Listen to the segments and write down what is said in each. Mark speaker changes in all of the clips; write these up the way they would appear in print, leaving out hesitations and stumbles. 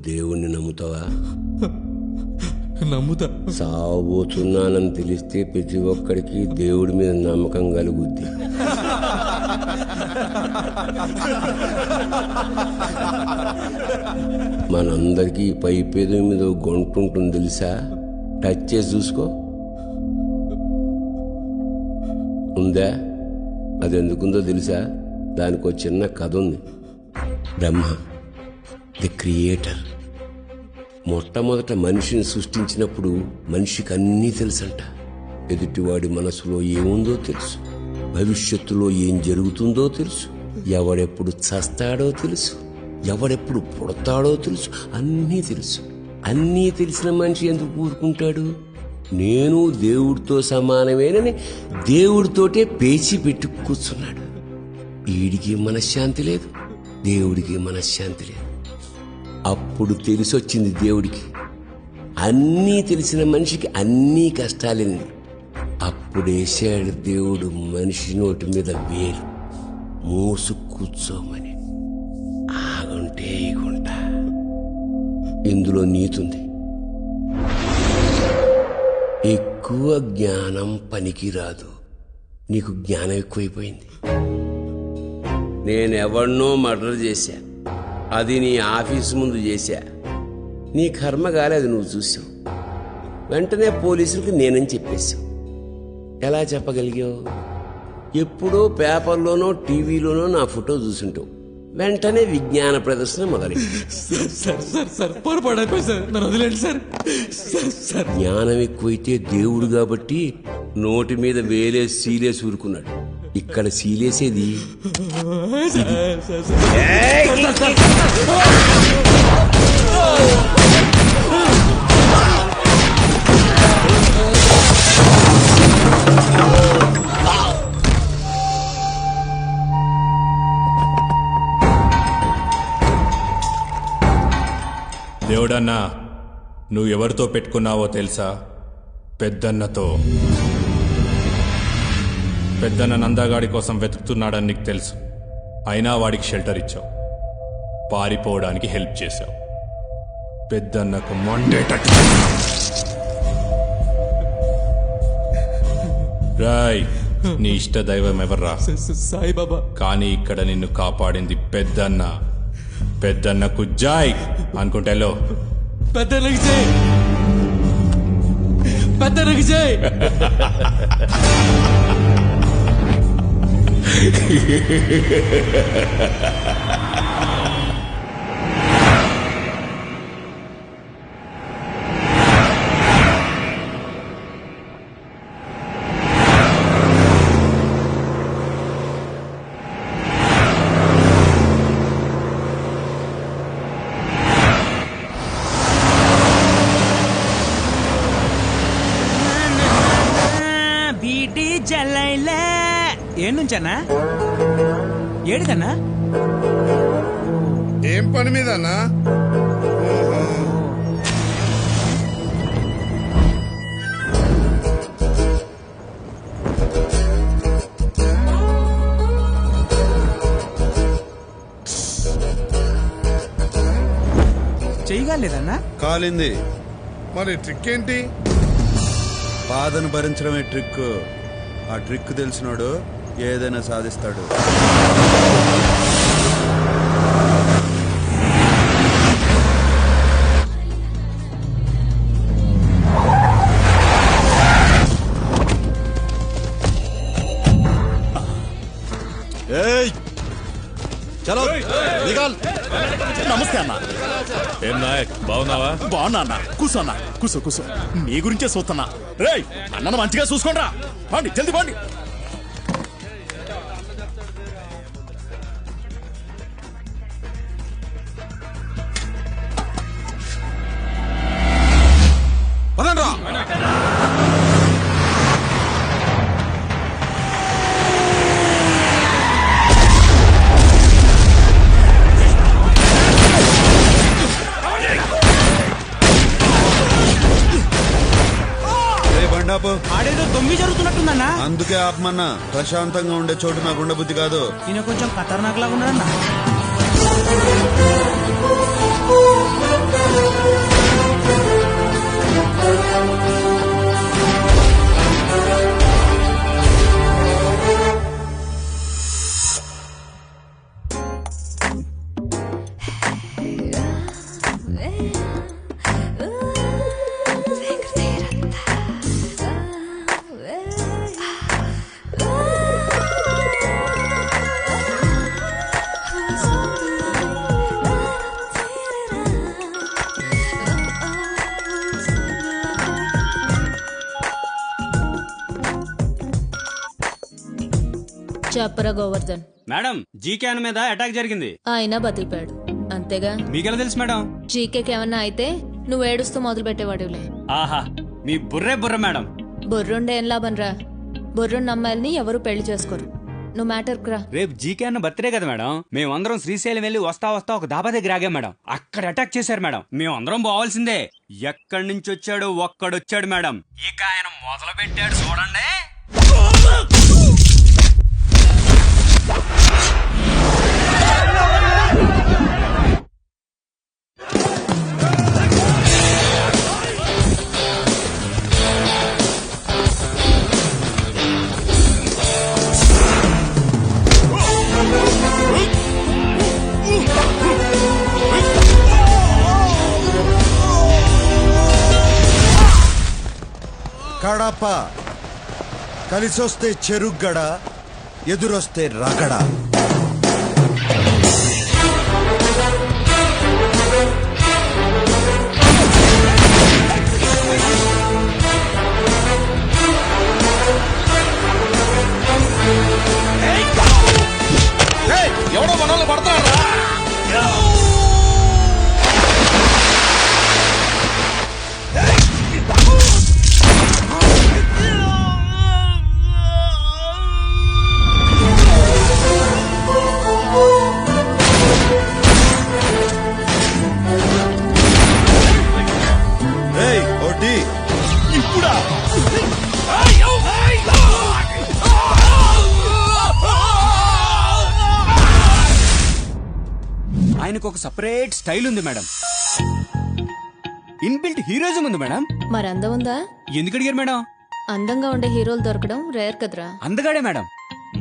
Speaker 1: దేవుణ్ణి నమ్ముతావా?
Speaker 2: నమ్ముతా.
Speaker 1: సావబోతున్నానని తెలిస్తే ప్రతి ఒక్కడికి దేవుడి మీద నమ్మకం కలుగుద్ది. మనందరికీ పై పేద మీద గొంట ఉంటుంది తెలుసా? టచ్ చేసి చూసుకో. ఉందా? అది ఎందుకుందో తెలుసా? దానికి ఒక చిన్న కథ ఉంది. బ్రహ్మ ది క్రియేటర్ మొట్టమొదట మనిషిని సృష్టించినప్పుడు మనిషికి అన్నీ తెలుసంట. ఎదుటివాడి మనసులో ఏముందో తెలుసు, భవిష్యత్తులో ఏం జరుగుతుందో తెలుసు, ఎవడెప్పుడు చస్తాడో తెలుసు, ఎవడెప్పుడు పుడతాడో తెలుసు, అన్నీ తెలుసు. అన్నీ తెలిసిన మనిషి ఎందుకు ఊరుకుంటాడు? నేను దేవుడితో సమానమేనని దేవుడితోటే పేచి పెట్టి కూర్చున్నాడు. వీడికి మనశ్శాంతి లేదు, దేవుడికి మనశ్శాంతి లేదు. అప్పుడు తెలిసొచ్చింది దేవుడికి, అన్నీ తెలిసిన మనిషికి అన్నీ కష్టాలేంది. అప్పుడేసాడు దేవుడు మనిషి నోటి మీద వేలు, మూసు కూర్చోమని. ఆగుంటే ఈగుంట. ఇందులో నీతుంది. ఎక్కువ జ్ఞానం పనికిరాదు. నీకు జ్ఞానం ఎక్కువైపోయింది. నేనెవరినో మర్డర్ చేశా, అది నీ ఆఫీసు ముందు చేశా. నీ కర్మ కాలేదు, నువ్వు చూసావు. వెంటనే పోలీసులకు నేనని చెప్పేశావు. ఎలా చెప్పగలిగావు? ఎప్పుడో పేపర్లోనో టీవీలోనో నా ఫోటో చూసుంటావు. వెంటనే విజ్ఞాన ప్రదర్శన మొదలైంది. జ్ఞానం ఎక్కువైతే దేవుడు కాబట్టి నోటి మీద వేలేసి సీలేసి ఊరుకున్నాడు. ఇక్కడ సీలేసేది
Speaker 3: దేవుడన్నా, నువ్వు ఎవరితో పెట్టుకున్నావో తెలుసా? పెద్దన్నతో. పెద్దన్న నందాగాడి కోసం వెతుకుతున్నాడని నీకు తెలుసు. అయినా వాడికి షెల్టర్ ఇచ్చావు, పారిపోవడానికి హెల్ప్ చేశావు. పెద్దన్నకు మొండేటట్టు రాయ్. నీ ఇష్ట దైవం ఎవర్రా?
Speaker 2: సాయిబాబా.
Speaker 3: కానీ ఇక్కడ నిన్ను కాపాడింది పెద్దన్న. పెద్దన్నకు జాయ్ అనుకుంటేలో.
Speaker 2: పెద్దన్నకి జై, పెద్దన్నకి జై.
Speaker 4: ఏ నుంచన్నా? ఏడికన్నా?
Speaker 5: ఏం పని మీద అన్నా?
Speaker 4: చేయగలేదన్నా?
Speaker 5: కాలింది. మరి ట్రిక్ ఏంటి?
Speaker 6: బాధను భరించడమే ట్రిక్. ఆ ట్రిక్ తెలిసినోడు ఏదైనా సాధిస్తాడు.
Speaker 7: చలో నమస్తే అన్న.
Speaker 3: ఏం నాయక్, బాగున్నావా?
Speaker 7: బాగున్నా అన్న. కూర్చో అన్న, కూర్చో కూర్చో. నీ గురించే చూస్తున్నా. రేయ్, అన్నను మంచిగా చూసుకోండిరా. పండి, జల్ది పండి. పదండ్రా.
Speaker 4: ఆడేదో దొంగి జరుగుతున్నట్టుందన్నా.
Speaker 6: అందుకే ఆపమన్నా. ప్రశాంతంగా ఉండే చోటు నాకు ఉండబుద్ధి కాదు.
Speaker 4: ఈయన కొంచెం ఖతర్నాక్ లాగా ఉన్నాడన్నా.
Speaker 8: చెప్పరా గోవర్ధన్.
Speaker 4: మేడం జీకే మీద అటాక్ జరిగింది.
Speaker 8: ఆయన బతికిపోయాడు అంతేగా.
Speaker 4: మీకెలా తెలుసు మేడం?
Speaker 8: జీకేకి ఏమన్నా అయితే నువ్వు ఏడుస్తూ మొదలు పెట్టేవాడులే.
Speaker 4: ఆహా, మీ బుర్రే బుర్ర మేడం.
Speaker 8: బుర్రుండే ఏం లాభం రా, బుర్రున్న అమ్మాయిల్ని ఎవరు పెళ్లి చేసుకోరు. నువ్వు మ్యాటర్కి రా.
Speaker 4: రేపు జీకే అన్న బర్త్డే కదా మేడం. మేమందరం శ్రీశైలం వెళ్ళి వస్తా ఒక దాబా దగ్గర ఆగాం మేడం. అక్కడ అటాక్ చేశారు మేడం. మేమందరం పోవాల్సిందే. ఎక్కడి నుంచి వచ్చాడు ఒక్కడొచ్చాడు మేడం. ఇక ఆయన మొదలు పెట్టాడు చూడండి.
Speaker 6: కడప కలిసొస్తే చెరుగ్గడ, ఎదురొస్తే రగడ.
Speaker 7: ఎవడో మనల్ని పడతారా?
Speaker 6: ఇప్పుడా?
Speaker 4: ఆయనకు ఒక సపరేట్ స్టైల్ ఉంది మేడం. ఇన్బిల్ట్ హీరోయిజం ఉంది మేడం.
Speaker 8: మరి అందం ఉందా?
Speaker 4: ఎందుకు అడిగారు మేడం?
Speaker 8: అందంగా ఉండే హీరోలు దొరకడం రేర్ కదరా.
Speaker 4: అందగాడే మేడం.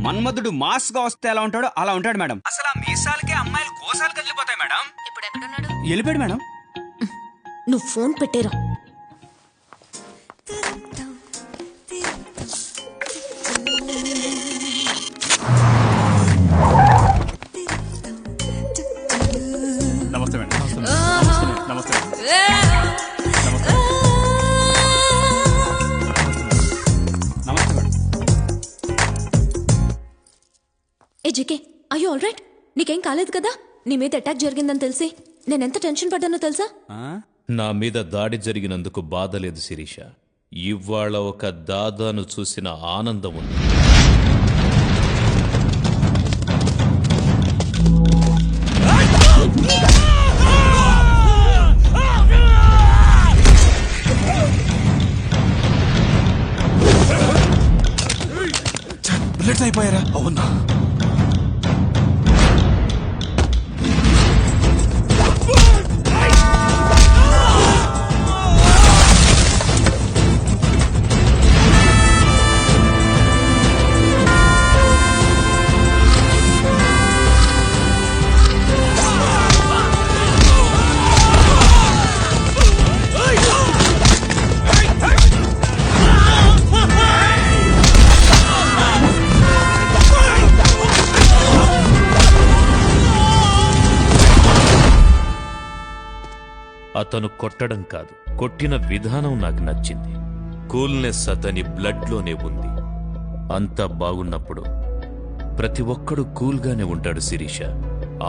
Speaker 4: మన్మధుడు మాస్ గా వస్తే ఎలా ఉంటాడో అలా ఉంటాడు మేడం. అసలు ఆ మీసాలకే అమ్మాయిలు కోసాలు కదిలిపోతాయి మేడం.
Speaker 8: ఇప్పుడు ఎక్కడున్నాడు?
Speaker 4: వెళ్ళిపోయాడు మేడం.
Speaker 8: నువ్వు ఫోన్ పెట్టేరా.
Speaker 7: నమస్తే మేడం. నమస్తే.
Speaker 4: నమస్తే madam.
Speaker 8: A GK, I you all right? నీకేం కాలేదు కదా? నీ మీద అటాక్ జరిగిందని తెలిసి నేనెంత టెన్షన్ పడ్డానో తెలుసా?
Speaker 3: నా మీద దాడి జరిగినందుకు బాధ లేదు శిరీష. ఇవాళ ఒక దాదాను చూసిన ఆనందం ఉంది.
Speaker 7: బుల్లెట్స్ అయిపోయారా? అవునా?
Speaker 3: అతను కొట్టడం కాదు, కొట్టిన విధానం నాకు నచ్చింది. కూల్నెస్ అతని బ్లడ్లోనే ఉంది. అంతా బాగున్నప్పుడు ప్రతి ఒక్కడు కూల్గానే ఉంటాడు శిరీష.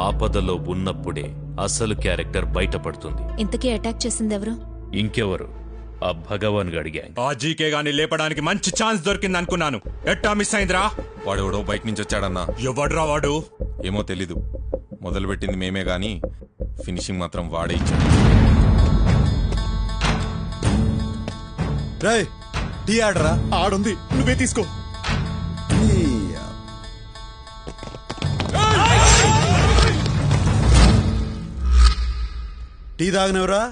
Speaker 3: ఆపదలో ఉన్నప్పుడే అసలు క్యారెక్టర్ బయటపడుతుంది.
Speaker 8: ఇంతకీ అటాక్ చేసింది ఎవరు?
Speaker 3: ఇంకెవరు? ఆ భగవాన్ గడి గ్యాంగ్. ఆ జీకే గాని లేపడానికి మంచి ఛాన్స్ దొరికింది అనుకున్నాను. ఎట్టా మిస్ అయిందిరా?
Speaker 9: వాడెవడో బయట నుంచి వచ్చాడన్నా.
Speaker 3: ఎవడ్రా వాడు?
Speaker 9: ఏమో తెలీదు. మొదలుపెట్టింది మేమే గాని ఫినిషింగ్ మాత్రం వాడే ఇచ్చాడు.
Speaker 6: రేయ్, టీ ఆడరా.
Speaker 7: ఆడుంది, నువ్వే తీసుకో.
Speaker 6: టీ తాగనవరా?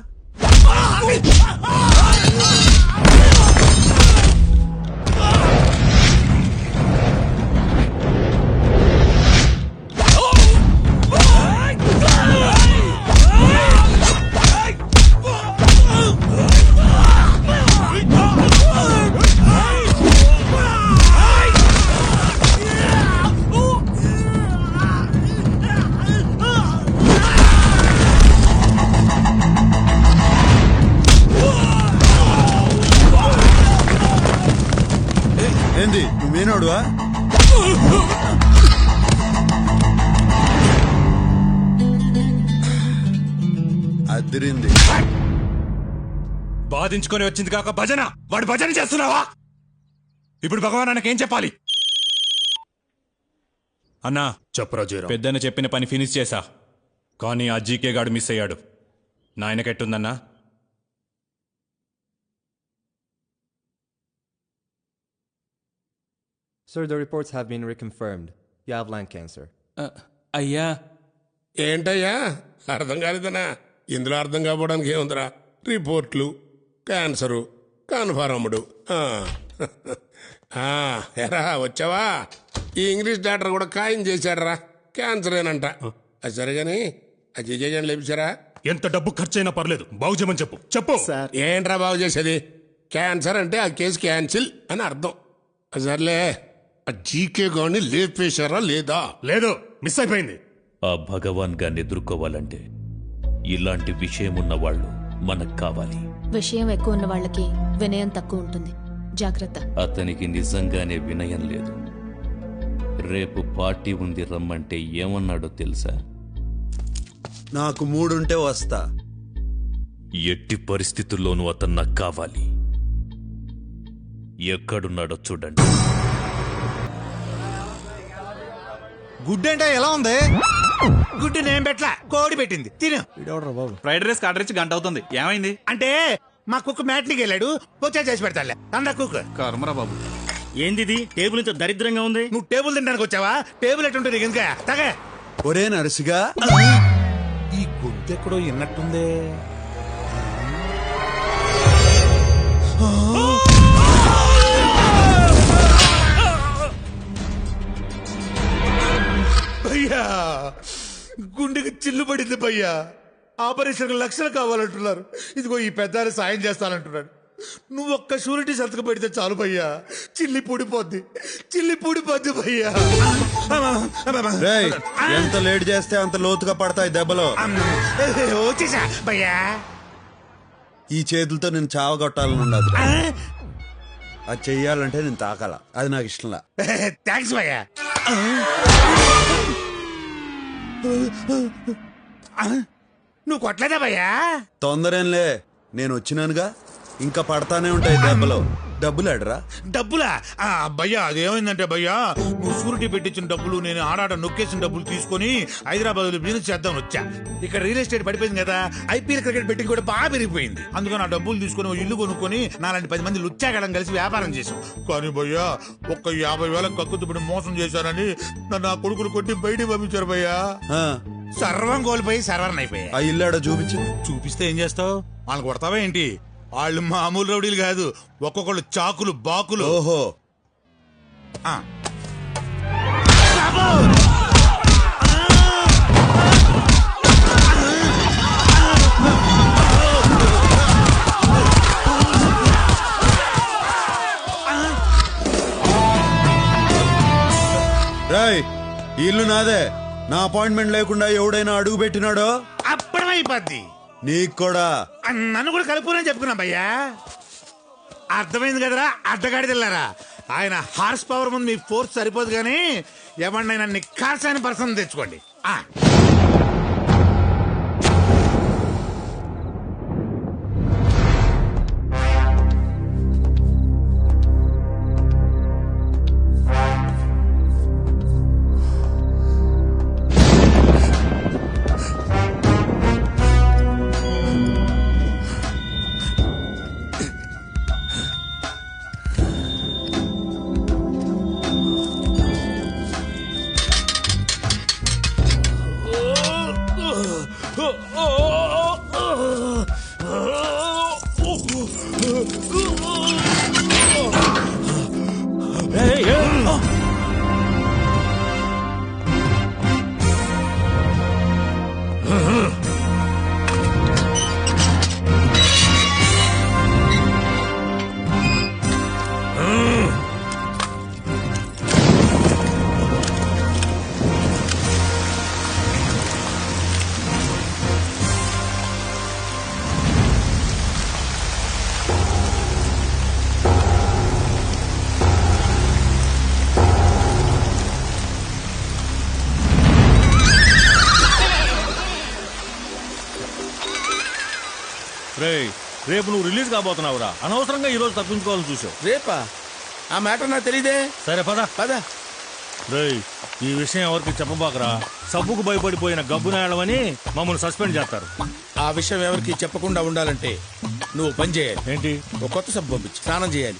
Speaker 6: ఏంది, నువ్వేనోడువా? అదిరింది.
Speaker 7: బాధించుకొని వచ్చింది కాక భజన, వాడు భజన చేస్తున్నావా? ఇప్పుడు భగవాన్ అన్నకేం చెప్పాలి? అన్నా చెప్పరా జీరో. పెద్దన్న చెప్పిన పని ఫినిష్ చేశా, కానీ ఆ జీకే గాడు మిస్ అయ్యాడు. నాయనకెట్టుందన్నా?
Speaker 10: Sir, the reports have been reconfirmed. You have lung cancer.
Speaker 2: అయ్యా
Speaker 5: ఏంటయ్యా అర్థం కాలేదనా? ఇందులో అర్థం కావడానికి ఏముందిరా? రిపోర్ట్లు, క్యాన్సరు, కన్ఫర్మ్డ్. ఎరా వచ్చావా? ఈ ఇంగ్లీష్ డాక్టర్ కూడా ఖాయం చేశాడరా, క్యాన్సరేనంట. అది సరిగాని ఆ జిజేజన్ లేపించారా?
Speaker 7: ఎంత డబ్బు ఖర్చైనా పర్లేదు, బాగు చేయమని చెప్పు. చెప్పు.
Speaker 5: ఏంట్రా బాగు చేసేది? క్యాన్సర్ అంటే ఆ కేసు క్యాన్సిల్ అని అర్థం. సర్లే, ఆ జీకే గాని లేపేశారా లేదా?
Speaker 7: లేదు, మిస్ అయిపోయింది.
Speaker 3: ఆ భగవాన్ గాన్ని ఎదుర్కోవాలంటే ఇలాంటి విషయమున్న వాళ్ళు మనకు కావాలి.
Speaker 8: విషయం ఎక్కువ ఉన్న వాళ్ళకి వినయం తక్కువ ఉంటుంది. జాగ్రత్త.
Speaker 3: అతనికి నిజంగానే వినయం లేదు. రేపు పార్టీ ఉంది రమ్మంటే ఏమన్నాడో తెలుసా?
Speaker 6: నాకు మూడుంటే వస్తా.
Speaker 3: ఎట్టి పరిస్థితుల్లోనూ అతను నాకు కావాలి. ఎక్కడున్నాడో చూడండి.
Speaker 7: గుడ్ అంటే ఎలా ఉంది? గుడ్డు నేను పెట్ల, కోడి పెట్టింది. తిను.
Speaker 2: ఫ్రైడ్ రైస్ ఆర్డర్ ఇచ్చి గంట అవుతుంది. ఏమైంది?
Speaker 7: అంటే మా కుక్క మ్యాట్నికి వెళ్ళాడు, వచ్చా చేసి పెడతాలే. అందా కుక్క.
Speaker 2: కర్మరా బాబు.
Speaker 7: ఏంది టేబుల్ ఇంత దరిద్రంగా ఉంది? నువ్వు టేబుల్ తినడానికి వచ్చావా? టేబుల్ ఎట్టుంటుంది ఇంకా? తగే.
Speaker 6: ఒరే నరసిగా,
Speaker 7: ఈ గుడ్డు ఎక్కడో విన్నట్టుందే. భయ్యా, గుండెకి చిల్లు పడింది భయ్యా. ఆపరేషన్ లక్షలు కావాలంటున్నారు. ఇదిగో ఈ పెద్ద సాయం చేస్తానంటున్నాడు. నువ్వు ఒక్క షూరిటీ సంతకం పెడితే చాలు భయ్యా, చిల్లి పూడిపోద్ది, చిల్లి పూడిపోద్ది భయ్యా.
Speaker 6: రేయ్, ఎంత లేట్ చేస్తే అంత లోతుగా పడతాయి దెబ్బలు.
Speaker 7: వచ్చేసా భయ్యా.
Speaker 6: ఈ చేతులతో నేను చావగొట్టాలని ఉండదు. అది చెయ్యాలంటే నేను తాకాల, అది నాకు ఇష్టంలా.
Speaker 7: థ్యాంక్స్ భయ్యా. నువ్వు కొట్టలేదా భయ్యా?
Speaker 6: తొందరేంలే, నేను వచ్చినానుగా. ఇంకా పడతానే ఉంటాయి దెబ్బలు. డబ్బులు అడరా?
Speaker 7: డబ్బులా? భయ్యా అదేమైందంటే భయ్యా, నువ్వు షూరిటీ పెట్టించిన డబ్బులు నేను ఆడాట నొక్కేసిన డబ్బులు తీసుకుని హైదరాబాద్ లో బిజినెస్ చేద్దాం వచ్చా. ఇక్కడ రియల్ ఎస్టేట్ పడిపోయింది కదా, ఐపీఎల్ క్రికెట్ బెట్టింగ్ కూడా బాగా పెరిగిపోయింది. అందుకని ఆ డబ్బులు తీసుకుని ఓ ఇల్లు కొనుక్కొని నాలాంటి 10 మంది లుచ్చాగడం కలిసి వ్యాపారం చేశాం. కానీ భయ్యా, ఒక్క 50,000 కక్కుతుపడి మోసం చేశారని నన్ను ఆ కొడుకులు కొట్టి బయటికి పంపించారు భయ్యా. సర్వం కోల్పోయి సర్వర్ అయిపోయా.
Speaker 6: ఆ ఇల్లాడ చూపించు.
Speaker 7: చూపిస్తే ఏం చేస్తావు? వాళ్ళని కొడతావా ఏంటి? వాళ్ళు మామూలు రౌడీలు కాదు, ఒక్కొక్కళ్ళు చాకులు బాకులు.
Speaker 6: ఓహో. రేయ్, ఇల్లు నాదే. నా అపాయింట్మెంట్ లేకుండా ఎవడైనా అడుగు పెట్టినాడో
Speaker 7: అప్పుడమైపోద్ది.
Speaker 6: నీకు కూడా.
Speaker 7: నన్ను కూడా కలుపునని చెప్పుకున్నా భయ్యా. అర్థమైంది కదరా అడ్డగాడిదిల్లారా. ఆయన హార్స్ పవర్ ముందు మీ ఫోర్స్ సరిపోదు, కానీ ఎవరినైనా నిఖార్సైన పర్సన్ తెచ్చుకోండి. రేపు నువ్వు రిలీజ్ కాబోతున్నావురా, అనవసరంగా ఈ రోజు తప్పించుకోవాలని చూసావు.
Speaker 5: రేపా? ఆ మ్యాటర్ నాకు తెలియదే.
Speaker 7: సరే పద.
Speaker 5: పద.
Speaker 7: రేయ్, ఈ విషయం ఎవరికి చెప్పబాకరా. సబ్బుకు భయపడిపోయిన గబ్బునాయడమని మమ్మల్ని సస్పెండ్ చేస్తారు.
Speaker 5: ఆ విషయం ఎవరికి చెప్పకుండా ఉండాలంటే నువ్వు పని చేయాలి.
Speaker 7: ఏంటి?
Speaker 5: ఒక కొత్త సబ్బు పంపించి స్నానం చేయాలి.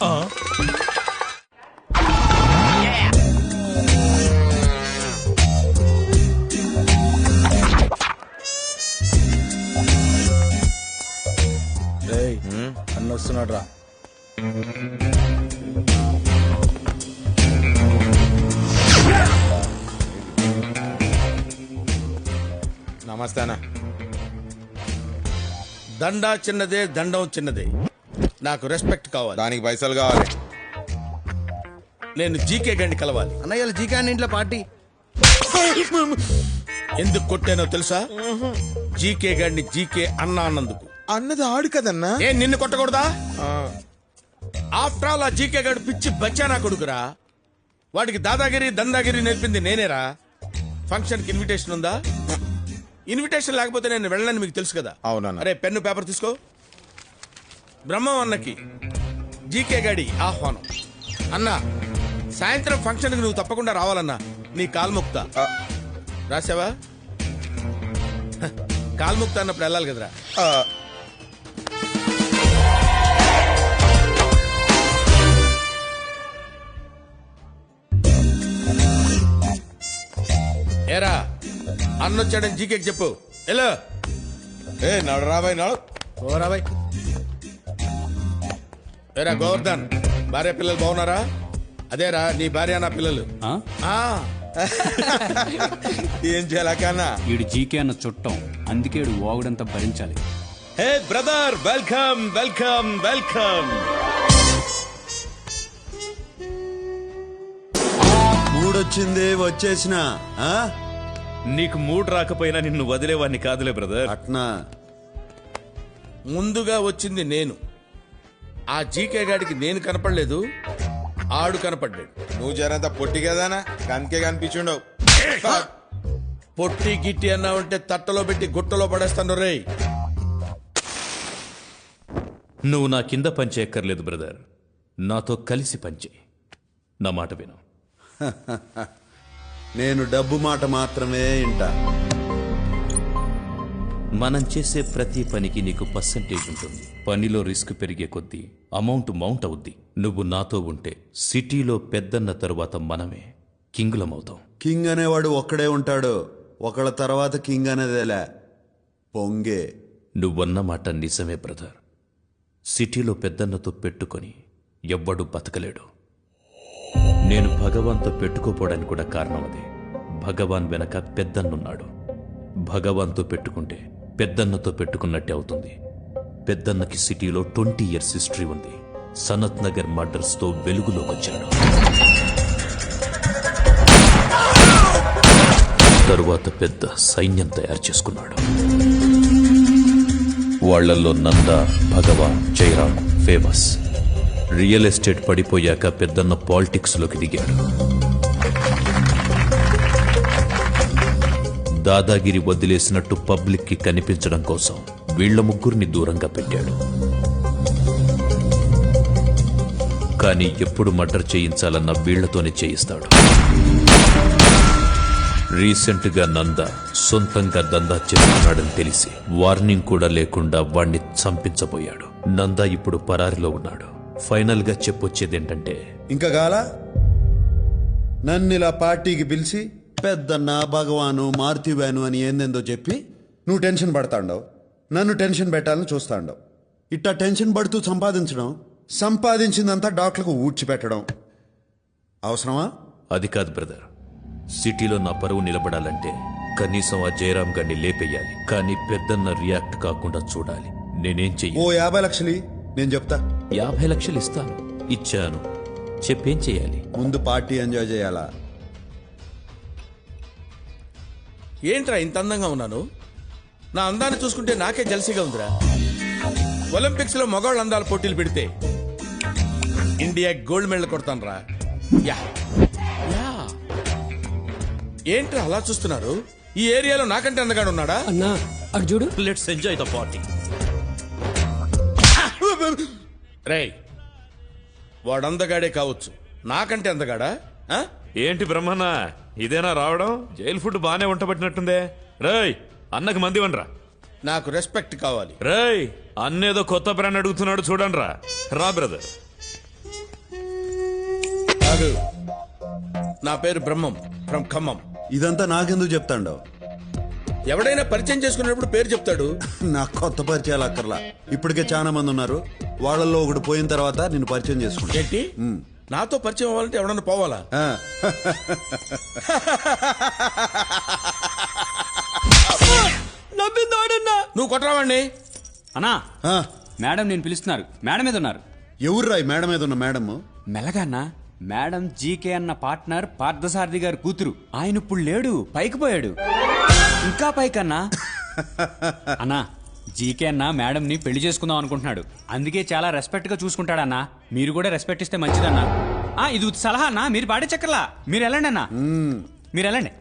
Speaker 5: అన్న వస్తున్నాడు రా.
Speaker 9: నమస్తే అన్న.
Speaker 5: దండా చిన్నదే, దండం చిన్నదే. నాకు రెస్పెక్ట్ కావాలి.
Speaker 9: దానికి పైసలు కావాలి.
Speaker 5: నేను జీకే గండి కలవాలి.
Speaker 6: అన్నయ్య జీకే ఇంట్లో పార్టీ.
Speaker 5: ఎందుకు కొట్టానో తెలుసా? జీకే గండి జీకే అన్న అన్నందుకు.
Speaker 9: అన్నది ఆడు కదన్నా.
Speaker 5: నిన్ను కొట్టకూడదా? ఆఫ్టర్ ఆల్ ఆ జీకే గడు పిచ్చి బచ్చానా కొడుకురా. వాడికి దాదాగిరి దందాగిరి నేర్పింది నేనేరా. ఫంక్షన్ కి ఇన్విటేషన్ ఉందా? ఇన్విటేషన్ లేకపోతే నేను వెళ్ళని మీకు తెలుసు కదా.
Speaker 9: అవునన్నా.
Speaker 5: అరే పెన్ను పేపర్ తీసుకో. బ్రహ్మం అన్నకి జీకే గడి ఆహ్వానం. అన్నా సాయంత్రం ఫంక్షన్ కి నువ్వు తప్పకుండా రావాలన్నా. నీ కాల్ముక్త రాసావా? కాల్ముక్త అన్నప్పుడు వెళ్ళాలి కదరా. ఏరా అన్నొచ్చాడని జీకేకి చెప్పు. ఎలా
Speaker 9: నడు రాబాయ్ నడు.
Speaker 5: రాబాయ్. ఏరా గోవర్ధన్, భార్య పిల్లలు బాగున్నారా? అదేరా నీ భార్య నా పిల్లలు.
Speaker 9: ఏం చేయాలన్నా?
Speaker 4: వీడు జీకే అన్న చుట్టం, అందుకే వీడు వాగుడంతా భరించాలి.
Speaker 3: Hey brother, welcome welcome welcome.
Speaker 6: మూడొచ్చింది వచ్చేసిన.
Speaker 3: నీకు మూడ్ రాకపోయినా నిన్ను వదిలేవాడిని కాదులే బ్రదర్.
Speaker 6: అట్నా?
Speaker 5: ముందుగా వచ్చింది నేను. ఆ జీకే గాడికి నేను కనపడలేదు, ఆడు కనపడ్డాడు.
Speaker 9: నువ్వు జరంత పొట్టి కదానా, కనికే కనిపించుండవు.
Speaker 5: పొట్టి గిట్టి అన్నావంటే తట్టలో పెట్టి గుట్టలో పడేస్తాను రేయ్.
Speaker 3: నువ్వు నా కింద పనిచేయక్కర్లేదు బ్రదర్, నాతో కలిసి పనిచే. నా మాట విను.
Speaker 6: నేను డబ్బు మాట మాత్రమే వింటా.
Speaker 3: మనం చేసే ప్రతి పనికి నీకు పర్సంటేజ్ ఉంటుంది. పనిలో రిస్క్ పెరిగే కొద్దీ అమౌంట్ మౌంట్ అవుద్ది. నువ్వు నాతో ఉంటే సిటీలో పెద్దన్న తరువాత మనమే కింగులమవుతాం.
Speaker 6: కింగ్ అనేవాడు ఒక్కడే ఉంటాడు, ఒకళ్ళ తర్వాత కింగ్ అనేదేలే పొంగే.
Speaker 3: నువ్వన్న మాట నిజమే బ్రదర్. సిటీలో పెద్దన్నతో పెట్టుకొని ఎవ్వడు బతకలేడు. నేను భగవాన్తో పెట్టుకోపోవడానికి కూడా కారణం అదే. భగవాన్ వెనక పెద్దన్నున్నాడు. భగవాన్తో పెట్టుకుంటే పెద్దన్నతో పెట్టుకున్నట్టే అవుతుంది. పెద్దన్నకి సిటీలో 20 years హిస్టరీ ఉంది. సనత్ నగర్ మర్డర్స్ తో వెలుగులోకొచ్చాడు. తరువాత పెద్ద సైన్యం తయారు చేసుకున్నాడు. వాళ్లలో నందా, భగవాన్, జయరాం ఫేమస్. రియల్ ఎస్టేట్ పడిపోయాక పెద్దన్న పాలిటిక్స్ లోకి దిగాడు. దాదాగిరి వదిలేసినట్టు పబ్లిక్ కి కనిపించడం కోసం వీళ్ల ముగ్గురిని దూరంగా పెట్టాడు. కానీ ఎప్పుడు మర్డర్ చేయించాలన్న వీళ్లతోనే చేయిస్తాడు. రీసెంట్ గా నందా సొంతంగా దందా చేస్తున్నాడని తెలిసి వార్నింగ్ కూడా లేకుండా వాణ్ణి చంపించబోయాడు. నందా ఇప్పుడు పరారిలో ఉన్నాడు. ఫైనల్ గా చెప్పొచ్చేదేంటంటే,
Speaker 6: ఇంకా గాల నన్నిలా పార్టీకి పిలిచి పెద్దన్న, భగవాను, మారుతివాను అని ఏందేందో చెప్పి నువ్వు టెన్షన్ పడతాండవు. నన్ను టెన్షన్ పెట్టాలని చూస్తాండవు. ఇట్టా టెన్షన్ పడుతూ సంపాదించడం, సంపాదించిందంతా డాక్టర్లకు ఊడ్చిపెట్టడం అవసరమా?
Speaker 3: అది కాదు బ్రదర్. సిటీలో నా పరువు నిలబడాలంటే కనీసం ఆ జయరాం గారిని లేపేయాలి. కానీ పెద్దన్న రియాక్ట్ కాకుండా చూడాలి. నేనేం చెయ్యి?
Speaker 6: ఓ 50 లక్షలు నేను చెప్తా.
Speaker 3: 50 లక్షలు ఇస్తాను. ఇచ్చాను. చెప్పేం చెయ్యాలి?
Speaker 6: ముందు పార్టీ ఎంజాయ్ చేయాలా?
Speaker 5: ఏంట్రా ఇంత అందంగా ఉన్నాను? నా అందాన్ని చూసుకుంటే నాకే జలసిగా ఉందిరా. ఒలింపిక్స్ లో మగవాళ్ళ అందాల పోటీలు పెడితే ఇండియా గోల్డ్ మెడల్ కొడతాను రా. Yeah yeah. ఏంట్రా అలా చూస్తున్నారు? ఈ ఏరియాలో నాకంటే అందగాడు ఉన్నాడా?
Speaker 4: అన్నా అటు చూడు.
Speaker 3: Let's enjoy the party.
Speaker 5: రేయ్ వాడందగాడే కావచ్చు, నాకంటే అందగాడా? ఆ?
Speaker 3: ఏంటి బ్రహ్మన్న ఇదేనా రావడం? జైలు ఫుడ్ బానే వంటబట్టినట్టుందే. రేయ్ అన్నకి మంది వనరా.
Speaker 5: నాకు రెస్పెక్ట్ కావాలి.
Speaker 3: రేయ్ అన్నేదో కొత్త బ్రాండ్ అడుగుతున్నాడు చూడండి రా. రా బ్రదర్.
Speaker 5: కాదు, నా పేరు బ్రహ్మం ఫ్రమ్ ఖమ్మం.
Speaker 6: ఇదంతా నాకెందుకు చెప్తాండవు?
Speaker 5: ఎవడైనా పరిచయం చేసుకున్నప్పుడు పేరు చెప్తాడు.
Speaker 6: నాకు కొత్త పరిచయాలు అక్కర్లా. ఇప్పటికే చాలా మంది ఉన్నారు. వాళ్ళల్లో ఒకడు పోయిన తర్వాత నిన్ను పరిచయం చేసుకుంటా.
Speaker 5: ఏంటి? నాతో పరిచయం అవ్వాలంటే ఎవడన్నా పోవాలా?
Speaker 6: ఆ.
Speaker 5: నువ్వు కొట్టరావండి.
Speaker 4: అన్నా
Speaker 6: ఆ.
Speaker 4: మేడం నేను పిలుస్తున్నారు. మేడం మీద ఉన్నారు.
Speaker 6: ఎవర్రా ఈ మేడం మీద ఉన్న మేడము?
Speaker 4: మెల్లగా అన్నా. మేడం జీకే అన్న పార్ట్నర్ పార్థసారథి గారి కూతురు. ఆయన ఇప్పుడు లేడు, పైకి పోయాడు. ఇంకా పైకన్నా. అన్నా జీకే అన్న మేడం ని పెళ్లి చేసుకుందాం అనుకుంటున్నాడు. అందుకే చాలా రెస్పెక్ట్ గా చూసుకుంటాడన్నా. మీరు కూడా రెస్పెక్ట్ ఇస్తే మంచిదన్నా. ఇది సలహా అన్నా, మీరు పాటించక్కర్లా. మీరు వెళ్ళండి అన్నా, మీరు వెళ్ళండి.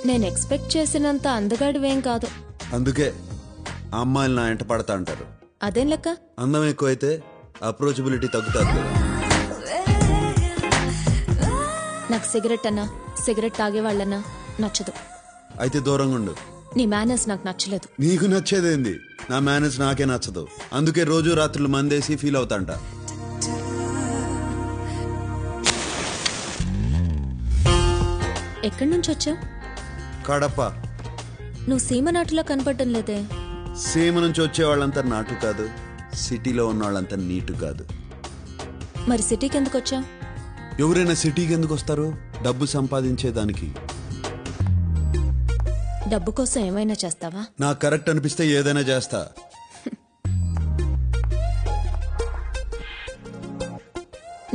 Speaker 8: నేను ఎక్స్పెక్ట్ చేసినంత అందగాడివేం కాదు.
Speaker 6: అందుకే ఆ అమ్మాయిలు నా ఎంట పడతా అంటారు.
Speaker 8: అదేం లెక్క?
Speaker 6: అందం ఎక్కువైతే అప్రోచబిలిటీ తగ్గుతుంది కదా.
Speaker 8: నాకు సిగరెట్ అన్నా, సిగరెట్ తాగేవాళ్ళన్నా నచ్చదు.
Speaker 6: అయితే దూరంగా ఉండు.
Speaker 8: నీ మేనర్స్ నాకు నచ్చలేదు.
Speaker 6: నీకు నచ్చేదేంది? నా మేనేజ్ నాకే నచ్చదు. అందుకే రోజు రాత్రులు మందేసి ఫీల్ అవుతాంట.
Speaker 8: ఎక్కడి నుంచి వచ్చావు?
Speaker 6: కడప.
Speaker 8: నువ్వు సీమ నాటులో కనపడటం లేదే.
Speaker 6: సీమ నుంచి వచ్చే వాళ్ళంతా నాటు కాదు, సిటీలో ఉన్న వాళ్ళంతా నీటు కాదు.
Speaker 8: మరి సిటీకి ఎందుకు వచ్చావు?
Speaker 6: ఎవరైనా సిటీకి ఎందుకు వస్తారు? డబ్బు సంపాదించేదానికి.
Speaker 8: డబ్బు కోసం ఏమైనా చేస్తావా?
Speaker 6: నాకు కరెక్ట్ అనిపిస్తే ఏదైనా చేస్తా.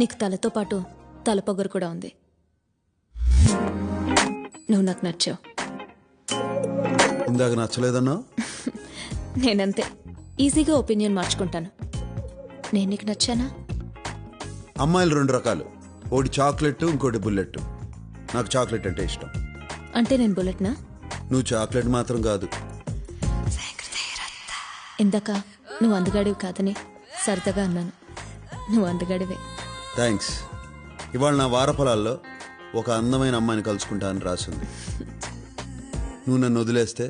Speaker 8: నీకు తలతో పాటు తలపొగరు కూడా ఉంది. నువ్వు నాకు నచ్చావు.
Speaker 6: ఇందాక నచ్చలేదన్నా?
Speaker 8: నేనంతే ఈజీగా ఒపీనియన్ మార్చుకుంటాను. నేను నీకు నచ్చానా?
Speaker 6: అమ్మాయిలు రెండు రకాలు. ఒకటి చాక్లెట్, ఇంకోటి బుల్లెట్. నాకు చాక్లెట్ అంటే ఇష్టం.
Speaker 8: అంటే నేను బుల్లెట్నా?
Speaker 6: నువ్వు చాక్లెట్ మాత్రం కాదు.
Speaker 8: ఇందాక నువ్వు అందగాడివి కాదని సరదాగా అన్నాను. నువ్వు అందగాడివే.
Speaker 6: థ్యాంక్స్. ఇవాళ నా వారఫలాల్లో ఒక అందమైన అమ్మాయిని కలుసుకుంటా అని రాసింది. నువ్వు నన్ను వదిలేస్తే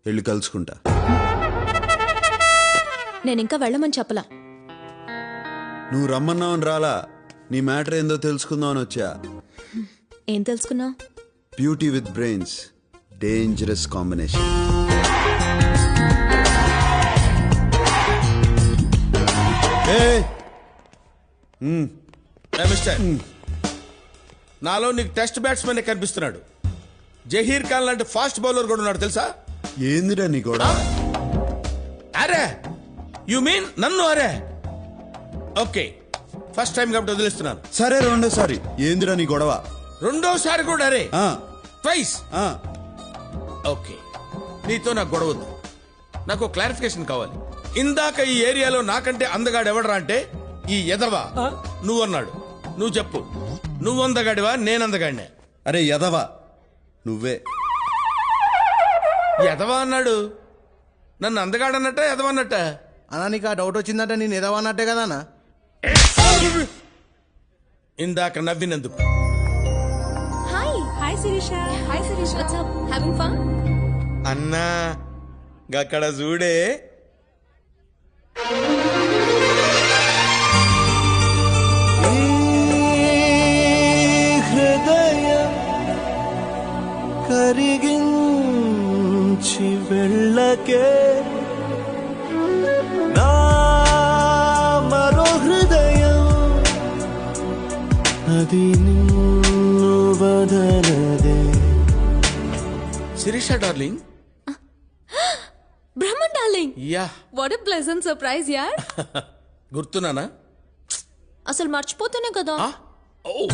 Speaker 6: వెళ్ళి కలుసుకుంటా.
Speaker 8: నేను ఇంకా వెళ్ళమని చెప్పలా.
Speaker 6: నువ్వు రమ్మన్నావని రాలా. నీ మ్యాటర్ ఏందో తెలుసుకుందామని వచ్చా.
Speaker 8: ఏం తెలుసుకున్నావు?
Speaker 6: Beauty with brains, dangerous combination.
Speaker 5: Mister, నాలో నీకు టెస్ట్ బ్యాట్స్మెన్ కనిపిస్తున్నాడు. జహీర్ ఖాన్ లాంటి ఫాస్ట్ బౌలర్ కూడా ఉన్నాడు తెలుసా?
Speaker 6: ఏందిరా నీ కూడా?
Speaker 5: అరే యు మీన్ నన్ను? అరే ఓకే, ఫస్ట్ టైం కాబట్టి వదిలేస్తున్నాను.
Speaker 6: సరే రెండోసారి. ఏందిరా నీ గొడవ?
Speaker 5: రెండోసారి కూడా అరే?
Speaker 6: ఆ,
Speaker 5: ట్వైస్?
Speaker 6: ఆ.
Speaker 5: ఓకే, నీతో నాకు గొడవద్దు. నాకు క్లారిఫికేషన్ కావాలి. ఇందాక ఈ ఏరియాలో నాకంటే అందగాడు ఎవడరా అంటే ఈ ఎదవా నువ్వన్నాడు. నువ్వు చెప్పు, నువ్వు అందగాడివా నేను అందగాడినే?
Speaker 6: అరే యదవా నువ్వే.
Speaker 5: ఎదవా అన్నాడు. నన్ను అందగాడన్నట్ట ఎదవన్నట్ట?
Speaker 10: అన్నా నీకు ఆ డౌట్ వచ్చిందంటే నేను ఎదవన్నట్టే కదా అన్న.
Speaker 5: ఇందాక నవ్వినందుకు.
Speaker 8: Hi hi Sirisha. Hi Sirisha. What's up? Having fun?
Speaker 9: అన్నా గక్కడ చూడే.
Speaker 11: కరిగించి వెళ్ళకే నా మరో హృదయం అది నిన్ను వదలదే.
Speaker 5: శిరీష డార్లింగ్.
Speaker 8: బ్రహ్మన్ darling.
Speaker 5: Yeah,
Speaker 8: what a pleasant surprise యార్.
Speaker 5: గుర్తున్నానా?
Speaker 8: అసలు మర్చిపోతేనే కదా.
Speaker 5: ఓ,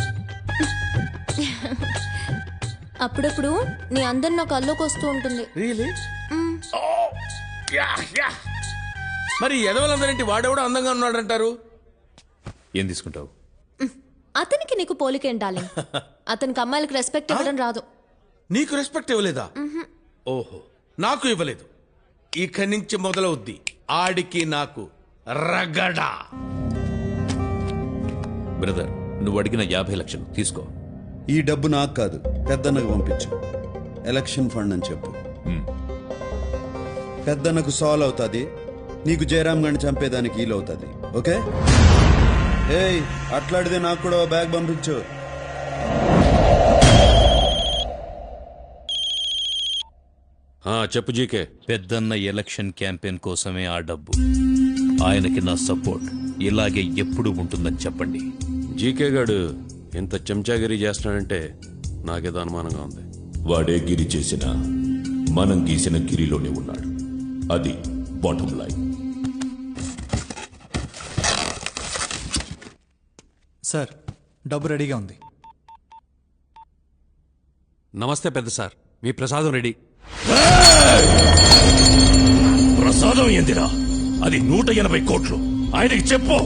Speaker 8: అప్పుడప్పుడు నీ అందరు నా కల్లోకి వస్తూ ఉంటుంది.
Speaker 5: రియలీ? మరి ఎదవలందరింటి వాడెవడో అందంగా ఉన్నాడంటారు.
Speaker 3: ఏం తీసుకుంటావు?
Speaker 8: అతనికి నీకు పోలికేం డార్లింగ్. అతనికి అమ్మాయిలకు రెస్పెక్ట్ ఇవ్వడం రాదు.
Speaker 5: నీకు రెస్పెక్ట్ ఇవ్వలేదా? ఓహో, నాకు ఇవ్వలేదు. ఇక్కడి నుంచి మొదలవుద్ది ఆడికి నాకు రగడా.
Speaker 3: బ్రదర్, నువ్వు అడిగిన 50 లక్షలు తీసుకో.
Speaker 6: ఈ డబ్బు నాకు కాదు, పెద్దన్నకు పంపించు. ఎలక్షన్ ఫండ్ అని చెప్పు. పెద్దన్నకు సాల్వ్ అవుతుంది, నీకు జయరామ్ గండి చంపేదానికి వీలవుతుంది. ఓకే? ఏయ్, అట్లాడితే నాకు కూడా ఓ బ్యాగ్ పంపించు.
Speaker 3: చెప్పు జీకే. పెద్దన్న ఎలక్షన్ క్యాంపెయిన్ కోసమే ఆ డబ్బు. ఆయనకి నా సపోర్ట్ ఇలాగే ఎప్పుడు ఉంటుందని చెప్పండి.
Speaker 12: జీకే గాడు ఇంత చెంచాగిరి చేస్తున్నాడంటే నాకేదో అనుమానంగా ఉంది.
Speaker 13: వాడే గిరి చేసిన మనం గీసిన గిరిలోనే ఉన్నాడు. అది బాటం లైన్.
Speaker 2: సార్, డబ్బు రెడీగా ఉంది.
Speaker 12: నమస్తే పెద్ద సార్, మీ ప్రసాదం రెడీ.
Speaker 13: ప్రసాదం ఏందిరా? అది 180 కోట్లు. ఆయనకి చెప్పు,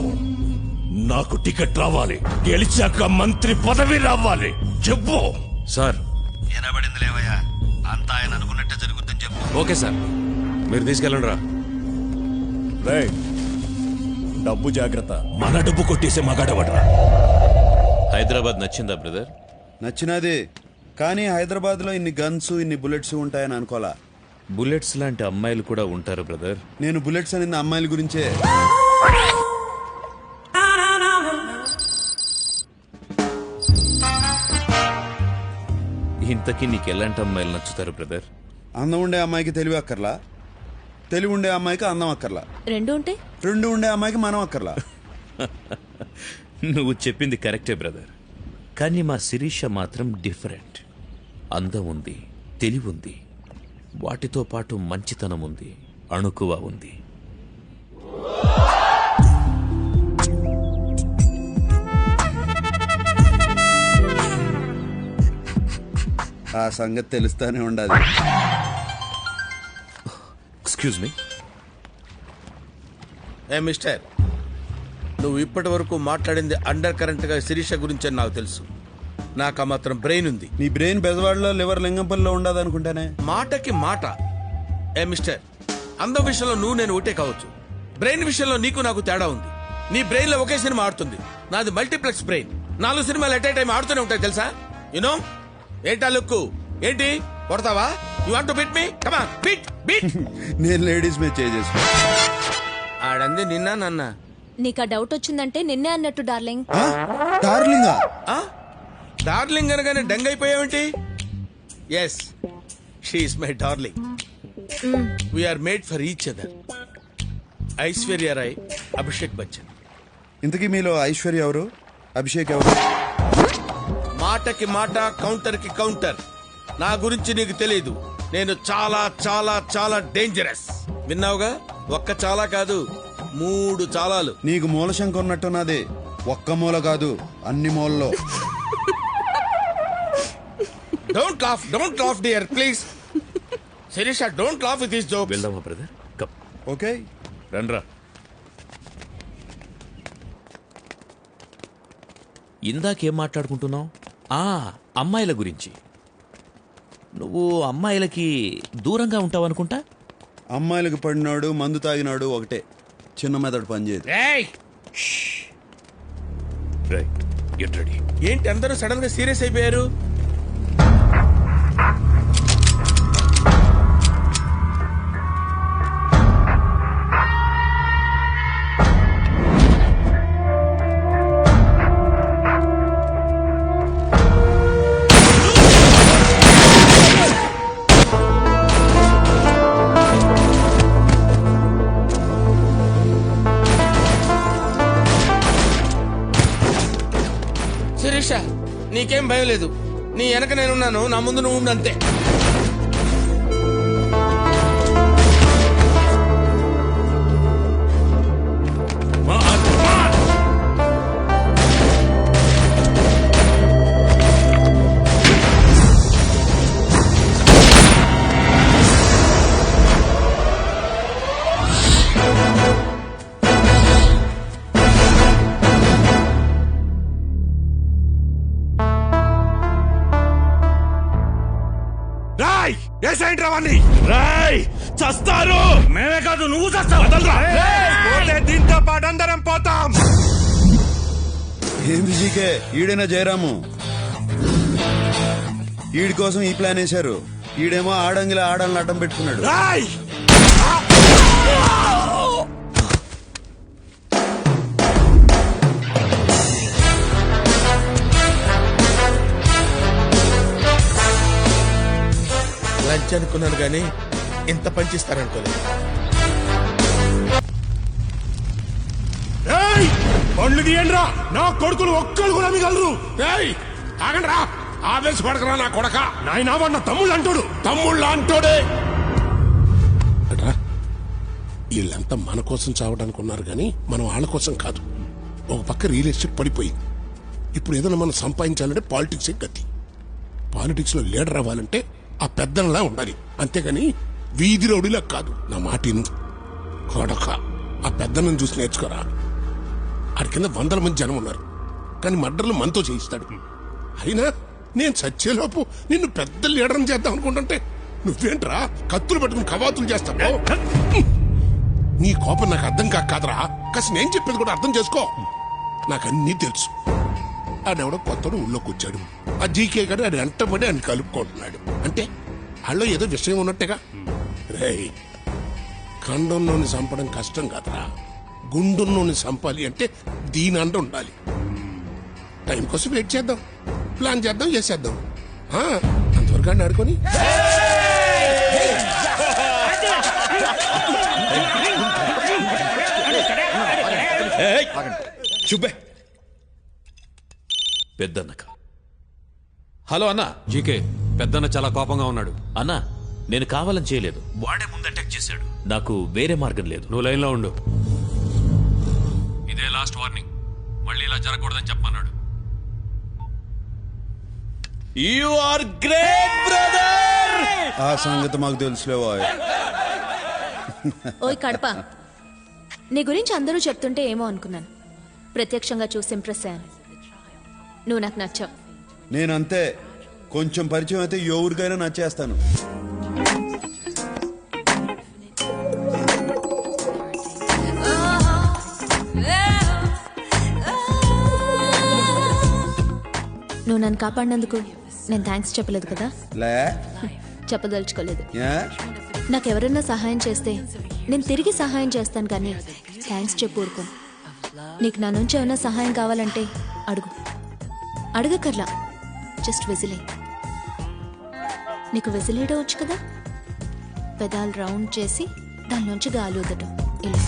Speaker 13: నాకు టికెట్ రావాలి, గెలిచాక మంత్రి పదవి రావాలి. చెప్పు
Speaker 12: సార్.
Speaker 6: వినబడింది లేవయ్యా, అంతా ఆయన అనుకున్నట్టే జరుగుతుందని చెప్పు.
Speaker 12: ఓకే సార్, మీరు తీసుకెళ్ళండి రా.
Speaker 13: డబ్బు జాగ్రత్త. మన డబ్బు కొట్టేసే మగాడవడరా.
Speaker 3: హైదరాబాద్ నచ్చిందా బ్రదర్?
Speaker 6: నచ్చినది, కానీ హైదరాబాద్లో ఇన్ని గన్స్, ఇన్ని బుల్లెట్స్ ఉంటాయని అనుకోలా.
Speaker 3: బుల్లెట్స్ లాంటి అమ్మాయిలు కూడా ఉంటారు బ్రదర్.
Speaker 6: నేను బుల్లెట్స్ అనేది అమ్మాయిల గురించే.
Speaker 3: ఇంతకీ నీకు ఎలాంటి అమ్మాయిలు నచ్చుతారు బ్రదర్?
Speaker 6: అందం ఉండే అమ్మాయికి తెలివి అక్కర్లా, తెలివి ఉండే అమ్మాయికి అందం అక్కర్లా, రెండు ఉండే అమ్మాయికి మనం అక్కర్లా.
Speaker 3: నువ్వు చెప్పింది కరెక్టే బ్రదర్, కానీ మా శిరీష మాత్రం డిఫరెంట్. అందం ఉంది, తెలివి ఉంది, వాటితో పాటు మంచితనం ఉంది, అణుకువ ఉంది.
Speaker 6: ఆ సంగతి తెలుస్తానే ఉండాలి.
Speaker 3: Excuse me.
Speaker 5: ఏ మిస్టర్, నువ్వు ఇప్పటి వరకు మాట్లాడింది అండర్ కరెంట్ గా శిరీష గురించి అని నాకు తెలుసు. నాకు ఆ మాత్రం బ్రెయిన్ ఉంది.
Speaker 6: నీ బ్రెయిన్ బెజవాడలో లివర్ లింగంపల్లిలో ఉండదు అనుకుంటానే.
Speaker 5: మాటకి మాట. ఏ మిస్టర్, అందం విషయంలో నువ్వు నేను ఒకటే కావచ్చు, బ్రెయిన్ విషయంలో నీకు నాకు తేడా ఉంది. నీ బ్రెయిన్ లో ఒకే సినిమా ఆడుతుంది, నాది మల్టీప్లెక్స్ బ్రెయిన్. 4 సినిమాలు ఎట్ ఏ టైం ఆడుతూనే ఉంటాయి తెలుసా? యునో ఏంటా లుక్కు? ఏంటి కొడతావా? You want to beat me? Come on, beat beat.
Speaker 6: నేను లేడీస్ మీద చేసుకో.
Speaker 5: ఆడంది నిన్న నన్న.
Speaker 8: నీకు ఆ డౌట్ వచ్చిందంటే నిన్నే అన్నట్టు డార్లింగ్.
Speaker 6: డార్లింగా?
Speaker 5: డార్లింగ్ అనగానే డంగ్ అయిపోయావేంటి? Yes, she is my darling. We are made for each other. Aishwarya Rai, Abhishek Bachchan.
Speaker 6: ఇంతకీ మీలో ఐశ్వర్య ఎవరు, అభిషేక్ ఎవరు?
Speaker 5: మాటకి మాట, కౌంటర్ కి కౌంటర్. నా గురించి నీకు తెలియదు, నేను చాలా చాలా చాలా డేంజరస్. విన్నావుగా, ఒక్క చాలా కాదు 3 చాలాలు.
Speaker 6: నీకు మూలశంక ఉన్నట్టున్నది. ఒక్క మూల కాదు, అన్ని మూలలో.
Speaker 5: Don't laugh dear please. Sirisha, don't laugh with this joke.
Speaker 3: వెళ్దామా బ్రదర్? కమ్.
Speaker 6: ఓకే,
Speaker 3: రండ్రా. ఇందాకేం మాట్లాడుకుంటున్నావు? అమ్మాయిల గురించి. నువ్వు అమ్మాయిలకి దూరంగా ఉంటావు అనుకుంటా.
Speaker 6: అమ్మాయిలకు పడినాడు, మందు తాగినాడు ఒకటే. చిన్న మెదడు పనిచేయదు.
Speaker 3: Right, get ready.
Speaker 5: ఏంటి అందరూ సడన్ గా సీరియస్ అయిపోయారు? శిరీష, నీకేం భయం లేదు. నీ వెనక నేనున్నాను, నా ముందు నువ్వు ఉండు అంతే.
Speaker 13: తోసేయండి రావాన్ని రాయ్ చస్తారు మేమే కాదు నువ్వు చస్తావు పోతే దీంతో పాటు అందరం పోతాం.
Speaker 6: ఏంది జీకే ఈడైనా జయరాము ఈడి కోసం ఈ ప్లాన్ వేశారు. ఈడేమో ఆడంగిలా ఆడాలని అడ్డం పెట్టుకున్నాడు.
Speaker 13: రాయ్
Speaker 5: లంచ్ అనుకున్నాను కానీ ఇంత పంచిస్తారనుకోలేదు.
Speaker 13: పండ్లు తీయండి రా, నా కొడుకులు ఒక్కరు కూడా మిగలరు. ఆగండి రా, ఆవేశపడకరా నా కొడక. నాయనా వాడు నా తమ్ముళ్ళు అంటాడు, తమ్ముళ్ళు అంటాడే.
Speaker 14: వీళ్ళంతా మన కోసం చావడానికి ఉన్నారు కానీ మనం వాళ్ళ కోసం కాదు. ఒక పక్క రియల్ ఎస్టేట్ పడిపోయింది. ఇప్పుడు ఏదైనా మనం సంపాదించాలంటే పాలిటిక్స్ గతి. పాలిటిక్స్ లో లీడర్ అవ్వాలంటే ఆ పెద్దలా ఉండాలి, అంతేగాని వీధి రౌడీలా కాదు. నా మాటిను కొడక, ఆ పెద్దలను చూసి నేర్చుకోరా. ఆడి కింద 100 మంది జనం ఉన్నారు, కానీ మర్డర్లు మనతో చేయిస్తాడు. అయినా నేను చచ్చేలోపు నిన్ను పెద్ద లీడర్ని చేద్దాం అనుకుంటుంటే నువ్వేంట్రా కత్తులు పట్టుకుని కవాతులు చేస్తావు. నీ కోపం నాకు అర్థం కాదురా. కాసి నేను చెప్పేది కూడా అర్థం చేసుకో. నాకన్నీ తెలుసు. ఆడెవడో కొత్తడు ఊళ్ళోకి వచ్చాడు. ఆ జీకే గారు ఆడు వెంటబడి ఆయన కలుపుకుంటున్నాడు. అంటే వాళ్ళు ఏదో విషయం ఉన్నట్టుగా. రేయ్, ఖండంలోని చంపడం కష్టం కాదురా. గుండుల్లోని చంపాలి అంటే దీని అండ ఉండాలి. టైం కోసం వెయిట్ చేద్దాం, ప్లాన్ చేద్దాం, చేసేద్దాం. అంతవరకు అని ఆడుకొని
Speaker 5: చూపే.
Speaker 3: పెద్దన్నక.
Speaker 5: హలో అన్నా.
Speaker 12: జీకే పెద్దన్న చాలా కోపంగా ఉన్నాడు.
Speaker 3: అన్నా, నేను కావాలని చేయలేదు, వాడే ముందు అటాక్ చేశాడు. నాకు వేరే మార్గం లేదు.
Speaker 12: నువ్వు లైన్లో ఉండు. ఇదే లాస్ట్ వార్నింగ్. మళ్ళీ ఇలా జరగకూడదని చెప్పమన్నాడు.
Speaker 5: You are great brother.
Speaker 6: ఆ సంగతి మాకు తెలుసులేవా.
Speaker 8: ఓయ్ కడప, నీ గురించి అందరూ చెప్తుంటే ఏమో అనుకున్నాను. ప్రత్యక్షంగా చూసి ఇంప్రెస్ అయ్యాను. నువ్వు నాకు నచ్చావు.
Speaker 6: నేనంతే, కొంచెం పరిచయం అయితే ఎవరికైనా నచ్చేస్తాను.
Speaker 8: నువ్వు నన్ను కాపాడినందుకు నేను థ్యాంక్స్ చెప్పలేదు కదా.
Speaker 6: లే
Speaker 8: చెప్పదలుచుకోలేదు.
Speaker 6: ఏ?
Speaker 8: నాకెవరన్నా సహాయం చేస్తే నేను తిరిగి సహాయం చేస్తాను, కానీ థ్యాంక్స్ చెప్పు ఊరుకో. నీకు నా నుంచి ఏమైనా సహాయం కావాలంటే అడుగు. అడగకర్లా, జస్ట్ విజిలే. నీకు విజిలేయడం వచ్చు కదా. పెదాలు రౌండ్ చేసి దానిలోంచి గాలి వదటం ఇలా.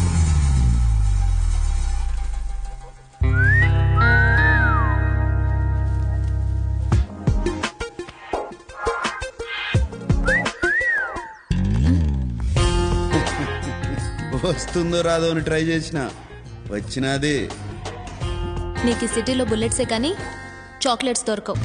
Speaker 6: వస్తుందో రాదో అని ట్రై చేసిన వచ్చినది.
Speaker 8: నీకు ఈ సిటీలో బుల్లెట్సే కానీ చాక్లెట్స్ దొరకవు.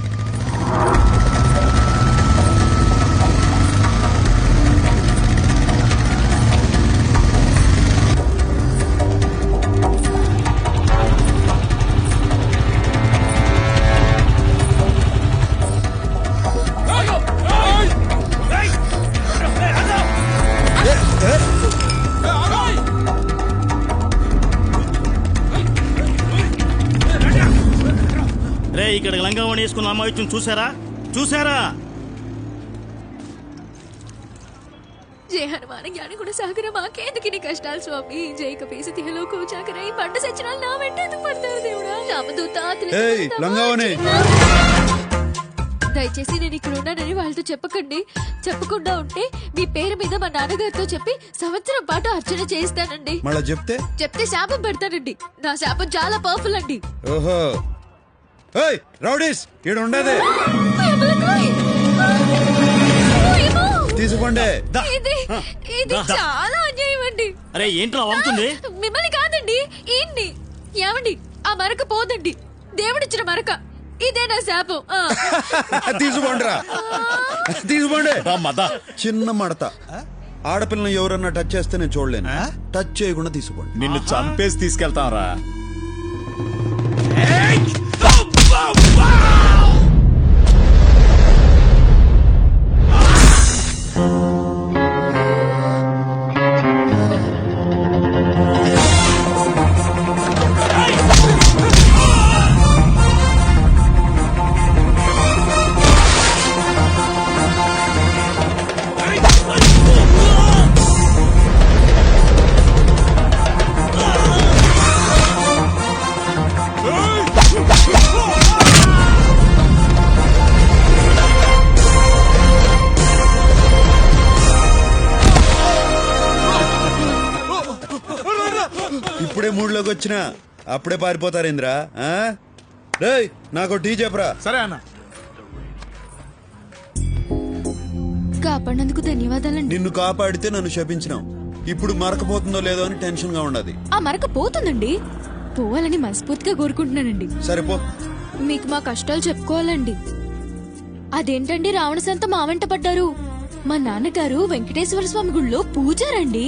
Speaker 15: ఇక్కడ లంగావణి వేసుకున్న అమ్మాయి చూసారా చూసారా?
Speaker 8: జయ హనుమాన జ్ఞాని కూడా సాగర మాకేందుకు కష్టాలు స్వామి. జై కపీసి తిహలో కూచాకరై పంట సచ్చినాలు నా వెంట ఎందుకు పడతారు దేవుడా. రామదూత
Speaker 6: లంగావణి,
Speaker 8: దయచేసి నేను ఇక్కడ ఉన్నానని వాళ్ళతో చెప్పకండి. చెప్పకుండా ఉంటే మీ పేరు మీద మా నాన్నగారితో చెప్పి సంవత్సరం పాటు అర్చన చేయిస్తానండి.
Speaker 6: మళ్ళా చెప్తే
Speaker 8: శాపం పెడతానండి. నా శాపం చాలా పవర్ఫుల్ అండి.
Speaker 6: ఓహో, రౌడీస్ ఈడ ఉండదే తీసుకోండి.
Speaker 8: ఇది చాలా అన్యాయం అండి.
Speaker 15: అరే ఏంట్రా అవుతుంది?
Speaker 8: మిమ్మల్ని కాదండి, ఏంటి ఏమండి? ఆ మరక పోదండి, దేవుడిచ్చిన మరక. ఇదే నా శాపం.
Speaker 6: తీసుకోండిరా, తీసుకోండి. చిన్న మడత. ఆడపిల్లని ఎవరన్నా టచ్ చేస్తే నేను చూడలేను. టచ్ చేయకుండా తీసుకోండి.
Speaker 15: నిన్ను చంపేసి తీసుకెళ్తాం రా.
Speaker 6: ఇప్పుడే మూడ్లోకి వచ్చినా అప్పుడే పారిపోతారేంద్రా రేయ్ నాకు టీ చెప్పరా.
Speaker 7: సరే అన్న.
Speaker 8: కాపాడినందుకు ధన్యవాదాలండి.
Speaker 6: నిన్ను కాపాడితే నన్ను శపించినావు. ఇప్పుడు మరకపోతుందో లేదో అని టెన్షన్ గా ఉండదు.
Speaker 8: ఆ మరక పోతుందండి, పోవాలని మనస్ఫూర్తిగా కోరుకుంటున్నానండి.
Speaker 6: సరిపో.
Speaker 8: మీకు మా కష్టాలు చెప్పుకోవాలండి. అదేంటండి రావణ సంత మా వెంట పడ్డారు? మా నాన్నగారు వెంకటేశ్వర స్వామి గుళ్ళో పూజారండి.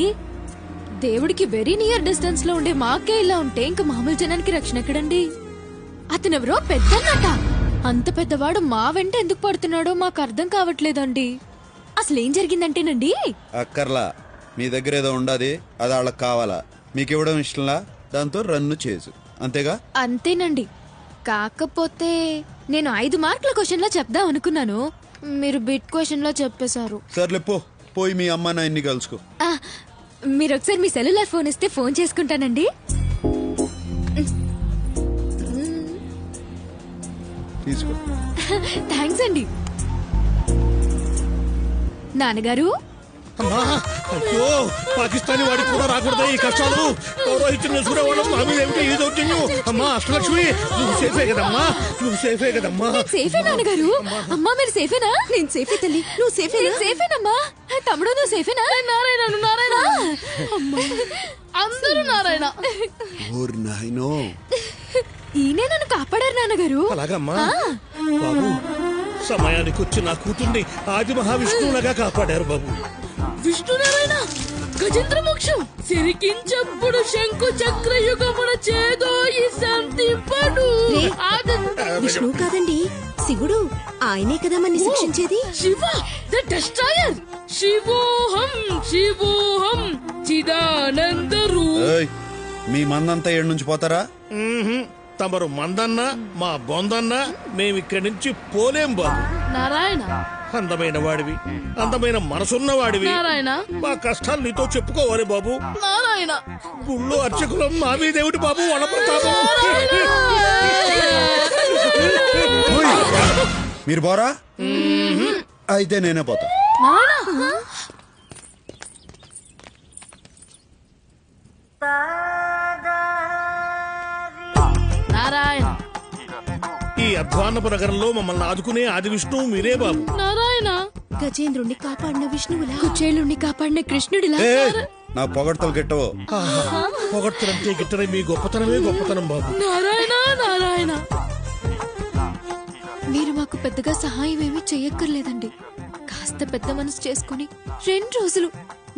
Speaker 8: దేవుడికి వెరీ నియర్ డిస్టెన్స్ లో ఉండే మాకే ఇలా ఉంటే ఇంకా మామూలు జనానికి రక్షణ ఎక్కడండి? అతనెవరో పెద్దన్నట. అంత పెద్దవాడు మా వెంట ఎందుకు పడుతున్నాడో మాకు అర్థం కావట్లేదండి. అసలేం జరిగిందంటేనండి,
Speaker 6: అక్కర్లా, మీ దగ్గర ఏదో ఉండదు, అది వాళ్ళకి కావాలా, మీకు ఇవ్వడం ఇష్టంలా, దాంతో రన్ను చేసు, అంతేగా?
Speaker 8: అంతేనండి. కాకపోతే నేను 5 మార్కుల క్వశ్చన్ లో చెప్దాం అనుకున్నాను, మీరు బిట్ క్వశ్చన్ లో చెప్పేశారు.
Speaker 6: సర్లే పో, పోయి మీ అమ్మ నాయన్ని కలుసుకో.
Speaker 8: మీరు ఒకసారి మీ సెల్యులార్ ఫోన్ ఇస్తే ఫోన్ చేసుకుంటానండి.
Speaker 6: తీసుకో.
Speaker 8: థ్యాంక్స్ అండి. నాన్నగారు,
Speaker 13: అయ్యో పాకిస్తానీ వాడికి కూడా రాకూడదు ఈ కష్టాలు. పౌరోహిత్యం చూడేవాళ్ళం మా మీద ఏమిటో ఈ దౌర్జన్యం. అమ్మా అష్టలక్ష్మి, నువ్వు సేఫే కదమ్మా, నువ్వు సేఫే కదమ్మా.
Speaker 8: సేఫే నాన్నగారు. అమ్మా మీరు సేఫేనా? నేను సేఫే తల్లి. నువ్వు సేఫేనా? సేఫేనమ్మా. తమ్ముడు నువ్వు సేఫేనా? నారాయణ నారాయణ, అందరూ నారాయణ.
Speaker 6: ఓర్ నాయనో,
Speaker 8: ఈయనే నన్ను కాపాడారు నాన్నగారు.
Speaker 13: అలాగమ్మా. బాబు సమయానికి వచ్చి నా కూతుర్ని ఆది మహావిష్ణువులాగా కాపాడారు బాబు.
Speaker 16: విష్ణునారాయణ గజేంద్ర మోక్షం సిరికించప్పుడు శంకు చక్ర యుగమున చేదో ఈ శాంతింపడు.
Speaker 17: విష్ణు కాదండి, శివుడు. ఆయనే కదా మన్ని శిక్షించేది.
Speaker 16: Shiva the destroyer. శివోహం శివోహం చిదానంద రూప.
Speaker 6: మీ మందంతా ఏడు నుంచి పోతారా?
Speaker 13: తమరు మందన్నా మా బొందన్నా మేమిక్కడి నుంచి పోలేం బాబు.
Speaker 16: నారాయణ
Speaker 13: అందమైన వాడివి, అందమైన మనసున్న వాడివి.
Speaker 16: నారాయణ
Speaker 13: మా కష్టాలు నీతో చెప్పుకోవాలి బాబు.
Speaker 16: నారాయణ
Speaker 13: గుళ్ళో అర్చకులం మా మీదేమిటి బాబు వనప్రతాపం.
Speaker 6: మీరు పోరా? అయితే నేనే పోతా.
Speaker 16: నారాయణ
Speaker 13: ఈ అధ్వాన్నపు నగరంలో మమ్మల్ని ఆదుకునే ఆది విష్ణువు మీరే బాబు.
Speaker 16: నారాయణ
Speaker 17: గజేంద్రుణ్ణి కాపాడిన విష్ణువులా,
Speaker 8: కుచేలుణ్ణి కాపాడిన కృష్ణుడిలా.
Speaker 6: నా పొగడ్తలు గిట్టవో.
Speaker 13: పొగడ్తలంటే గిట్టనే మీ గొప్పతనమే గొప్పతనం బాబు.
Speaker 16: నారాయణ నారాయణ,
Speaker 8: మీరు మాకు పెద్దగా సహాయం ఏమీ చెయ్యక్కర్లేదండి. కాస్త పెద్ద మనసు చేసుకుని 2 రోజులు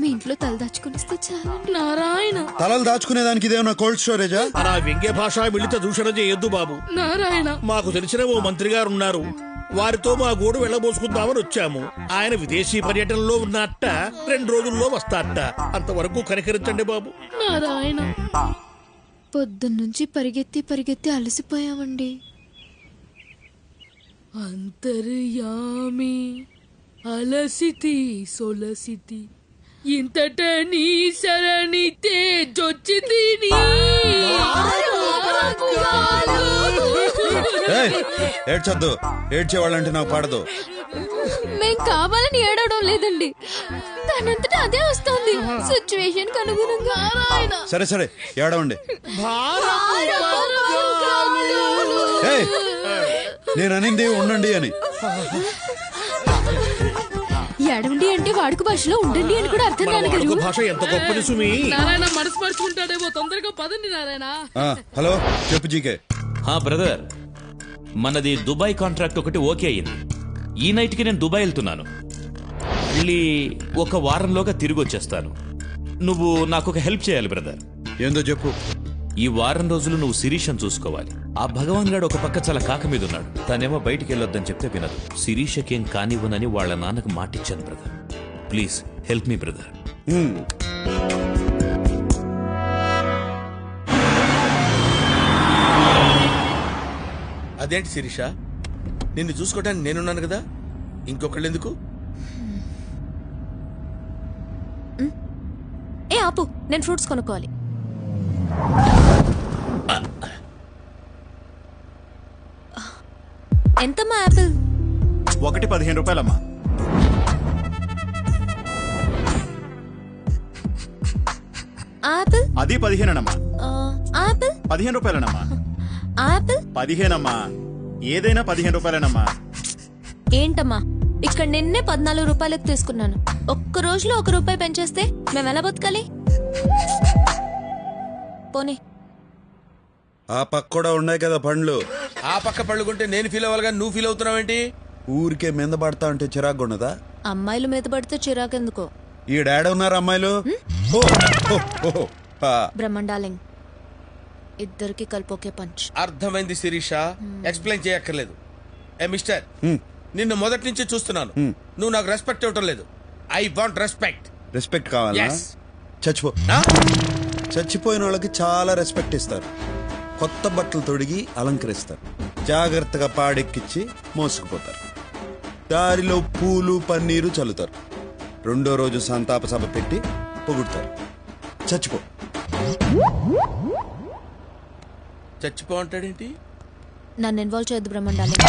Speaker 8: మీ ఇంట్లో తలదాచుకునిస్తే చాలండి.
Speaker 16: నారాయణ
Speaker 6: తలలు దాచుకునేదానికి ఇదేమన్నా కోల్డ్ స్టోరేజా?
Speaker 13: అలా వ్యంగ్య భాష మిళిత దూషణ చేయొద్దు బాబు.
Speaker 16: నారాయణ
Speaker 13: మాకు తెలిసిన ఓ మంత్రి గారు ఉన్నారు, వారితో మా గోడు వెళ్ళబోసుకుందామని వచ్చాము. ఆయన విదేశీ పర్యటనలో ఉన్నట్ట 2 రోజుల్లో వస్తాట. అంతవరకు కనికరించండి బాబు.
Speaker 16: నారాయణ
Speaker 8: పొద్దున్నుంచి పరిగెత్తి అలసిపోయామండి.
Speaker 16: అంతర్యామి అలసితి సొలసితి ఇంతట నీ శరణి తేజొచ్చితి.
Speaker 6: ఏడ్చొద్దు, ఏడ్చేవాళ్ళంటే నాకు పడదు.
Speaker 8: మేం కావాలని ఏడవడం లేదండి, దానంతటా అదే వస్తుంది సిచ్యువేషన్ అనుగుణంగా.
Speaker 6: సరే సరే ఏడవండి. నేను అనింది ఉండండి అని.
Speaker 8: ఏడవండి అంటే వాడుక భాషలో ఉండండి అని కూడా అర్థం. నాన్నగారు
Speaker 13: భాష ఎంత గొప్పది సుమి.
Speaker 16: నారాయణ మనసు పరుచుకుంటాడేమో, తొందరగా పదండి నారాయణ.
Speaker 6: హలో చెప్పు జీకే.
Speaker 3: బ్రదర్, మనది దుబాయ్ కాంట్రాక్ట్ ఒకటి ఓకే అయింది. ఈ నైట్ కి నేను దుబాయ్ వెళ్తున్నాను. వెళ్ళి 1 వారంలోగా తిరిగి వచ్చేస్తాను. నువ్వు నాకు ఒక హెల్ప్ చేయాలి బ్రదర్.
Speaker 6: ఏందో చెప్పు.
Speaker 3: ఈ 1 వారం రోజులు నువ్వు శిరీషను చూసుకోవాలి. ఆ భగవాన్ గాడు ఒక పక్క చాలా కాక మీద ఉన్నాడు. తనేమో బయటికి వెళ్ళొద్దని చెప్తే వినదు. శిరీషకేం కానివ్వనని వాళ్ళ నాన్నకు మాటిచ్చాను brother. Please help me brother.
Speaker 5: అదేంటి శిరీష, నిన్ను చూసుకోవడానికి నేనున్నాను కదా, ఇంకొకళ్ళు ఎందుకు?
Speaker 8: ఆపు, నేను ఫ్రూట్స్ కొనుక్కోవాలి. ఎంతమ్మా యాపిల్?
Speaker 2: 15 రూపాయలమ్మా.
Speaker 8: ఆపిల్
Speaker 2: అది 15
Speaker 8: ఆపిల్
Speaker 2: 15 రూపాయలనమ్మా.
Speaker 8: ఆపిల్
Speaker 2: 15 ఏదైనా 15 రూపాయలనమ్మా.
Speaker 8: ఏంటమ్మా ఇక్కడ నిన్నే 14 రూపాయలకు తీసుకున్నాను. ఒక్క రోజులో 1 రూపాయి పెంచేస్తే మేము ఎలా బతకాలి? పోనీ
Speaker 6: ఆ పక్క కూడా ఉన్నాయి కదా పండ్లు.
Speaker 5: ఆ పక్క పళ్ళు కొంటే నేను ఫీల్ అవ్వాలి కానీ నువ్వు ఫీల్ అవుతున్నావేంటి?
Speaker 6: ఊరికే మీద పడతా అంటే చిరాకు ఉండదా?
Speaker 8: అమ్మాయిలు మీద పడితే చిరాకెందుకో.
Speaker 6: ఈ డాడీ ఉన్నారు అమ్మాయిలు. ఓ, ఓ, ఓ, ఆ.
Speaker 8: బ్రహ్మండాలింగ్ ఇద్దరికి కలిపి ఒకే పంచ్.
Speaker 5: అర్థమైంది శిరీష, ఎక్స్ప్లెయిన్ చేయక్కర్లేదు. ఏ మిస్టర్, నిన్ను మొదటి నుంచి చూస్తున్నాను. నువ్వు నాకు రెస్పెక్ట్ ఇవ్వటం లేదు. I want respect.
Speaker 6: రెస్పెక్ట్ కావాలా?
Speaker 5: Yes.
Speaker 6: చచ్చిపో. చచ్చిపోయిన వాళ్ళకి చాలా రెస్పెక్ట్ ఇస్తారు. కొత్త బట్టలు తొడిగి అలంకరిస్తారు. జాగ్రత్తగా పాడెక్కిచ్చి మోసుకుపోతారు. దారిలో పూలు పన్నీరు చల్లుతారు. రెండో రోజు సంతాప సభ పెట్టి పొగుడుతారు. చచ్చిపో.
Speaker 5: చచ్చిపో అంటాడేంటి?
Speaker 8: నన్ను ఇన్వాల్వ్ చేయొద్దు బ్రహ్మండాలింగ్.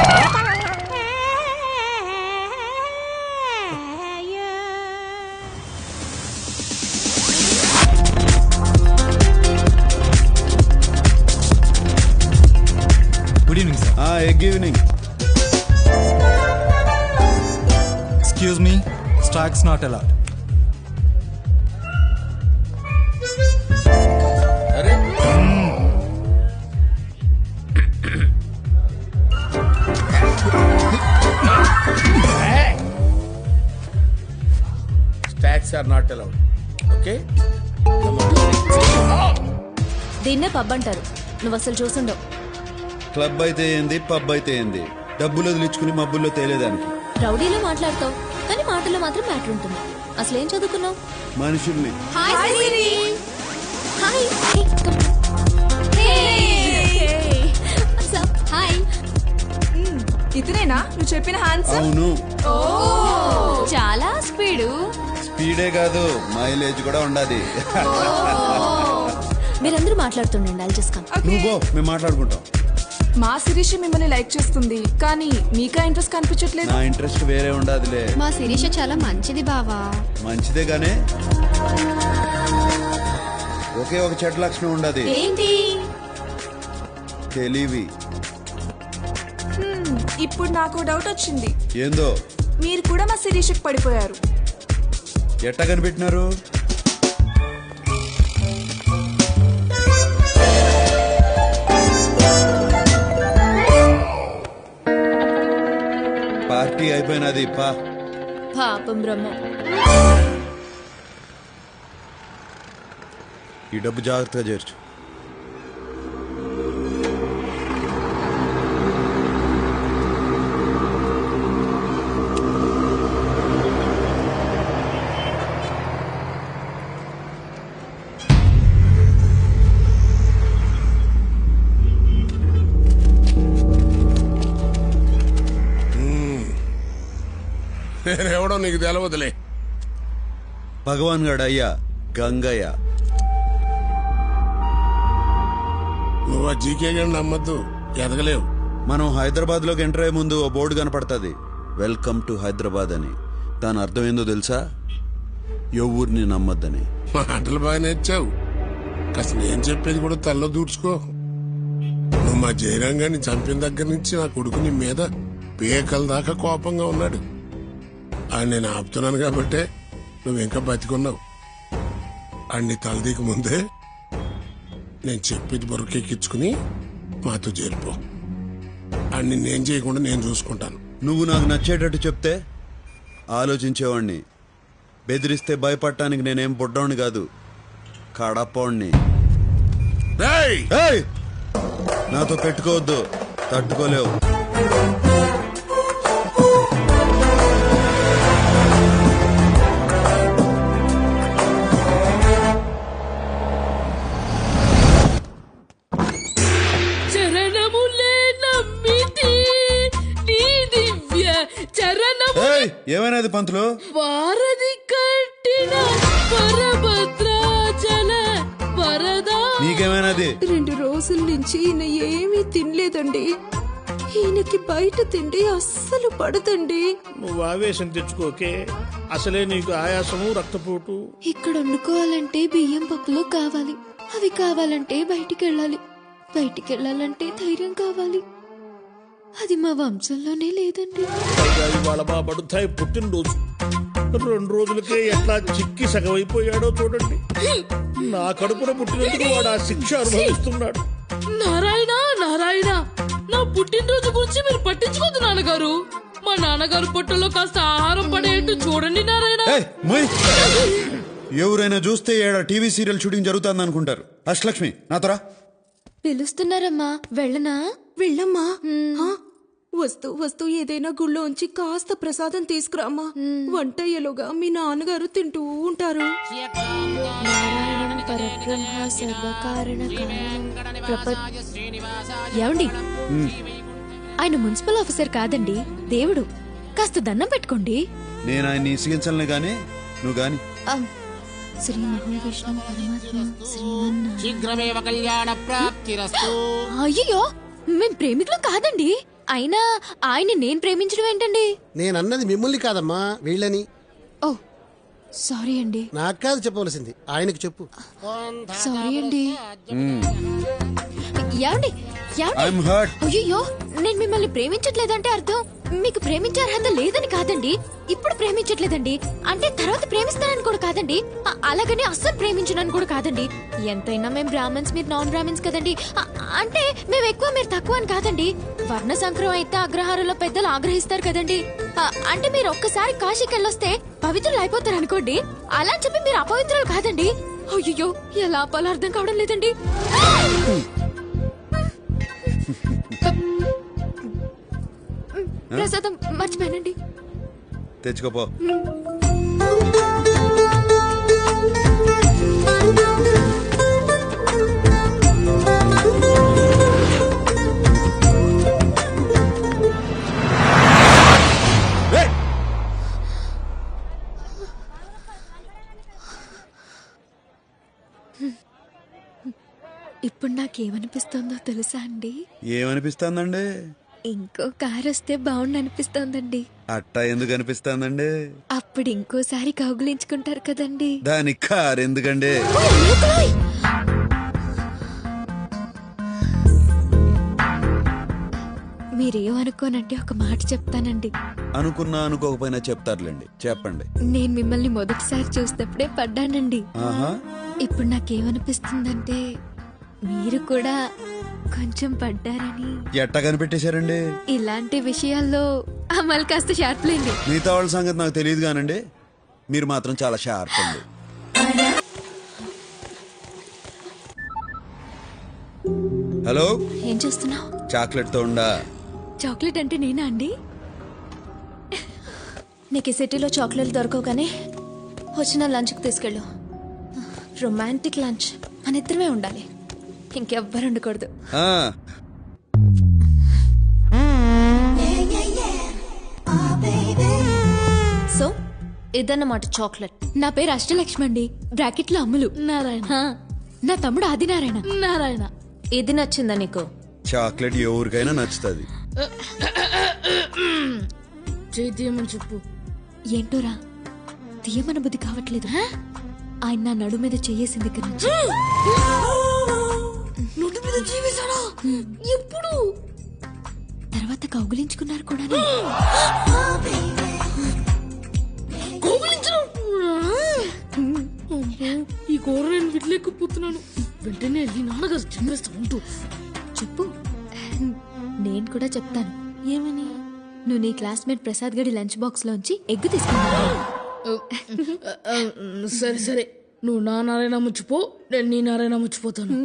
Speaker 18: Good evening sir.
Speaker 6: Good evening.
Speaker 18: Excuse me, stocks not allowed.
Speaker 5: అరే stocks are not allowed. Okay,
Speaker 8: దీన్నే పబ్ అంటారు. నువ్వు అసలు చూసుండవు.
Speaker 6: క్లబ్ అయితే ఏంది, పబ్ అయితే ఏంది, డబ్బులు వదిలించుకుని మబ్బుల్లో తేలేదానికి.
Speaker 8: రౌడీలో మాట్లాడతావు కానీ మాటల్లో మాత్రం మ్యాటర్ ఉంటుంది. అసలు ఏం చదువుకున్నావు?
Speaker 6: మనుషుల్ని.
Speaker 17: ఇతనేనా నువ్వు చెప్పిన హ్యాండ్సమ్?
Speaker 6: అవును.
Speaker 8: చాలా స్పీడు.
Speaker 6: స్పీడే కాదు, మైలేజ్ కూడా ఉండాలి.
Speaker 8: మీరందరూ మాట్లాడుతుండండి. I'll just come.
Speaker 6: నువ్వు మేము మాట్లాడుకుంటాం.
Speaker 17: మా శిరీష మిమ్మల్ని లైక్ చేస్తుంది కానీ మీకా ఇంట్రెస్ట్ కనిపించట్లేదు.
Speaker 6: నా ఇంట్రెస్ట్ వేరే ఉండాదిలే.
Speaker 8: మా శిరీష చాలా మంచిది బావా.
Speaker 6: మంచిదే గానే ఒకే ఒక చెడ్డ లక్షణం ఉండదు.
Speaker 8: ఏంటి?
Speaker 6: తెలివి.
Speaker 17: ఇప్పుడు నాకు డౌట్ వచ్చింది.
Speaker 6: ఏందో?
Speaker 17: మీరు కూడా మా శిరీషకి పడిపోయారు.
Speaker 6: ఎట్టా కనిపెట్టినారు? పార్టీ అయిపోయినది.
Speaker 8: పాపం బ్రహ్మ.
Speaker 6: ఈ డబ్బు జాగ్రత్తగా చేర్చు.
Speaker 14: నేనెవడో నీకు తెలవదులే.
Speaker 6: భగవాన్ గడ అయ్యా గంగయ్య.
Speaker 14: నువ్వు ఆ జీకే గారిని నమ్మద్దు, ఎదగలేవు.
Speaker 6: మనం హైదరాబాద్ లోకి ఎంటర్ అయ్యే ముందు ఓ బోర్డు కనపడుతుంది, వెల్కమ్ టు హైదరాబాద్ అని. దాని అర్థం ఏందో తెలుసా? ఎవరిని నమ్మద్దని.
Speaker 14: మాటలు బాగా నేర్చావు. కాస్త నేను చెప్పేది కూడా తల్లో దూడ్చుకో. నువ్వు మా జయరాంగాన్ని చంపిన దగ్గర నుంచి నా కొడుకు నీ మీద పేకల దాకా కోపంగా ఉన్నాడు. ఆయన నేను ఆపుతున్నాను కాబట్టే నువ్వు ఇంకా బతికున్నావు. అన్ని తలదీకి ముందే నేను చెప్పేది బొరకెక్కించుకుని మాతో చేరిపో. అన్ని నేను చేయకుండా నేను చూసుకుంటాను.
Speaker 6: నువ్వు నాకు నచ్చేటట్టు చెప్తే ఆలోచించేవాణ్ణి. బెదిరిస్తే భయపడటానికి నేనేం బుడ్డోని కాదు, కడపోణ్ణి. నాతో పెట్టుకోవద్దు, తట్టుకోలేవు. ఏమైనది పంతులు?
Speaker 16: వారధి కట్టిన వరభద్రాచల వరదా.
Speaker 6: నీకేమైనది?
Speaker 17: 2 రోజుల నుంచి ఈయన ఏమీ తినలేదండి. ఈయనకి బయట తిండి అస్సలు పడదండి.
Speaker 13: నువ్వు ఆవేశం తెచ్చుకోకే. అసలే నీకు ఆయాసము రక్తపోటు.
Speaker 8: ఇక్కడ వండుకోవాలంటే బియ్యం పప్పులు కావాలి, అవి కావాలంటే బయటికి వెళ్ళాలి, బయటికి వెళ్ళాలంటే ధైర్యం కావాలి. అది మా వంశంలోనే లేదండి.
Speaker 13: పైగా ఇవాళ మా బడుతాయి పుట్టినరోజు. 2 రోజులకే ఎట్లా చిక్కి సగమైపోయాడో చూడండి. నా కడుపున పుట్టినందుకు వాడు ఆ శిక్ష అనుభవిస్తున్నాడు.
Speaker 16: నారాయణ నారాయణ, నా పుట్టినరోజు గురించి మీరు పట్టించుకోదు నాన్నగారు. మా నాన్నగారు పొట్టలో కాస్త ఆహారం పడేట్టు చూడండి నారాయణ.
Speaker 6: ఎవరైనా చూస్తే ఏడ టీవీ సీరియల్ షూటింగ్ జరుగుతుంది అనుకుంటారు. అష్టలక్ష్మి నాతోరా.
Speaker 8: పిలుస్తున్నారమ్మా, వెళ్ళనా?
Speaker 19: వెళ్ళమ్మా. వస్తూ వస్తూ ఏదైనా గుళ్ళో ఉంచి కాస్త ప్రసాదం తీసుకురామ్మా. వంట అయ్యేలోగా మీ నాన్నగారు తింటూ ఉంటారు.
Speaker 8: నారాయణం పరబ్రహ్మ సర్వకారణ ఏమండి, ఆయన మున్సిపల్ ఆఫీసర్ కాదండి, దేవుడు. కాస్త దండం పెట్టుకోండి.
Speaker 6: నేను ఆయన్ని ఇసిగించలే గానీ నువ్వు గాని.
Speaker 8: శ్రీ మహావిష్ణు పరమాత్మ
Speaker 11: శీఘ్రమేవ కళ్యాణ ప్రాప్తిరస్తు.
Speaker 8: అయ్యో, మేం ప్రేమికులం కాదండి. అయినా ఆయన నేను ప్రేమించడం ఏంటండి?
Speaker 20: నేనన్నది మిమ్మల్ని కాదమ్మా, వీళ్ళని.
Speaker 8: ఓ సారీ అండి.
Speaker 20: నాకు కాదు చెప్పవలసింది, ఆయనకు చెప్పు.
Speaker 8: సారీ అండి. ఏమండి
Speaker 6: I'm hurt.
Speaker 8: అయ్యో, నేను మిమ్మల్ని ప్రేమించట్లేదంటే అర్థం మీకు ప్రేమించే అర్హత లేదని కాదండి. ఇప్పుడు ప్రేమించట్లేదండి అంటే తర్వాత ప్రేమిస్తానని కూడా కాదండి. అలాగని అస్సలు ప్రేమించనని కూడా కాదండి. ఎంతైనా మేము బ్రాహ్మణ్స్, మీరు నాన్ బ్రాహ్మణ్స్ కదండి. అంటే మేము ఎక్కువ మీరు తక్కువ అని కాదండి. వర్ణ సంక్రమం అయితే అగ్రహారంలో పెద్దలు ఆగ్రహిస్తారు కదండి. అంటే మీరు ఒక్కసారి కాశీకి వెళ్ళొస్తే పవిత్రులు అయిపోతారు అనుకోండి. అలా చెప్పి మీరు అపవిత్రులు కాదండి. అయ్యో, ఎలా ఆపాలో అర్థం కావడం లేదండి. ప్రసాదం మర్చిపోయానండి.
Speaker 6: తెచ్చుకోపో.
Speaker 8: ఇప్పుడు నాకేమనిపిస్తుందో తెలుసా అండి?
Speaker 6: ఏమనిపిస్తుందండి?
Speaker 8: ఇంకో కారు వస్తే బాగుండు అనిపిస్తోందండి.
Speaker 6: అట్టా ఎందుకు అనిపిస్తుందండి?
Speaker 8: అప్పుడు ఇంకోసారి కౌగులించుకుంటారు కదండి.
Speaker 6: దానికి కారు ఎందుకండి?
Speaker 8: మీరేమనుకోనంటే ఒక మాట చెప్తానండి.
Speaker 6: అనుకున్నా అనుకోకపోయినా చెప్తారులేండి, చెప్పండి.
Speaker 8: నేను మిమ్మల్ని మొదటిసారి చూసినప్పుడే పడ్డానండి. ఇప్పుడు నాకేమనిపిస్తుందంటే మీరు కూడా కొంచెం పడ్డారని.
Speaker 6: ఎట్టా కనిపెట్టేశారండి?
Speaker 8: ఇలాంటి విషయాల్లో అమలు కాస్త షార్ప్ లేండి.
Speaker 6: మిగతా వాళ్ళ సంగతి నాకు తెలియదు కానండి, మీరు మాత్రం చాలా షార్ప్ అండి. హలో,
Speaker 8: ఏం చేస్తున్నావు?
Speaker 6: చాక్లెట్ తో ఉండా.
Speaker 8: చాక్లెట్ అంటే నేనా అండి? నీకు ఈ సిటీలో చాక్లెట్లు దొరకవు కానీ వచ్చిన లంచ్కి తీసుకెళ్ళు. రొమాంటిక్ లంచ్ మన ఇద్దరమే ఉండాలి, ఇంకెవ్వరు ఉండకూడదు. సో ఇదన్నమాట చాక్లెట్. నా పేరు అష్టలక్ష్మి అండి, బ్రాకెట్లో అమ్ములు.
Speaker 16: నారాయణ.
Speaker 8: నా తమ్ముడు ఆదినారాయణ.
Speaker 16: నారాయణ.
Speaker 8: ఇది నచ్చిందా నీకు?
Speaker 6: చాక్లెట్ ఎవరికైనా నచ్చుతుంది.
Speaker 16: చేద్దామని చెప్పు.
Speaker 8: ఏంటోరా తీయమన బుద్ధి కావట్లేదు. ఆయన నా నడు మీద చేయేసింది దగ్గర నుంచి.
Speaker 16: నోటి మీద జీవేశాడా? ఎప్పుడు?
Speaker 8: తర్వాత కౌగులించుకున్నారు కూడా.
Speaker 16: ఈ కూర నేను విడలేకపోతున్నాను. వెంటనే వెళ్ళి నాన్నగారు చెప్పేస్తా ఉంటూ.
Speaker 8: చెప్పు, నేను కూడా చెప్తాను.
Speaker 16: ఏమని?
Speaker 8: నువ్వు నీ క్లాస్మేట్ ప్రసాద్ గడి లంచ్ బాక్స్ లోంచి ఎగ్ తీసుకున్నావు.
Speaker 16: సరే సరే, నువ్వు నా నారాయణ ముచ్చిపో, నేను నీ నారాయణ ముచ్చిపోతాను.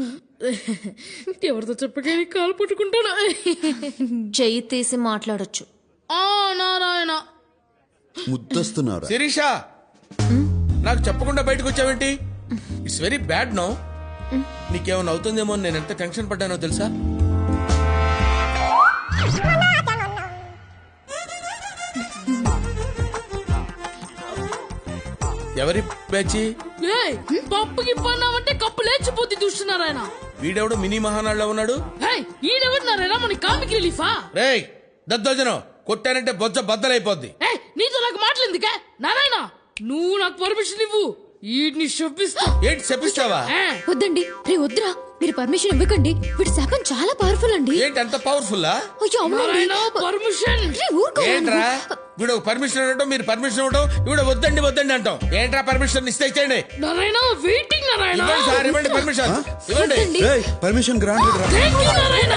Speaker 16: ఎవరితో చెప్పకే కాలు పట్టుకుంటాను.
Speaker 8: చెయ్యి తీసి మాట్లాడొచ్చు.
Speaker 16: నారాయణ
Speaker 6: ముద్దస్తున్నారు.
Speaker 5: శిరీష, నాకు చెప్పకుండా బయటకు వచ్చావేంటి? It's very bad no. నీకేమైనా అవుతుందేమో నేను ఎంత టెన్షన్ పడ్డానో తెలుసా? ఎవరి పేచి?
Speaker 16: పప్పుకి పన్నామంటే కప్పు లేచిపోతే చూస్తున్నారాయన.
Speaker 5: వీడెవడు మినీ మహానాడులో ఉన్నాడు?
Speaker 16: ఈడెవరినారాయణ మన కామిక్ రిలీఫా?
Speaker 5: రేయ్ దద్దోజనం, కొట్టానంటే బొజ్జ బద్దలైపోద్ది.
Speaker 16: నీతో నాకు మాటలు ఎందుకే నారాయణ? నువ్వు నాకు పర్మిషన్ ఇవ్వు వీటిని శప్పిస్తా.
Speaker 5: ఏంటి చెప్పిస్తావా?
Speaker 8: వద్దండి రే వద్దురా, మీరు పర్మిషన్ ఇవ్వకండి. వీడి శాపం చాలా పవర్ఫుల్ అండి.
Speaker 5: ఏంటి అంత పవర్ఫుల్లా?
Speaker 8: అయ్యో అవునండి.
Speaker 16: పర్మిషన్
Speaker 8: రే, ఊరుకో.
Speaker 5: ఏంట్రా వీడు పర్మిషన్ ఇవ్వడం, మీరు పర్మిషన్ ఇవ్వడం, వీడు వద్దండి వద్దండి అంటాం. ఏంట్రా పర్మిషన్ ఇస్తే ఇచ్చేయండి.
Speaker 16: నారాయణ వెయిటింగ్ నారాయణ.
Speaker 5: ఇవ్వండి సార్, ఇవ్వండి పర్మిషన్ ఇవ్వండి.
Speaker 6: పర్మిషన్ గ్రాంటెడ్ రా.
Speaker 16: థాంక్యూ నారాయణ.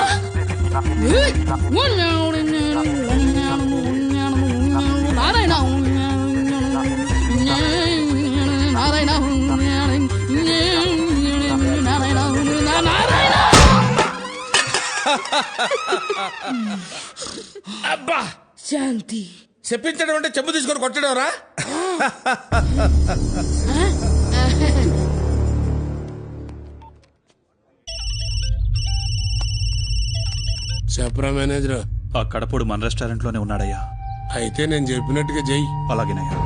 Speaker 16: నారాయణ
Speaker 5: అబ్బా
Speaker 16: శాంతి.
Speaker 5: చెప్పించడం అంటే చెప్పు తీసుకొని కొట్టడం రా.
Speaker 14: చెప్పరా మేనేజర్.
Speaker 2: ఆ కడపడు మన రెస్టారెంట్ లోనే ఉన్నాడయ్యా.
Speaker 14: అయితే నేను చెప్పినట్టుగా చెయ్యి.
Speaker 2: అలాగేనయ్యా.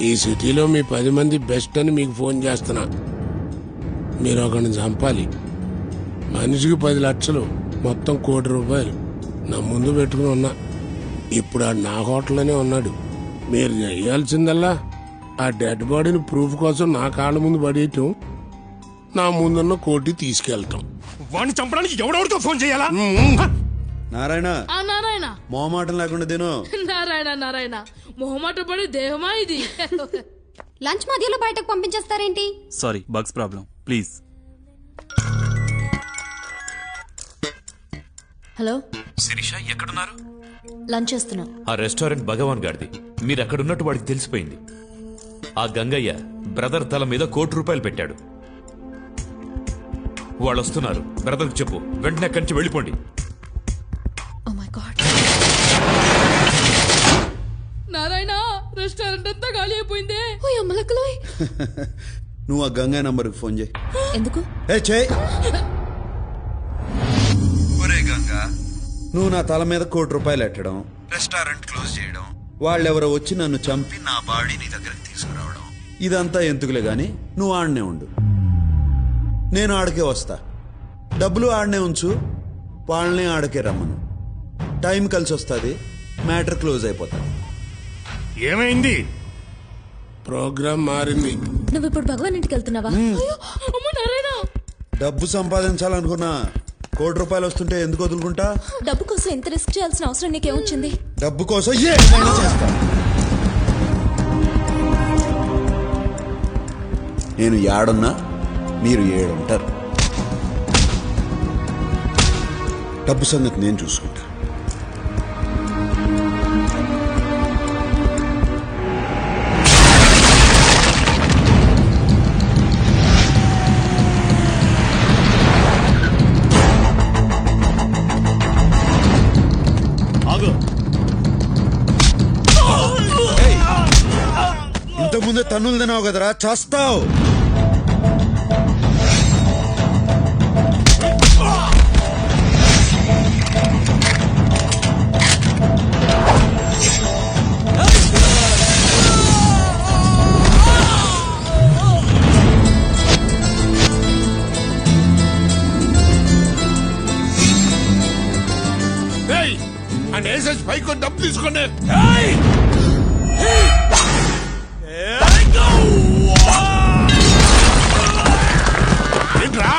Speaker 14: ఈ సిటీలో మీ 10 మంది బెస్ట్ అని మీకు ఫోన్ చేస్తున్నా. మీరు ఒకరిని చంపాలి. మనిషికి 10 లక్షలు, మొత్తం ₹1 కోటి నా ముందు పెట్టుకుని ఉన్నా. ఇప్పుడు ఆడు నా హోటల్లోనే ఉన్నాడు. మీరు చేయాల్సిందల్లా ఆ డెడ్ బాడీని ప్రూఫ్ కోసం నా కాళ్ళ ముందు పడేయటం, నా ముందున్న కోటి తీసుకెళ్ళటం.
Speaker 13: వాడిని చంపడానికి ఎవడెవరితో ఫోన్ చేయాలా?
Speaker 6: నారాయణ
Speaker 16: ఆ నారాయణ
Speaker 6: మొహమాటం లేకుండా తిను.
Speaker 16: నారాయణ నారాయణ మొహమాట పడే దేహమా ఇది?
Speaker 8: లంచ్ మధ్యలో బయటకు పంపించేస్తారేంటి?
Speaker 2: Sorry, bugs problem. Please.
Speaker 8: Hello
Speaker 3: Sirisha ఎక్కడున్నారు?
Speaker 8: లంచ్ చేస్తున్నా.
Speaker 3: ఆ రెస్టారెంట్ భగవాన్ గారిది. మీరు అక్కడున్నట్టు వాడికి తెలిసిపోయింది. ఆ గంగయ్య బ్రదర్ తల మీద ₹1 కోటి పెట్టాడు. వాళ్ళు వస్తున్నారు. బ్రదర్కి చెప్పు, వెంటనే అక్కడి నుంచి వెళ్ళిపోండి.
Speaker 8: Oh my God.
Speaker 16: Narayana restaurant అంతా ఖాళీ అయిపోయింది.
Speaker 8: ఓ అమ్మలకలోయ్.
Speaker 6: నువ్వు ఆ గంగా నంబర్కి ఫోన్ చేయి.
Speaker 8: ఎందుకు?
Speaker 6: చేయి. ఒరే గంగా, నువ్వు నా తల మీద ₹1 కోటి ఎట్టడం, రెస్టారెంట్ క్లోజ్ చేయడం, వాళ్ళెవరో వచ్చి నన్ను చంపి నా బాడీ నీ దగ్గరికి తీసుకురావడం, ఇదంతా ఎందుకులే గాని నువ్వు ఆడనే ఉండు. నేను ఆడకే వస్తా. డబ్బులు ఆడనే ఉంచు, వాళ్ళనే ఆడకే రమ్మను. టైం కలిసి వస్తుంది, మ్యాటర్ క్లోజ్ అయిపోతుంది.
Speaker 7: ఏమైంది?
Speaker 14: ప్రోగ్రామ్ మారింది.
Speaker 8: నువ్వు ఇప్పుడు భగవాన్ ఇంటికి వెళ్తున్నావా?
Speaker 16: అమ్మ నారాయణ
Speaker 6: డబ్బు సంపాదించాలనుకున్నా ₹1 కోటి వస్తుంటే ఎందుకు వదులుకుంటా?
Speaker 8: డబ్బు కోసం ఎంత రిస్క్ చేయాల్సిన అవసరం నీకేమొచ్చింది?
Speaker 6: డబ్బు కోసం ఏమైనా చేస్తా. నేను ఏడున్నా మీరు ఏడుంటారు. డబ్బు సంగతి నేను చూసుకుంటా. ఇంతకుముందే తన్నులు తినావు కదరా, చేస్తావు.
Speaker 14: అండ్ ఏసెస్ పైకి డబ్బు తీసుకోండి. ఏంట్రా?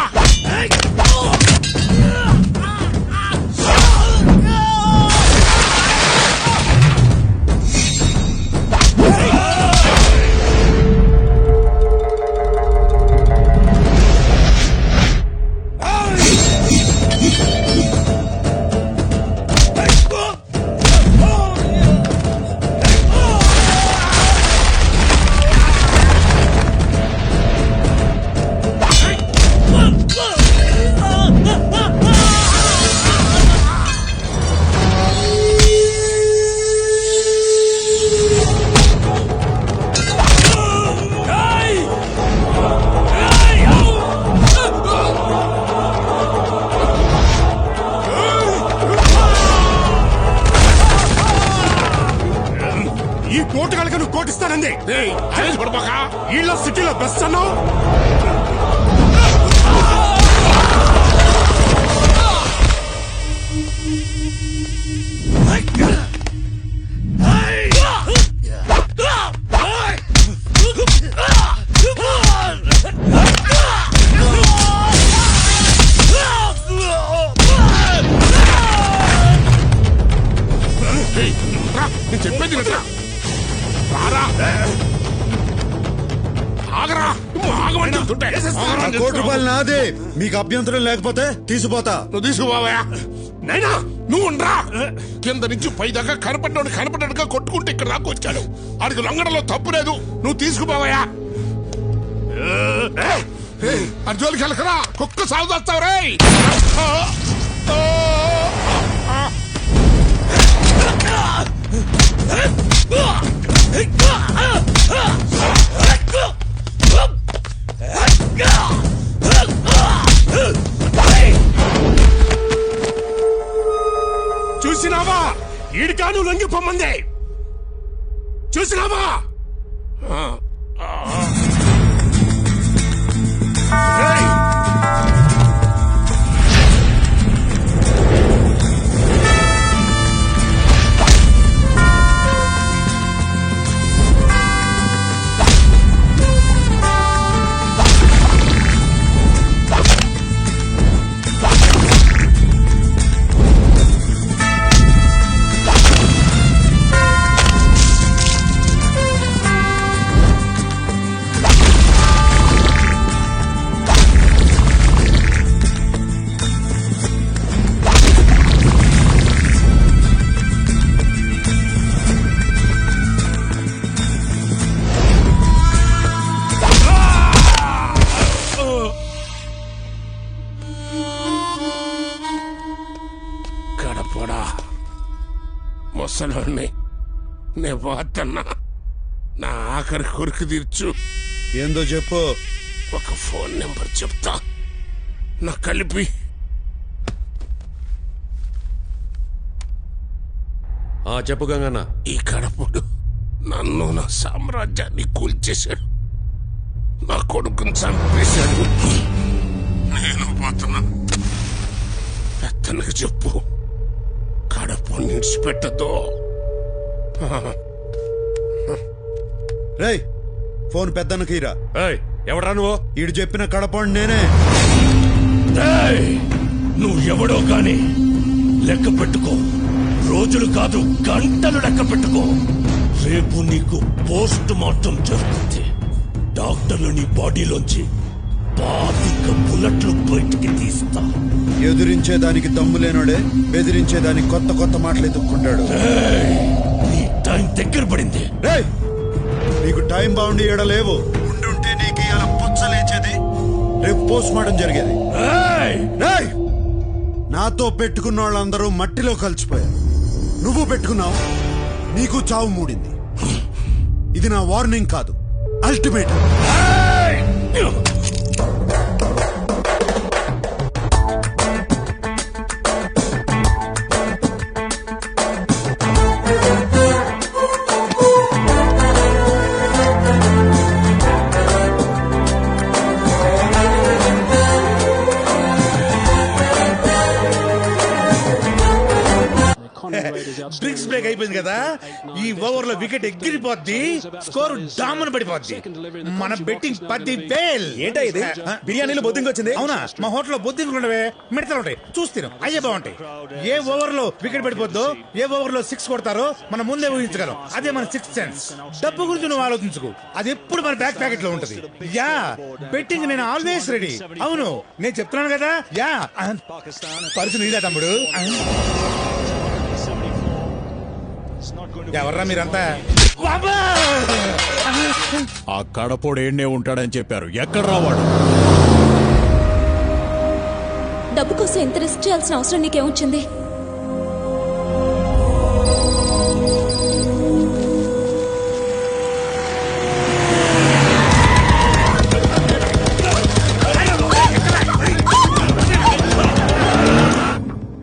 Speaker 13: ఈ కోటి కనుక నువ్వు కోటిస్తానంది. వీళ్ళ సిటీలో బెస్ట్ అన్నావు.
Speaker 14: నేను చెప్పేది వినరా? రారా ఆగరా ఆగమంటే చెప్తుంటే.
Speaker 6: ఆ ₹1 నాదే. మీకు అభ్యంతరం లేకపోతే తీసిపోతా.
Speaker 14: నువ్వు తీసుకుపోవా నైనా నువ్వు ఉండరా. కింద నుంచి పై దాకా కనపడ్డాడుగా కొట్టుకుంటే ఇక్కడ దాకా వచ్చాడు. ఆడికి లొంగడంలో తప్పు లేదు. నువ్వు తీసుకుపోవా. అర్జోలికి వెళ్ళకరా, కుక్క సాగు చేస్తావు రే. చూసినావా ఈడికాను లొంగిపోమంది. చూసినావా గడపడా ముసలోని నే పోతున్నా. నా ఆఖరి కొరికి తీర్చు.
Speaker 6: ఏందో చెప్పు.
Speaker 14: ఒక ఫోన్ నెంబర్ చెప్తా, నా కలిపి.
Speaker 12: చెప్పు గంగన్న.
Speaker 14: ఈ గడపడు నన్ను నా సామ్రాజ్యాన్ని కూల్చేశాడు. నా కొడుకుని చంపేశాడు. నేను పోతున్నా. పెద్దనకు చెప్పు, కడప నిడిచిపెట్టదు.
Speaker 6: రేయ్ ఫోన్ పెద్దన్నకి ఇరా.
Speaker 12: ఎవడ్రా నువ్వు?
Speaker 6: ఈడు చెప్పిన కడపండి నేనే.
Speaker 14: నువ్వు ఎవడో గాని లెక్క పెట్టుకో. రోజులు కాదు గంటలు లెక్క పెట్టుకో. రేపు నీకు పోస్ట్ మార్టం జరుగుతుంది. డాక్టర్లు నీ బాడీలోంచి 25 బుల్లెట్లు బయటికి తీస్తా.
Speaker 6: ఎదురించేదానికి దమ్ము లేనోడే బెదిరించేదానికి కొత్త కొత్త మాటలు ఎదుక్కుంటాడు.
Speaker 14: నీ టైం దగ్గర పడింది.
Speaker 6: నీకు టైం బాగుండి ఎడలేవు. ఉండుంటే నీకు ఇలా పుచ్చలేచేది, రేపు పోస్ట్ మార్టం జరిగేది. నాతో పెట్టుకున్న వాళ్ళందరూ మట్టిలో కలిసిపోయారు. నువ్వు పెట్టుకున్నావు, నీకు చావు మూడింది. ఇది నా వార్నింగ్ కాదు, అల్టిమేట్.
Speaker 7: డ్రింక్స్ బ్రేక్ అయిపోయింది కదా, ఈ ఓవర్ లో వికెట్ ఎగిరిపోద్ది, స్కోర్ డామన్ పడిపోద్ది. మన బెట్టింగ్ 10,000.
Speaker 13: ఏంటా ఇది? బిర్యానీలో బొద్దింగ్ వచ్చింది.
Speaker 7: అవునా? మా హోటల్లో బొద్దింకులు ఉండవే, మిడతలు ఉంటాయి, చూస్తాను. అయ్యే బాగుంటాయి. ఏ ఓవర్ లో వికెట్ పడిపోద్దో, ఏ ఓవర్ లో 6 కొడతారో మనం ముందే ఊహించగలం. అదే మన 6th సెన్స్. డబ్బు గురించి నువ్వు ఆలోచించుకో, అది ఎప్పుడు మన బ్యాక్ ప్యాకెట్ లో ఉంటది. యా బెట్టింగ్ నేను ఆల్వేస్ రెడీ. అవును నేను చెప్తున్నాను కదా. యా పరుసు నీదా తమ్ముడు. ఎవర్రా మీరంతా?
Speaker 13: ఆ కడపోడు ఏడ్నే ఉంటాడని చెప్పారు. ఎక్కడ రావాడు?
Speaker 8: డబ్బు కోసం ఎంత రిస్క్ చేయాల్సిన అవసరం నీకేమొచ్చింది?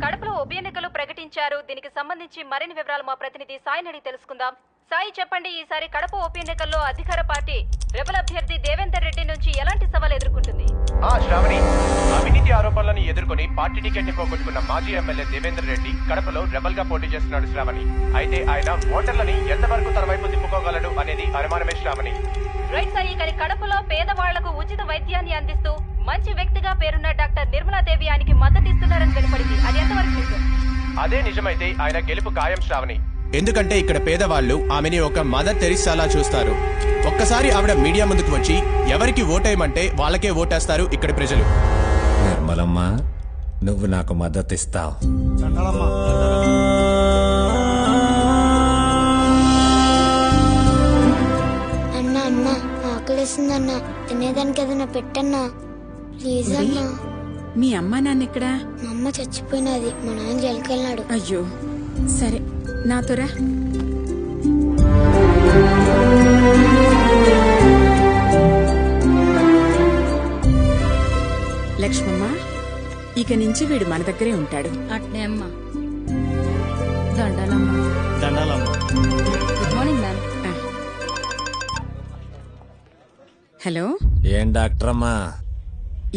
Speaker 21: కడపలో ఉప ఎన్నికలు ప్రకటించారు. దీనికి సంబంధించి మరిన్ని వివరాలు మా ప్రతినిధి సాయిని అడిగి తెలుసుకుందాం. సాయి చెప్పండి, ఈసారి కడప ఉప ఎన్నికల్లో అధికార పార్టీ రెబల్ అభ్యర్థి దేవేందర్ రెడ్డి నుంచి ఎలాంటి సవాల్ ఎదుర్కొంటుంది?
Speaker 22: శ్రావణి, అవినీతి ఆరోపణలను ఎదుర్కొని పార్టీ టికెట్ ని పోగొట్టుకున్న మాజీ ఎమ్మెల్యే దేవేందర్ రెడ్డి కడపలో రెబల్ గా పోటీ చేస్తున్నాడు శ్రావణి. అయితే ఆయన ఓటర్లని ఎంతవరకు తన వైపు తిప్పుకోగలడు అనేది అనుమానమే శ్రావణి.
Speaker 21: రైట్ సాయి, కానీ కడపలో పేదవాళ్లకు ఉచిత వైద్యాన్ని అందిస్తూ మంచి వ్యక్తిగా పేరున్న డాక్టర్ నిర్మలాదేవి ఆయనకి మద్దతిస్తున్నారని వెలువడింది. అది ఎంతవరకు నిజం?
Speaker 22: అదే నిజమైతే ఆయన గెలుపు ఖాయం శ్రావణి. ఎందుకంటే ఇక్కడ పేదవాళ్లు ఆమెని ఒక మదర్ తెరిసాలా చూస్తారు. ఒక్కసారి ఆవిడ మీడియా ముందుకు వచ్చి ఎవరికి ఓటేయమంటే వాళ్ళకే ఓటేస్తారు ఇక్కడి ప్రజలు.
Speaker 23: నిర్మలమ్మ, నువ్వు నాకు మద్దతు ఇస్తావు.
Speaker 24: అన్నా అన్నా, ఆకలిస్తుందన్నా, తినేదానికి ఏదైనా పెట్టన్నా ప్లీజ్ అన్నా.
Speaker 25: మీ అమ్మ నాన్న ఎక్కడా?
Speaker 24: మా అమ్మ చచ్చిపోయినది, మా నాన్న జైలుకి వెళ్ళాడు.
Speaker 25: అయ్యో, సరే నాతోరా. లక్ష్మమ్మ, ఇక నుంచి వీడు మన దగ్గరే ఉంటాడు.
Speaker 21: అట్నే అమ్మా. దండాలమ్మా.
Speaker 15: దండాలమ్మా.
Speaker 21: Good morning ma'am.
Speaker 25: హలో,
Speaker 23: ఏం డాక్టర్ అమ్మా?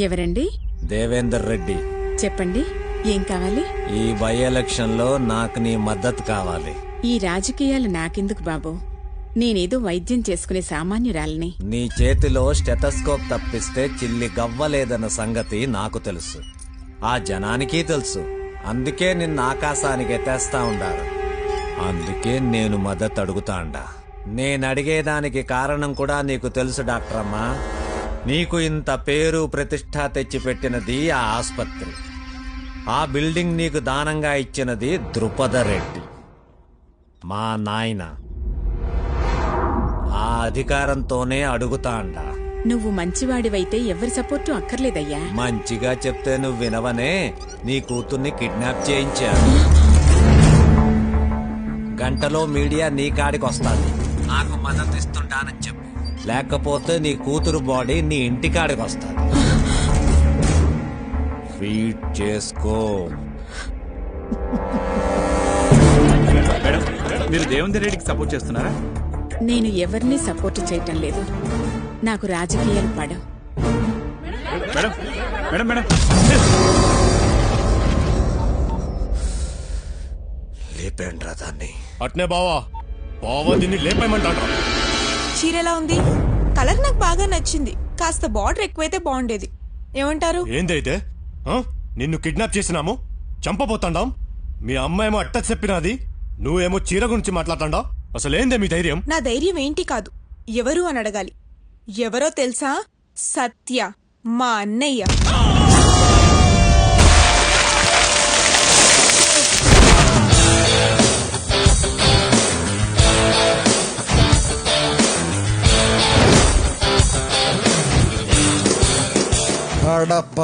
Speaker 25: ఎవరండి?
Speaker 23: దేవేందర్ రెడ్డి.
Speaker 25: చెప్పండి, ఏం కావాలి?
Speaker 23: ఈ బై ఎలక్షన్ లో నాకు నీ మద్దతు కావాలి.
Speaker 25: ఈ రాజకీయాలు నాకెందుకు బాబు? నేనేదో వైద్యం చేసుకునే సామాన్యురాలిని.
Speaker 23: నీ చేతిలో స్టెథోస్కోప్ తప్పిస్తే చిల్లి గవ్వలేదన్న సంగతి నాకు తెలుసు, ఆ జనానికి తెలుసు. అందుకే నిన్ను ఆకాశానికి ఎత్తేస్తా ఉండారు. అందుకే నేను మద్దతు అడుగుతాండా. నేను అడిగేదానికి కారణం కూడా నీకు తెలుసు డాక్టర్ అమ్మా. నీకు ఇంత పేరు ప్రతిష్ట తెచ్చిపెట్టినది ఆ ఆసుపత్రి, ఆ బిల్డింగ్ నీకు దానంగా ఇచ్చినది ద్రుపద రెడ్డి, మా నాయన. ఆ అధికారంతోనే అడుగుతాండా.
Speaker 25: నువ్వు మంచివాడివైతే ఎవరి సపోర్టు అక్కర్లేదయ్యా.
Speaker 23: మంచిగా చెప్తే నువ్వు వినవనే, నీ కూతుర్ని కిడ్నాప్ చేయించాను. గంటలో మీడియా నీ కాడికి వస్తాది. నాకు మద్దతు ఇస్తుంటానని చెప్పు, లేకపోతే నీ కూతురు బాడీ నీ ఇంటికాడికి వస్తుంది. ఫీట్ చేసుకో.
Speaker 2: మీరు దేవేందర్ రెడ్డికి సపోర్ట్ చేస్తున్నారా?
Speaker 25: నేను ఎవరిని సపోర్ట్ చేయటం లేదు. నాకు రాజకీయాలు పడవు.
Speaker 2: మేడం మేడం మేడం
Speaker 23: లేపేండ్రా దాన్ని.
Speaker 13: అట్నే బావా, బావా దీన్ని లేపేయమంటాడ్రా.
Speaker 19: చీర ఎలా ఉంది? కలర్ నాకు బాగా నచ్చింది. కాస్త బార్డర్ ఎక్కువైతే బాగుండేది. ఏమంటారు?
Speaker 13: ఏందైతే నిన్ను కిడ్నాప్ చేసినాము, చంపబోతాండాం. మీ అమ్మాయేమో అట్ట చెప్పినది, నువ్వేమో చీర గురించి మాట్లాడతాండా. అసలేందే మీ ధైర్యం?
Speaker 19: నా ధైర్యం ఏంటి కాదు, ఎవరు అని అడగాలి. ఎవరో తెలుసా? సత్య, మా అన్నయ్య.
Speaker 6: కడప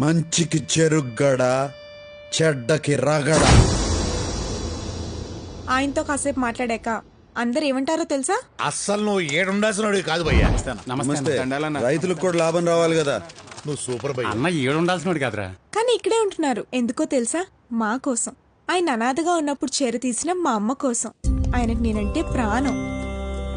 Speaker 6: మంచికి చెరుగ్గడ, చెడ్డకి రగడ.
Speaker 19: ఆయనతో కాసేపు మాట్లాడాక అందరు ఏమంటారో తెలుసా?
Speaker 7: అస్సలు నువ్వు ఏడుండాల్సిన కాదు భయ్యా.
Speaker 6: నమస్తే. రైతులకు కూడా లాభం రావాలి కదా.
Speaker 7: నువ్వు సూపర్ భయ్యా.
Speaker 4: అన్న ఏడుండాల్సినోడు కాదురా.
Speaker 19: కానీ ఇక్కడే ఉంటున్నారు. ఎందుకో తెలుసా? మా కోసం. ఆయన అనాథగా ఉన్నప్పుడు చేర తీసిన మా అమ్మ కోసం. ఆయనకు నేనంటే ప్రాణం.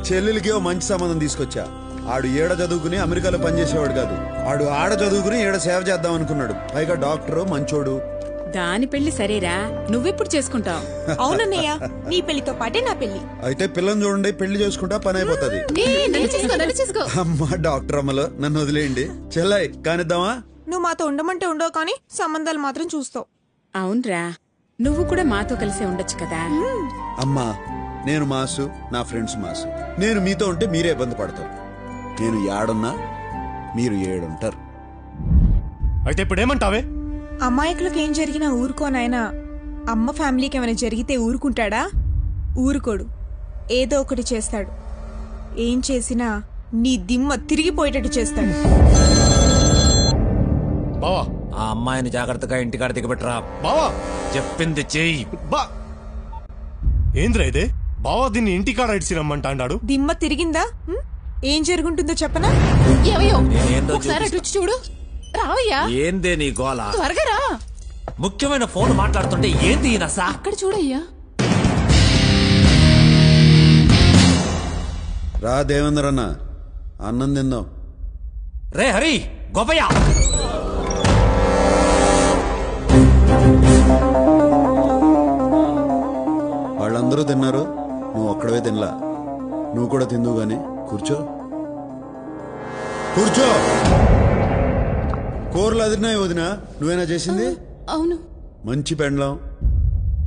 Speaker 6: చెల్లెలికి ఓ మంచి సంబంధం తీసుకొచ్చా. ఆడు ఏడ చదువుకుని అమెరికాలో పనిచేసేవాడు కాదు, ఆడు ఆడ చదువుకుని ఏడ సేవ చేద్దాం అనుకున్నాడు. పైగా డాక్టరు, మంచోడు.
Speaker 25: దాని పెళ్లి సరేరా, నువ్వెప్పుడు చేసుకుంటావు?
Speaker 19: అవునన్నయ్య, నీ పెళ్లితో పాటే నా పెళ్లి.
Speaker 6: అయితే పిల్లని చూడండి, పెళ్లి చేసుకుంటా పని అయిపోతుంది. అమ్మా డాక్టర్ అమ్మలో నన్ను వదిలేయండి. చెల్లై కానిద్దామా?
Speaker 19: నువ్వు మాతో ఉండమంటే ఉండవు, కానీ సంబంధాలు మాత్రం చూస్తావు.
Speaker 25: అవునరా, నువ్వు కూడా మాతో కలిసే ఉండొచ్చు కదా.
Speaker 6: అమ్మా, నేను మాసు, నా ఫ్రెండ్స్ మాసు. నేను మీతో ఉంటే మీరే ఇబ్బంది పడతారు. నేను ఏడున్నా మీరు ఏడుంటారు.
Speaker 13: అయితే ఇప్పుడు ఏమంటావే?
Speaker 19: అమాయకులకు ఏం జరిగినా ఊరుకోనాయనా. అమ్మ ఫ్యామిలీకి ఏమైనా జరిగితే ఊరుకుంటాడా? ఊరుకోడు. ఏదో ఒకటి చేస్తాడు. ఏం చేసినా నీ దిమ్మ తిరిగిపోయేటట్టు చేస్తాడు.
Speaker 23: బావా, ఆ అమ్మాయిని జాగ్రత్తగా ఇంటికాడ దిగబెట్టరా.
Speaker 13: బావా
Speaker 23: చెప్పింది చెయ్యి.
Speaker 13: బా ఏంద్రా ఇదే? బావా దీన్ని ఇంటికాడ ఇడిచి రమ్మంటాడు.
Speaker 19: దిమ్మ తిరిగిందా? ఏం జరుగుంటుందో చెప్పనా?
Speaker 23: నేనేందో
Speaker 19: ఒకసారి అటు వచ్చి చూడు. రావయ్యా.
Speaker 23: ఏందే నీ గోల?
Speaker 19: త్వరగా రా.
Speaker 23: ముఖ్యమైన ఫోన్ మాట్లాడుతుంటే ఏంది నసా?
Speaker 19: అక్కడ చూడయ్యా.
Speaker 6: రా దేవేంద్ర అన్న, అన్నం తిందాం.
Speaker 23: రే హరి గోపయ్య,
Speaker 6: వాళ్ళందరూ తిన్నారు, నువ్వు ఒక్కడవే తినలా. నువ్వు కూడా తిందువు గాని కూర్చో. కూర్చో. కూరలు అదిరినాయి వదినా, నువ్వేనా చేసింది?
Speaker 25: అవును.
Speaker 6: మంచి పెండ్లం,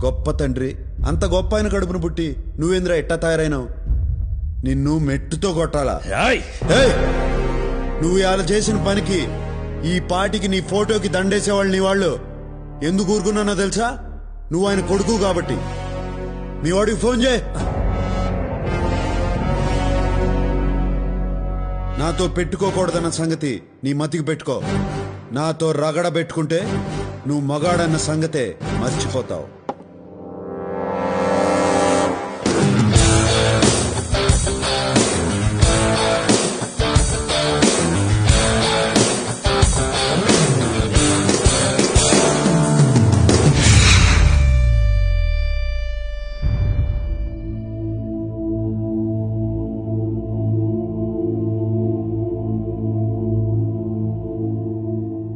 Speaker 6: గొప్ప తండ్రి, అంత గొప్ప ఆయన కడుపును పుట్టి నువ్వేంద్రా ఎట్టా తయారైనావు? నిన్ను మెట్టుతో కొట్టాలా? ఏయ్! నువ్వు ఇవాళ చేసిన పనికి ఈ పాటికి నీ ఫోటోకి దండేసేవాళ్ళు నీ వాళ్ళు. ఎందుకు ఊరుకున్నానో తెలుసా? నువ్వు ఆయన కొడుకు కాబట్టి. మీ వాడికి ఫోన్ చేయి. నాతో పెట్టుకోకూడదన్న సంగతి నీ మతికి పెట్టుకో. నాతో రగడ పెట్టుకుంటే నువ్వు మగాడన్న సంగతే మర్చిపోతావు.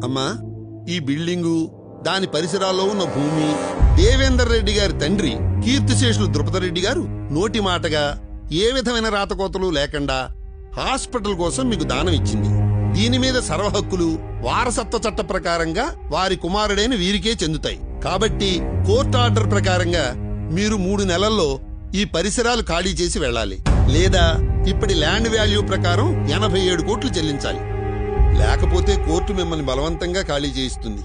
Speaker 1: అమ్మా, ఈ బిల్డింగు, దాని పరిసరాల్లో ఉన్న భూమి దేవేందర్ రెడ్డి గారి తండ్రి కీర్తిశేషులు ద్రుపదరెడ్డి గారు నోటి మాటగా ఏ విధమైన రాతకోతలు లేకుండా హాస్పిటల్ కోసం మీకు దానం ఇచ్చింది. దీని మీద సర్వహక్కులు వారసత్వ చట్ట ప్రకారంగా వారి కుమారుడైన వీరికే చెందుతాయి. కాబట్టి కోర్టు ఆర్డర్ ప్రకారంగా మీరు 3 నెలల్లో ఈ పరిసరాలు ఖాళీ చేసి వెళ్ళాలి. లేదా ఇప్పటి ల్యాండ్ వాల్యూ ప్రకారం 87 కోట్లు చెల్లించాలి. లేకపోతే కోర్టు మిమ్మల్ని బలవంతంగా ఖాళీ చేయిస్తుంది.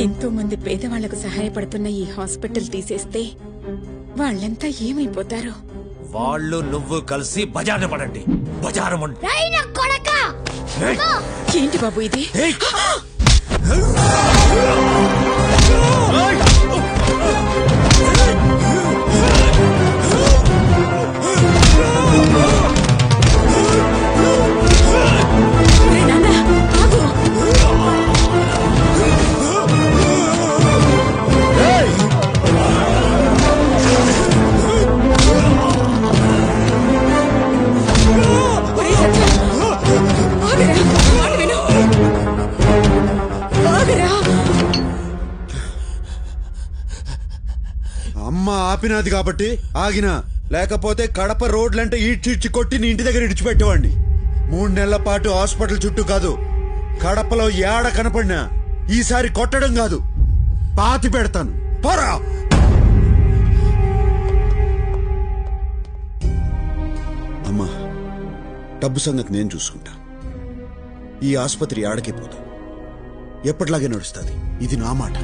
Speaker 25: ఎంతో మంది పేదవాళ్లకు సహాయపడుతున్న ఈ హాస్పిటల్ తీసేస్తే వాళ్ళంతా ఏమైపోతారో.
Speaker 23: వాళ్ళు నువ్వు కలిసి బజార్న పడండి. బజారు
Speaker 25: ఏంటి బాబు ఇది?
Speaker 6: అమ్మ ఆపినది కాబట్టి ఆగినా, లేకపోతే కడప రోడ్లంటే ఈడ్చి కొట్టి నీ ఇంటి దగ్గర ఇడిచిపెట్టేవాడిని. 3 నెలల పాటు హాస్పిటల్ చుట్టూ కాదు, కడపలో ఏడ కనపడినా ఈసారి కొట్టడం కాదు, పాతి పెడతాను. పోరా. అమ్మా, డబ్బు సంగతి నేను చూసుకుంటా. ఈ ఆసుపత్రి ఆడకే పోదు, ఎప్పటిలాగే నడుస్తుంది. ఇది నా మాట.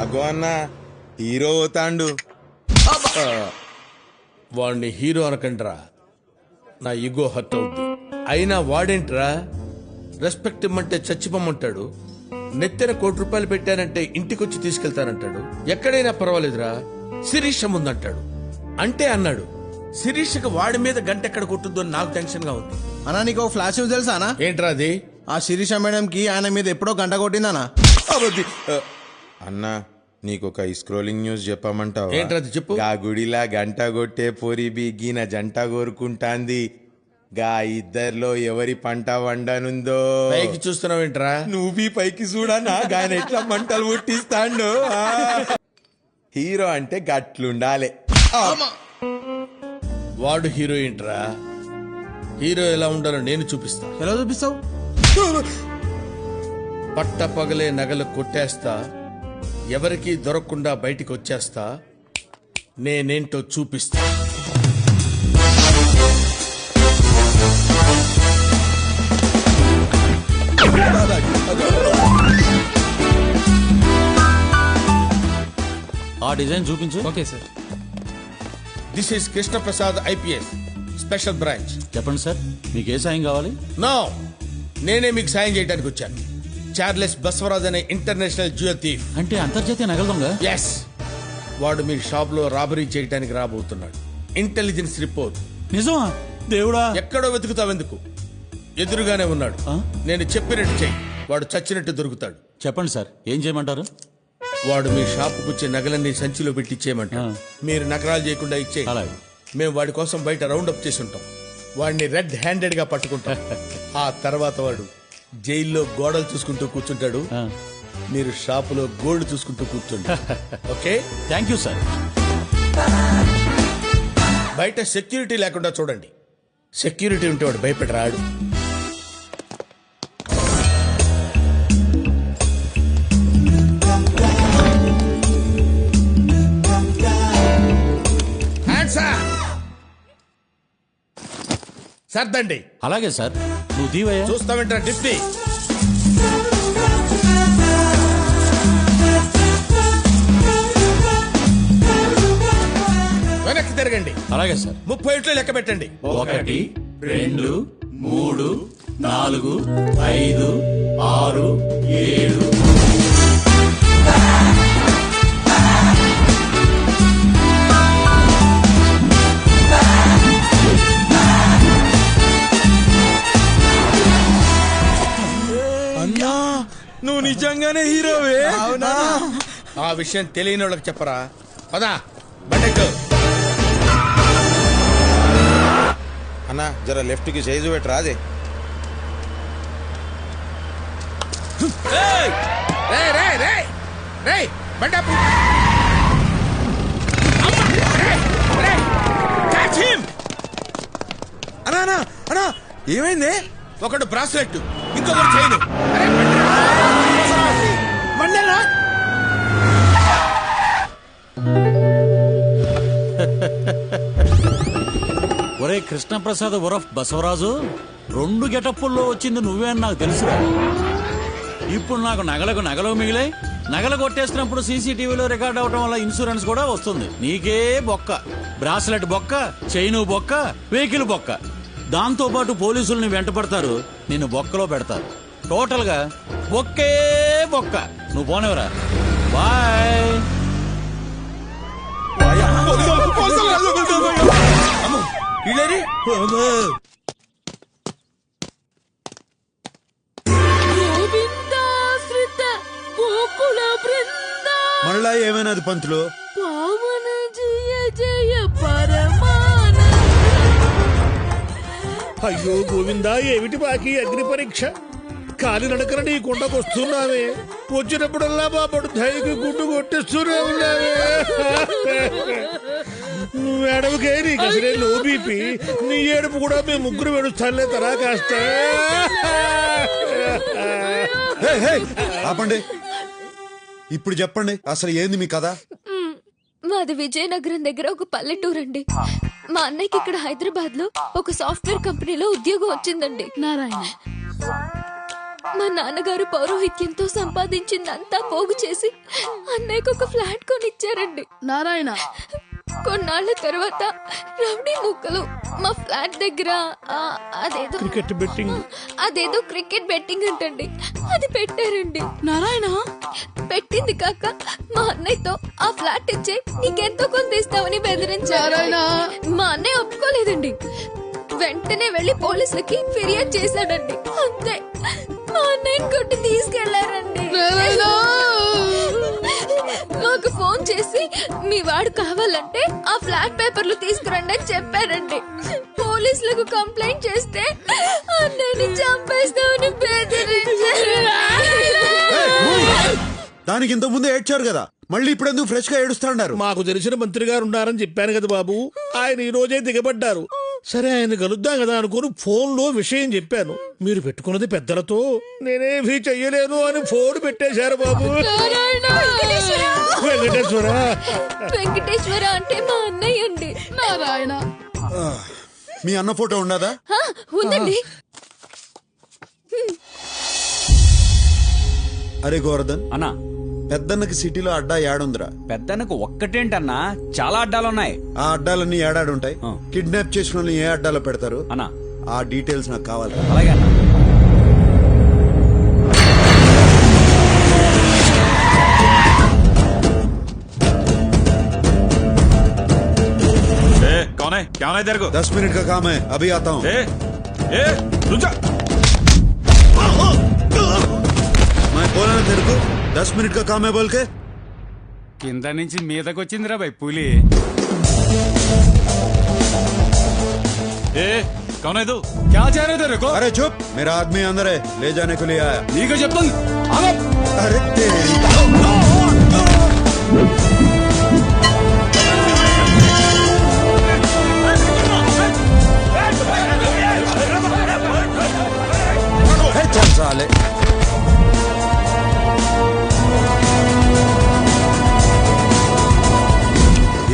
Speaker 5: అగో అన్న, హీరో పోతాండు. వాడిని హీరో అనకండ్రా, నా ఈగో హర్ట్ అవుద్ది. అయినా వాడేంట్రా రెస్పెక్ట్ ఇమ్మంటే చచ్చిపోమంటాడు, నెత్తిన ₹1 పెట్టానంటే ఇంటికొచ్చి తీసుకెళ్తానంటాడు. ఎక్కడైనా పర్వాలేదురా, శిరీష ముందంటాడు. అంటే అన్నాడు, శిరీషకి వాడి మీద గంట ఎక్కడ కొట్టుద్దో నాకు టెన్షన్ గా ఉంది.
Speaker 9: అన్నా, నీకు ఫ్లాష్ తెలుసానా?
Speaker 5: ఏంట్రా అది?
Speaker 9: ఆ శిరీష మేడం కి ఆయన మీద ఎప్పుడో గంట కొట్టిందనా?
Speaker 10: అన్నా, నీకొక స్క్రోలింగ్ న్యూస్ చెప్పమంటావు?
Speaker 5: ఏంట్రది చెప్పు.
Speaker 10: గా గుడిలా గంట కొట్టే పోరి బిగిన జంట కోరుకుంటాంది. గా ఇద్దర్లో ఎవరి పంట వండనుందో.
Speaker 5: పైకి చూస్తున్నావేంట్రా?
Speaker 10: నువ్వు పైకి చూడనా, గాయన ఎట్లా మంటలు పుట్టిస్తాండు. హీరో అంటే గట్లుండాలి.
Speaker 5: వాడు హీరోయిన్ రా. హీరో ఎలా ఉండాలో నేను చూపిస్తా.
Speaker 9: ఎలా చూపిస్తావు?
Speaker 5: పట్ట పగలే నగలు కొట్టేస్తా, ఎవరికీ దొరకకుండా బయటికి వచ్చేస్తా, నేనేంటో చూపిస్తా.
Speaker 17: ఆ డిజైన్ చూపించు.
Speaker 5: Okay sir. This is Krishna Prasad IPS, special branch.
Speaker 17: చెప్పండి సార్, మీకు ఏ సాయం కావాలి?
Speaker 5: నో, నేనే మీకు సాయం చేయడానికి వచ్చాను. చార్లెస్ బస్వరాజ్ అనే ఇంటర్నేషనల్ జ్యువెల్ థీఫ్.
Speaker 17: అంటే అంతర్జాతీయ నగల దొంగ?
Speaker 5: ఎస్. వాడు మీ షాప్ లో రాబరీ చేయడానికి రాబోతున్నాడు. Intelligence report.
Speaker 17: నిజమా? దేవుడా.
Speaker 5: ఎక్కడో వెతుకుతావెందుకు, ఎదురుగానే ఉన్నాడు. నేను చెప్పినట్టు చెయ్యి, వాడు చచ్చినట్టు దొరుకుతాడు.
Speaker 17: చెప్పండి సార్, ఏం చేయమంటారు?
Speaker 5: వాడు మీ షాపుకు వచ్చే నగలన్నీ సంచిలో పెట్టి ఇచ్చేయమంటాడు. మీరు నకరాలు చేయకుండా ఇచ్చే, మేము వాడి కోసం బయట రౌండ్ అప్ చేసి ఉంటాం. వాడిని రెడ్ హ్యాండెడ్ గా పట్టుకుంటాం. ఆ తర్వాత వాడు జైల్లో గోడలు చూసుకుంటూ కూర్చుంటాడు, మీరు షాపులో గోల్డ్ చూసుకుంటూ కూర్చుంటారు. Okay,
Speaker 17: thank you sir.
Speaker 5: బయట సెక్యూరిటీ లేకుండా చూడండి. సెక్యూరిటీ ఉంటే వాడు భయపడి రాడు. సర్దండి.
Speaker 17: అలాగే సార్, నువ్వు తీవయ్యా.
Speaker 5: చూస్తామంటారా డిప్టీ? వెనక్కి తిరగండి.
Speaker 17: అలాగే సార్.
Speaker 5: 30 ఇంట్లో లెక్క పెట్టండి.
Speaker 17: 1 2 3 4 5 6 7.
Speaker 5: అన్నా, నువ్వు నిజంగానే హీరోవే? అవునా? ఆ విషయం తెలియని వాళ్ళకి చెప్పరా. పదా బండెక్కు.
Speaker 10: అన్నా జర లెఫ్ట్ కి సైజు పెట్టరా. అదే
Speaker 5: అన్నా ఏమైంది? ఒకడు బ్రాస్లెట్, ఇంకొకటి చైన్. మండలా
Speaker 17: ఒరే కృష్ణప్రసాద్ ఉరఫ్ బసవరాజు, 2 గెటప్పుల్లో వచ్చింది నువ్వే అని నాకు తెలుసురా. ఇప్పుడు నాకు నగలు మిగిలాయి. నగలు కొట్టేసినప్పుడు సీసీటీవీలో రికార్డ్ అవడం వల్ల ఇన్సూరెన్స్ కూడా వస్తుంది. నీకే బొక్క, బ్రాస్లెట్ బొక్క, చైను బొక్క, వెహికల్ బొక్క. దాంతో పాటు పోలీసుల్ని వెంటపడతారు, నిన్ను బొక్కలో పెడతారు. టోటల్ గా బొక్కే బొక్క. నువ్వు పోనేవరా. బాయ్.
Speaker 6: మళ్ళా ఏమైనది పంతులు?
Speaker 13: అయ్యో గోవిందా, ఏమిటి బాకీ అగ్ని పరీక్ష? కాలి నడకన నీ కొండకు వస్తున్నావే, వచ్చినప్పుడల్లా మా పడు ధైర్యకి గుడ్డు కొట్టిస్తూనే ఉన్నావే. నువ్వు ఏడవకే, నీకు అసలే లో బీపీ. నీ ఏడుపు కూడా మేము ముగ్గురు వెడుస్తానులే తరా కాస్త.
Speaker 6: ఆపండి. ఇప్పుడు చెప్పండి, అసలు ఏంది మీ కథ?
Speaker 8: మాది విజయనగరం దగ్గర ఒక పల్లెటూరు అండి. మా అన్నయ్యకి ఇక్కడ హైదరాబాద్ లో ఒక సాఫ్ట్వేర్ కంపెనీలో ఉద్యోగం వచ్చిందండి. నారాయణ మా నాన్నగారు పౌరోహిత్యంతో సంపాదించిందంతా పోగు చేసి అన్నయ్యకు ఒక ఫ్లాట్ కొనిచ్చారండి. నారాయణ కొన్నాళ్ల తర్వాత రౌడీ ముక్కలు మా ఫ్లాట్ దగ్గర అదేదో క్రికెట్ బెట్టింగ్ అంటండి, అది పెట్టారండి. నారాయణ పెట్టింది కాక మా అన్నయ్యతో ఆ ఫ్లాట్ ఇచ్చే నీకెంతో కొంత ఇస్తామని బెదిరించారు. మా అన్నయ్య ఒప్పుకోలేదండి. వెంటనే వెళ్లి పోలీసులకి ఫిర్యాదు చేశాడండి. అంతే, మా అన్నయ్యని కొట్టి తీసుకెళ్లారండి. మాకు ఫోన్ చేసి మీ వాడు కావాలంటే ఆ ఫ్లాట్ పేపర్లు తీసుకురండి అని చెప్పారండి. పోలీసులకు కంప్లైంట్ చేస్తే అన్నయ్యని చంపేస్తామని బెదిరించారు.
Speaker 6: దానికి ఇంత ముందు ఏడ్చారు కదా, మళ్ళీ ఇప్పుడు ఎందుకు ఫ్రెష్ గా ఏడుస్తాడారు?
Speaker 13: మాకు తెలిసిన మంత్రి గారు ఉన్నారని చెప్పాను కదా బాబు, ఆయన ఈ రోజే దిగబడ్డారు. సరే ఆయన కలుద్దాం కదా అనుకుని ఫోన్ లో విషయం చెప్పాను. మీరు పెట్టుకున్నది పెద్దలతో, నేనేమీ చెయ్యలేను అని ఫోన్ పెట్టేశారు బాబు.
Speaker 8: వెంకటేశ్వర అంటే మా అన్నయ్య అండి. నారాయణ
Speaker 6: మీ అన్న ఫోటో ఉండదా?
Speaker 8: ఉందండి.
Speaker 6: అరే గోవర్ధన్
Speaker 4: అన్నా,
Speaker 6: పెద్దన్నకి సిటీలో అడ్డా ఏడుందిరా?
Speaker 4: పెద్దన్నకు ఒక్కటేంటన్నా, చాలా అడ్డాలున్నాయి.
Speaker 6: ఆ అడ్డాలన్నీ ఏడాడుంటాయి. కిడ్నాప్ చేసిన వాళ్ళని ఏ అడ్డాలో పెడతారు
Speaker 4: అన్నా?
Speaker 6: ఆ డీటెయిల్స్ నాకు కావాలి.
Speaker 4: అలాగే అన్నా.
Speaker 2: कौन है? क्या होना है तेरे को?
Speaker 6: 10 मिनट का काम है, अभी आता हूँ.
Speaker 2: रुक जा.
Speaker 6: मैं बोला ना तेरे को 10 मिनट का काम है बोल के।
Speaker 4: కింద నుంచి మీదకి వచ్చిందిరా భయ్ పులి.
Speaker 17: ఏ కౌన్ హై తూ క్యా చాह रहे तेरे को?
Speaker 6: अरे चुप, मेरा आदमी अंदर है, ले जाने को लिए आया।
Speaker 17: నీకు చెప్తాను ఆగో.
Speaker 6: अरे तेरी चल साले।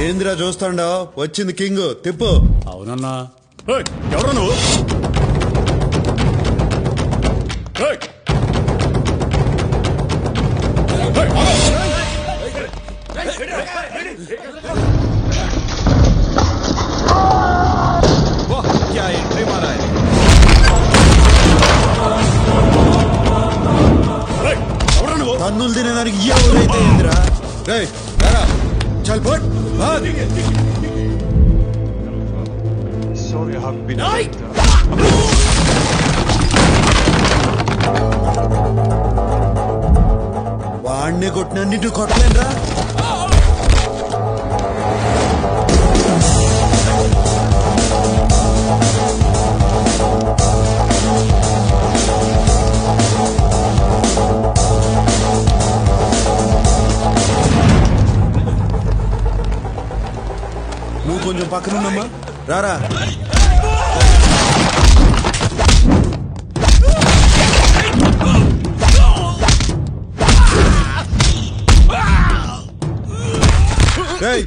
Speaker 6: ఏంద్రా చూస్తాండో వచ్చింది కింగ్ తిప్పు.
Speaker 17: అవునన్నా. ఎవరు నువ్వు?
Speaker 10: क्या एंट्री मारा है?
Speaker 6: తన్నులు తినేదానికి ఎవరైతే ఏందిరా? రేయ్ రారా, చల్ పోట్ భాగ్. వాడిని కొట్టిన నిన్ను కొట్టలేనురా. నువ్వు కొంచెం పక్కనున్నమ్మా, రారా. రేయ్,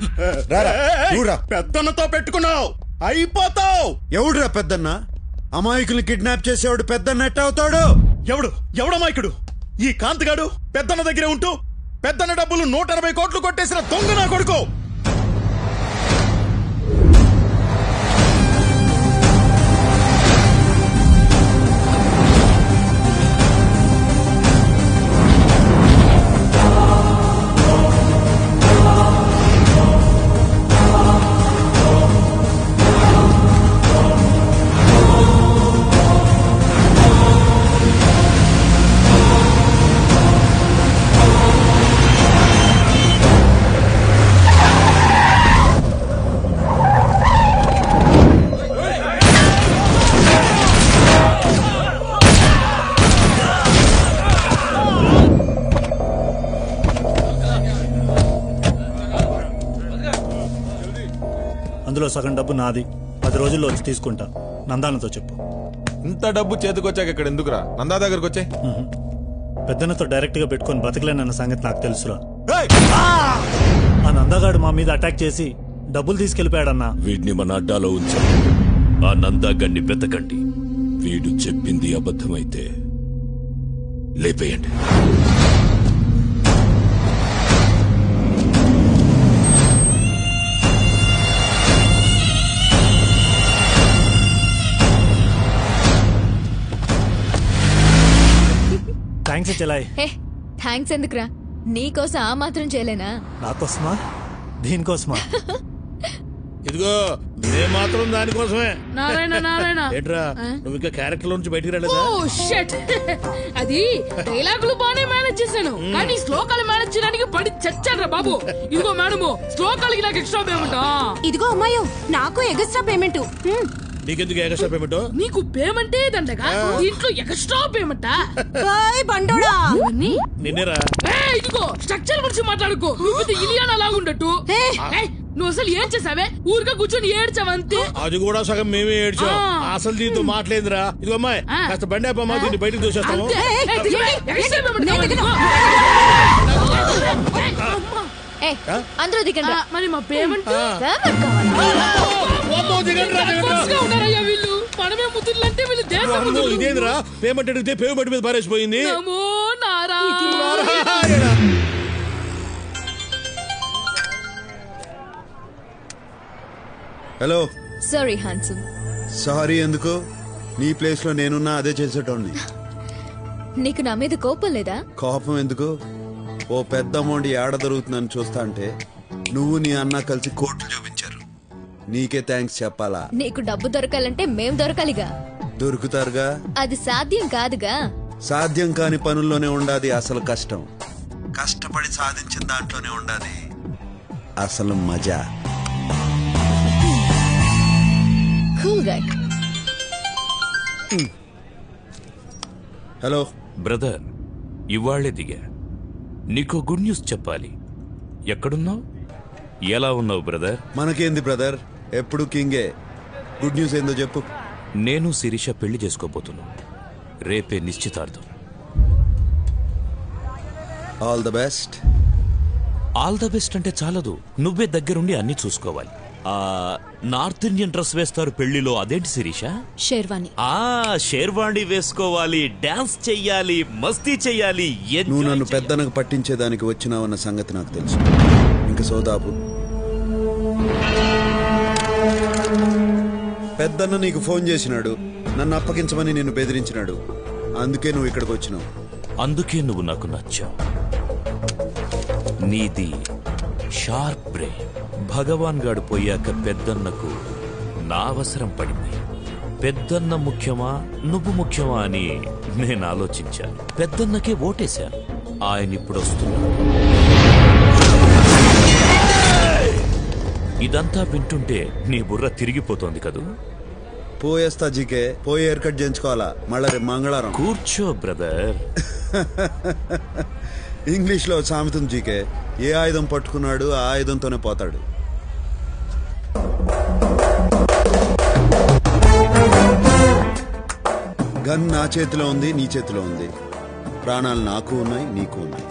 Speaker 6: రారా, నువ్వురా.
Speaker 9: పెద్దన్నతో పెట్టుకున్నావు అయిపోతావు.
Speaker 6: ఎవడురా పెద్దన్న? అమాయకుల్ని కిడ్నాప్ చేసేవాడు పెద్దన్న ఎట్ట అవుతాడు?
Speaker 9: ఎవడమాయకుడు? ఈ కాంతిగాడు పెద్దన్న దగ్గరే ఉంటూ పెద్దన్న డబ్బులు 180 కోట్లు కొట్టేసిన దొంగ నా కొడుకు.
Speaker 15: అందులో సగం డబ్బు నాది. 10 రోజుల్లో వచ్చి తీసుకుంటా. నందానతో చెప్పు.
Speaker 10: ఇంత డబ్బు చేతికొచ్చాక ఇక్కడ ఎందుకురా? నందా దగ్గరకు వచ్చే.
Speaker 15: పెద్దనతో డైరెక్ట్ గా పెట్టుకొని బతకలేనన్న సంగతి నాకు తెలుసురా. ఆ నందాగాడు మా మీద అటాక్ చేసి డబ్బులు తీసుకెళ్లిపోయాడన్నా.
Speaker 12: వీడిని మన అడ్డాలో ఉంచాం. ఆ నందాగన్ని వెతకండి. వీడు చెప్పింది అబద్ధమైతే లేపేయండి.
Speaker 15: థ్యాంక్స్ చెలాయ్.
Speaker 8: హే థ్యాంక్స్ ఎందుకురా? నీకోసం ఆ మాత్రం చేయలేనా?
Speaker 15: నాకోసమా? దీనికోసమా?
Speaker 13: ఇదిగో నేను మాత్రం దానికోసమే.
Speaker 3: నారాయణ నారాయణ
Speaker 13: ఏంట్రా నువ్వు ఇంకా క్యారెక్టర్ నుంచి బయటికి రాలేదా?
Speaker 3: ఓ షట్. అది డైలాగులు బానే మేనేజ్ చేశాను, కానీ శ్లోకాలు మేనేజ్ చేయడానికి పడి చచ్చాడ్రా బాబు. ఇదిగో మేడము, శ్లోకాలకి నాకు ఎక్స్ట్రా పేమెంట్.
Speaker 19: ఇదిగో అమ్మాయో, నాకు ఎగస్ట్రా పేమెంట్.
Speaker 13: నీకెందుకు ఎక్స్ట్రా పేమెంట్?
Speaker 3: నీకు పేమెంటే దండగా, దీంట్లో ఎక్స్ట్రా పేమెంట్.
Speaker 19: బండోడా
Speaker 13: నిన్నేరా?
Speaker 3: ఇదిగో స్ట్రక్చర్ గురించి మాట్లాడుకో. నువ్వు ఇలియానా లాగుండట్టు. నువ్వు అసలు ఏం చేసావే? ఊరిగా కూర్చొని ఏడ్చావంతే.
Speaker 13: అది కూడా సగం మేమే ఏడ్చాం. అసలు దీంతో మాట్లాడిందిరా. ఇదిగో అమ్మాయి, కాస్త బండి ఆపమ్మా, దీన్ని బయటకు దూసేస్తాము.
Speaker 8: అందరూ దిగండి.
Speaker 3: మరి మా పేమెంట్ వీళ్ళు మనమే ముద్దులంటే వీళ్ళు దేశం.
Speaker 13: ఇదేంద్రా పేమెంట్ అడిగితే పేమెంట్ మీద పారేసిపోయింది.
Speaker 6: హలో.
Speaker 8: Sorry handsome.
Speaker 6: సారీ ఎందుకు? నీ ప్లేస్ లో నేనున్నా అదే చేసేటోడిని.
Speaker 8: నీకు నా మీద కోపం లేదా?
Speaker 6: కోపం ఎందుకు? ఓ పెద్ద అమౌంట్ ఏడ దొరుకుతుందని చూస్తా అంటే నువ్వు నీ అన్న కలిసి కోర్టు చూపించారు. నీకే థ్యాంక్స్ చెప్పాలా?
Speaker 8: నీకు డబ్బు దొరకాలంటే మేం దొరకాలిగా.
Speaker 6: దొరుకుతారుగా.
Speaker 8: అది సాధ్యం కాదుగా.
Speaker 6: సాధ్యం కాని పనుల్లోనే ఉండాది అసలు కష్టం, కష్టపడి సాధించిన దాంట్లోనే ఉండాది అసలు మజా. హలో
Speaker 11: బ్రదర్, ఇవాళ్లే దిగా. నీకో గుడ్ న్యూస్ చెప్పాలి. ఎక్కడున్నావు? ఎలా ఉన్నావు బ్రదర్?
Speaker 6: మనకేంది బ్రదర్, ఎప్పుడు కింగే. గుడ్ న్యూస్ ఏందో చెప్పు.
Speaker 11: నేను శిరీష పెళ్లి చేసుకోబోతున్నా. రేపే నిశ్చితార్థం.
Speaker 6: All the best.
Speaker 11: All the best అంటే చాలదు, నువ్వే దగ్గరుండి అన్ని చూసుకోవాలి. నార్త్ ఇండియన్ డ్రెస్ వేస్తారు పెళ్లిలో, అదేంటి శిరీష?
Speaker 8: షేర్వాణి.
Speaker 11: షేర్వాణి వేసుకోవాలి, డాన్స్ చెయ్యాలి, మస్తీ చెయ్యాలి.
Speaker 6: నువ్వు నన్ను పెద్దనకు పట్టించేదానికి వచ్చినావన్న సంగతి నాకు తెలుసు. ఇంక సోదాపు. పెద్దన్న నీకు ఫోన్ చేసినాడు, నన్ను అప్పగించమని నిన్ను బెదిరించినాడు. అందుకే నువ్వు ఇక్కడికి వచ్చినావు.
Speaker 11: అందుకే నువ్వు నాకు నచ్చావు. నీది షార్ప్ బ్రెయిన్. భగవాన్ గాడు పోయాక పెద్దన్నకు నా అవసరం పడింది. పెద్దన్న ముఖ్యమా నువ్వు ముఖ్యమా అని నేను ఆలోచించాను. పెద్దన్నకే ఓటేశాను. ఆయన ఇప్పుడు వస్తున్నాడు. ఇదంతా వింటుంటే నీ బుర్ర తిరిగిపోతోంది కదూ?
Speaker 6: పోయేస్తా జీకే, పోయి హెయిర్ కట్ చేయించుకోవాలా. మళ్ళా రేపు మంగళవారం.
Speaker 11: కూర్చో బ్రదర్.
Speaker 6: ఇంగ్లీష్ లో సామెతం జీకే, ఏ ఆయుధం పట్టుకున్నాడు ఆ ఆయుధంతోనే పోతాడు. గన్ నా చేతిలో ఉంది, నీ చేతిలో ఉంది. ప్రాణాలు నాకు ఉన్నాయి, నీకు ఉన్నాయి.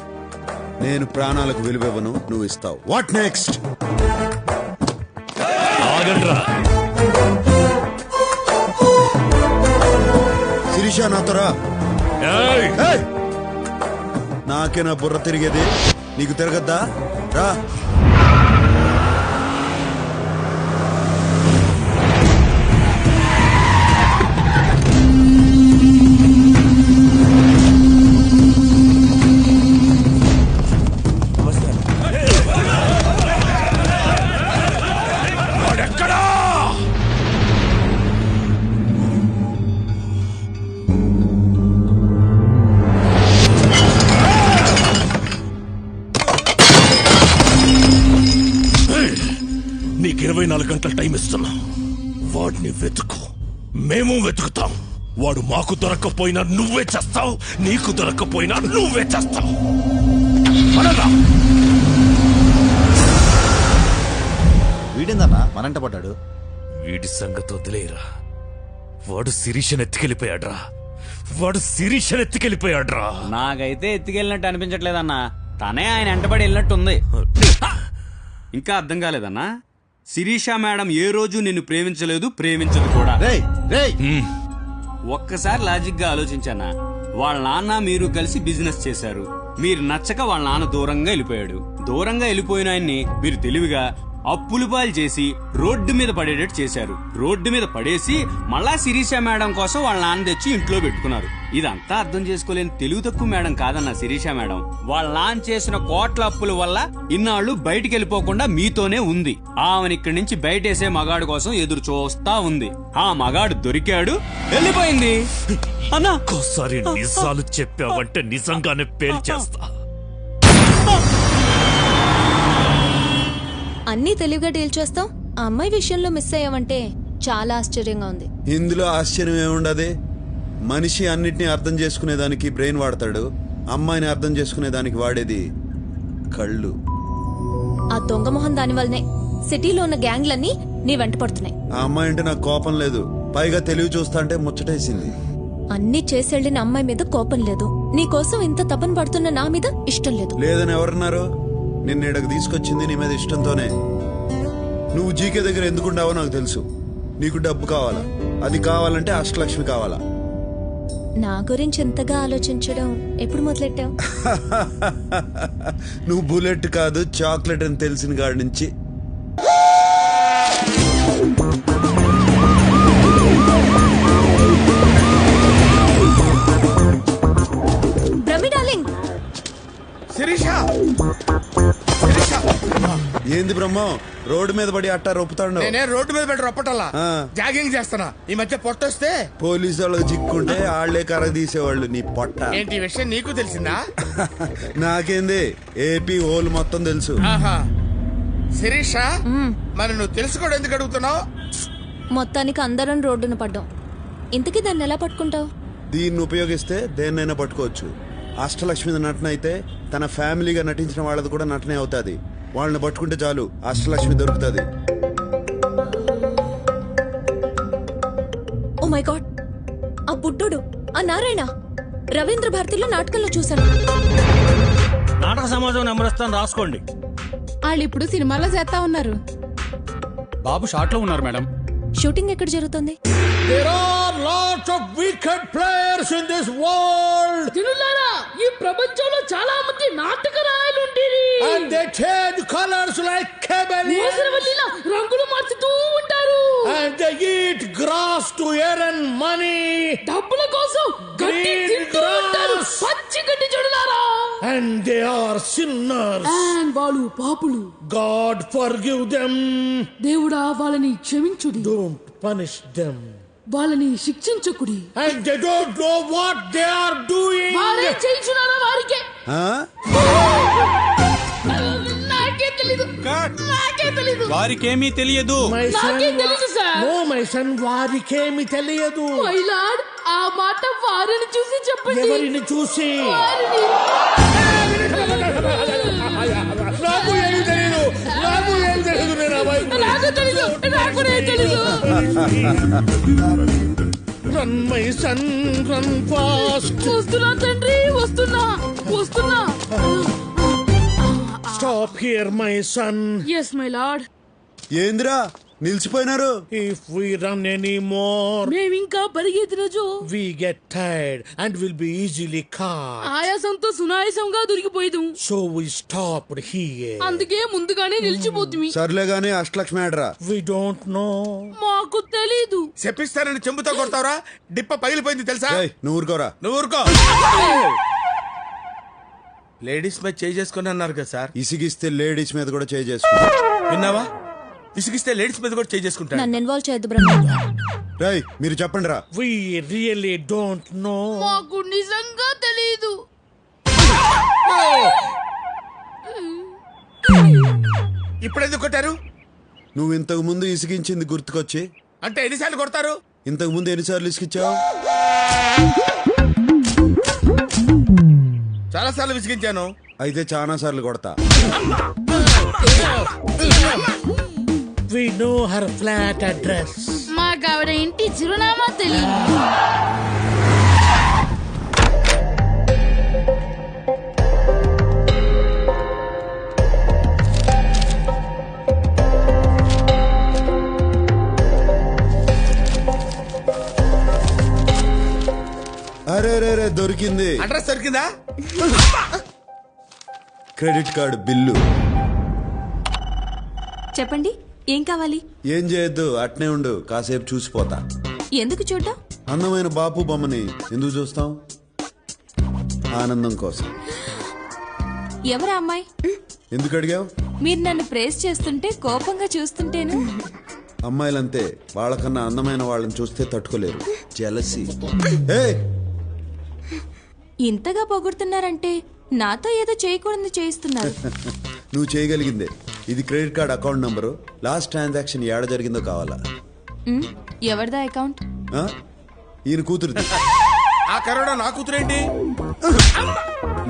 Speaker 6: నేను ప్రాణాలకు విలువివ్వను, నువ్వు ఇస్తావు. What next? శిరీష నాతో రా. నాకే నా బుర్ర తిరిగేది, నీకు తిరగద్దా? రా.
Speaker 9: నీకు 24 గంటల టైం ఇస్తున్నా. వాడిని వెతుకు, మేము వెతుకుతాం. వాడు మాకు దొరక్కపోయినా నువ్వే చేస్తావు, నీకు దొరక్కపోయినా నువ్వే చేస్తావు.
Speaker 14: వీడిందన్నా మనంట పడ్డాడు.
Speaker 11: వీడి సంగతి వదిలేరా. వాడు శిరీషను ఎత్తుకెళ్ళిపోయాడ్రా. వాడు శిరీషను ఎత్తుకెళ్ళిపోయాడ్రా.
Speaker 4: నాకైతే ఎత్తుకెళ్ళినట్టు అనిపించట్లేదన్నా, తనే ఆయన వెంటబడి వెళ్ళినట్టుంది. ఇంకా అర్థం కాలేదన్నా? శిరీష మేడం ఏ రోజు నిన్ను ప్రేమించలేదు, ప్రేమించదు కూడా. ఒక్కసారి లాజిక్ గా ఆలోచించానా? వాళ్ళ నాన్న మీరు కలిసి బిజినెస్ చేశారు. మీరు నచ్చక వాళ్ళ నాన్న దూరంగా వెళ్ళిపోయాడు. దూరంగా వెళ్ళిపోయిన ఆయన్ని మీరు తెలివిగా అప్పులు పాలు చేసి రోడ్డు మీద పడేటట్టు చేశారు. రోడ్డు మీద పడేసి మళ్ళా శిరీష మేడం కోసం వాళ్ళ నాన్న తెచ్చి ఇంట్లో పెట్టుకున్నారు. ఇదంతా అర్థం చేసుకోలేని తెలుగు తక్కువ మేడం కాదన్న శిరీష మేడం. వాళ్ళ నాన్న చేసిన కోట్ల అప్పుల వల్ల ఇన్నాళ్లు బయటికి వెళ్ళిపోకుండా మీతోనే ఉంది. ఆమెను ఇక్కడి నుంచి బయటేసే మగాడు కోసం ఎదురు చూస్తా ఉంది. ఆ మగాడు దొరికాడు, వెళ్ళిపోయింది. అన్నా
Speaker 11: ఒక్కోసారి నిజాలు చెప్పావంటే నిజంగానే పేల్చేస్తా.
Speaker 8: అన్నీ తెలివిగా డీల్ చేస్తాం. ఆ అమ్మాయి విషయంలో మిస్ అయ్యావంటే చాలా ఆశ్చర్యంగా ఉంది.
Speaker 6: ఇందులో ఆశ్చర్యం ఏముండదు. మనిషి అన్నిటినీ అర్థం చేసుకునేదానికి బ్రెయిన్ వాడతాడు, అమ్మాయిని అర్థం చేసుకునేదానికి వాడేది కళ్ళు.
Speaker 8: ఆ దొంగ మొహం దాని వల్లనే సిటీలో ఉన్న గ్యాంగ్లన్నీ నీ వెంట పడుతున్నాయి.
Speaker 6: ఆ అమ్మాయి అంటే నాకు కోపం లేదు, పైగా తెలివి చూస్తా అంటే ముచ్చటేసింది.
Speaker 8: అన్నీ చేసెళ్లిన అమ్మాయి మీద కోపం లేదు, నీ కోసం ఇంత తపన పడుతున్న నా మీద ఇష్టం లేదు.
Speaker 6: లేదని ఎవరన్నారు? నిన్న ఇక్కడికి తీసుకొచ్చింది నీ మీద ఇష్టంతోనే. నువ్వు జీకే దగ్గర ఎందుకుంటావో నాకు తెలుసు. నీకు డబ్బు కావాలా, అది కావాలంటే అష్టలక్ష్మి కావాలా.
Speaker 8: నా గురించి ఎంతగా ఆలోచించడం ఎప్పుడు మొదలెట్టావు?
Speaker 6: నువ్వు బుల్లెట్ కాదు చాక్లెట్ అని తెలిసిన కాడి నుంచి.
Speaker 5: శిరీష!
Speaker 6: ఏంది బ్రహ్మ, రోడ్డు మీద పడి అట్టా రొప్పుతాడు.
Speaker 5: నేనే రోడ్డు మీద పెట్టి రొప్పటల్లా
Speaker 6: ఆ.
Speaker 5: జాగింగ్ చేస్తున్నా. ఈ మధ్య పొట్టొస్తే
Speaker 6: పోలీసు వాళ్ళకి చిక్కుంటే ఆళ్లే కర్ర తీసేవాళ్ళు నీ పొట్ట.
Speaker 5: ఏంటి ఈ విషయం నీకు తెలిసిందా?
Speaker 6: నాకేంది ఏపీ హోల్ మొత్తం తెలుసు.
Speaker 5: ఆహా. శిరీష, మరి నువ్వు తెలుసుకోవడం ఎందుకు అడుగుతున్నావు?
Speaker 8: మొత్తానికి అందరం రోడ్డున పడ్డాం. ఇంతకీ దాన్ని ఎలా పట్టుకుంటావు?
Speaker 6: దీన్ని ఉపయోగిస్తే దేన్నైనా పట్టుకోవచ్చు. అష్టలక్ష్మి నటన అయితే తన ఫ్యామిలీగా నటించిన వాళ్ళది కూడా నటనే అవుతాది. వాళ్ళని పట్టుకుంటే చాలు అష్టలక్ష్మి దొరుకుతుంది.
Speaker 8: ఓ మై గాడ్, ఆ బుడ్డోడు, ఆ నారాయణ రవీంద్ర భారతిలో నాటకంలో చూశాను.
Speaker 15: నాటక సమాజం నెంబర్ ఇస్తాను, రాసుకోండి.
Speaker 25: వాళ్ళు ఇప్పుడు సినిమాలో చేస్తా ఉన్నారు.
Speaker 2: బాబు షార్ట్ లో ఉన్నారు మేడం.
Speaker 8: షూటింగ్ ఎక్కడ జరుగుతుంది?
Speaker 13: There are lots of wicked players in this world.
Speaker 3: జనులారా, ఈ ప్రపంచంలో చాలా మంది నాటక రాయలు ఉండేది.
Speaker 13: And they change colors like chameleons.
Speaker 3: మోసరవల్లిలా రంగులు మార్చుతూ ఉంటారు.
Speaker 13: And they eat grass to earn money.
Speaker 3: డబ్బుల కోసం గడ్డి
Speaker 13: Green
Speaker 3: తింటూ ఉంటారు.
Speaker 13: grass.
Speaker 3: పచ్చి గడ్డి జనులారా.
Speaker 13: And they are sinners.
Speaker 3: And వాళ్ళు పాపులు.
Speaker 13: God forgive them.
Speaker 3: దేవుడా వాళ్ళని క్షమించుడి.
Speaker 13: Don't punish them.
Speaker 3: వాళ్ళని శిక్షించకుడి.
Speaker 13: And they don't know what they are doing.
Speaker 3: వారే చేయించున్నారా వారికే. నాకే తెలీదు. నాకే తెలీదు.
Speaker 2: వారికేమీ తెలియదు.
Speaker 13: My son,
Speaker 3: నాకే తెలీదు సార్.
Speaker 13: No, my son, వారికేమి తెలియదు.
Speaker 3: మై లార్డ్, ఆ మాట వారిని చూసి చెప్పండి.
Speaker 13: ఎవరిని చూసి?
Speaker 3: వారిని.
Speaker 13: నాకు ఏమి తెలియదు. నాకు ఏమి తెలియదు. నేను అబ్బాయి.
Speaker 3: నాకు తెలీదు. నాకు తెలీదు.
Speaker 13: Run, my son, run fast.
Speaker 3: వస్తున్నా తండ్రి, వస్తున్నా వస్తున్నా.
Speaker 13: Stop here, my son.
Speaker 3: Yes my lord.
Speaker 6: ఏందిరా నిలిచిపోయినారు?
Speaker 13: If we run anymore,
Speaker 3: మేమింకా పరిగెత్తిన రోజు
Speaker 13: we get tired and will be easily caught.
Speaker 3: ఆయాసంతో సునాయాసంగా దొరికిపోయేదు.
Speaker 13: So we stopped here.
Speaker 3: అందుకే ముందుగానే నిలిచిపోతుంది.
Speaker 6: సర్లే గానీ అష్టలక్ష్మి ఆడరా.
Speaker 13: We don't know.
Speaker 3: మాకు తెలీదు.
Speaker 5: చెప్పిస్తానని చెంబుతో కొడతావరా? డిప్ప పగిలిపోయింది తెలుసా?
Speaker 6: నువ్వు ఊరుకోరా.
Speaker 5: నువ్వు ఊరుకో. లేడీస్ మీద చేయి చేసుకుని అన్నారు కదా సార్.
Speaker 6: ఇసిగిస్తే లేడీస్ మీద కూడా చేయి చేసుకుంటా.
Speaker 5: విన్నావా? విసిగిస్తే లేడీస్ మీద కూడా చేయి చేసుకుంటాను.
Speaker 8: నన్ను ఇన్వాల్వ్ చేయొద్దు బ్రహ్మ.
Speaker 6: రై మీరు చెప్పండి రా.
Speaker 13: We really don't know.
Speaker 3: మాకు నిజంగా తెలీదు.
Speaker 5: ఇప్పుడు ఎందుకు కొట్టారు?
Speaker 6: నువ్వు ఇంతకు ముందు ఇసిగించింది గుర్తుకొచ్చి.
Speaker 5: అంటే ఎన్నిసార్లు కొడతారు?
Speaker 6: ఇంతకు ముందు ఎన్నిసార్లు ఇసిగించావు?
Speaker 5: చాలా సార్లు విసిగించాను.
Speaker 6: అయితే చాలా సార్లు కొడతా.
Speaker 13: We know her flat address.
Speaker 3: మాకు ఆవిడ ఇంటి చిరునామా తెలియదు.
Speaker 6: అరే రే రే దొరికింది.
Speaker 5: అడ్రస్ దొరికిందా?
Speaker 6: Credit card bill.
Speaker 8: చెప్పండి, ఏం కావాలి?
Speaker 6: ఏం చేయొద్దు, అట్నే ఉండు, కాసేపు చూసిపోతా.
Speaker 8: ఎందుకు చూడ్డం?
Speaker 6: అందమైన బాపు బొమ్మని ఎందుకు చూస్తాం? ఆనందం కోసం.
Speaker 8: ఎవరా అమ్మాయి?
Speaker 6: ఎందుకు అడిగావు?
Speaker 8: మీరు నన్ను ప్రేస్ చేస్తుంటే కోపంగా చూస్తుంటేను.
Speaker 6: అమ్మాయిలంతే, వాళ్ళకన్నా అందమైన వాళ్ళని చూస్తే తట్టుకోలేరు. జెలసీ.
Speaker 8: ఇంతగా పొగుడుతున్నారంటే నాతో ఏదో చేయకూడదు చేయిస్తున్నారు.
Speaker 6: నువ్వు చేయగలిగిందే. ఇది credit card account number. Last transaction ఏడ జరిగిందో కావాలా?
Speaker 8: ఎవరిదా అకౌంట్?
Speaker 6: ఈయన కూతురుది.
Speaker 5: ఆ కరోనా నా కూతురేంటి?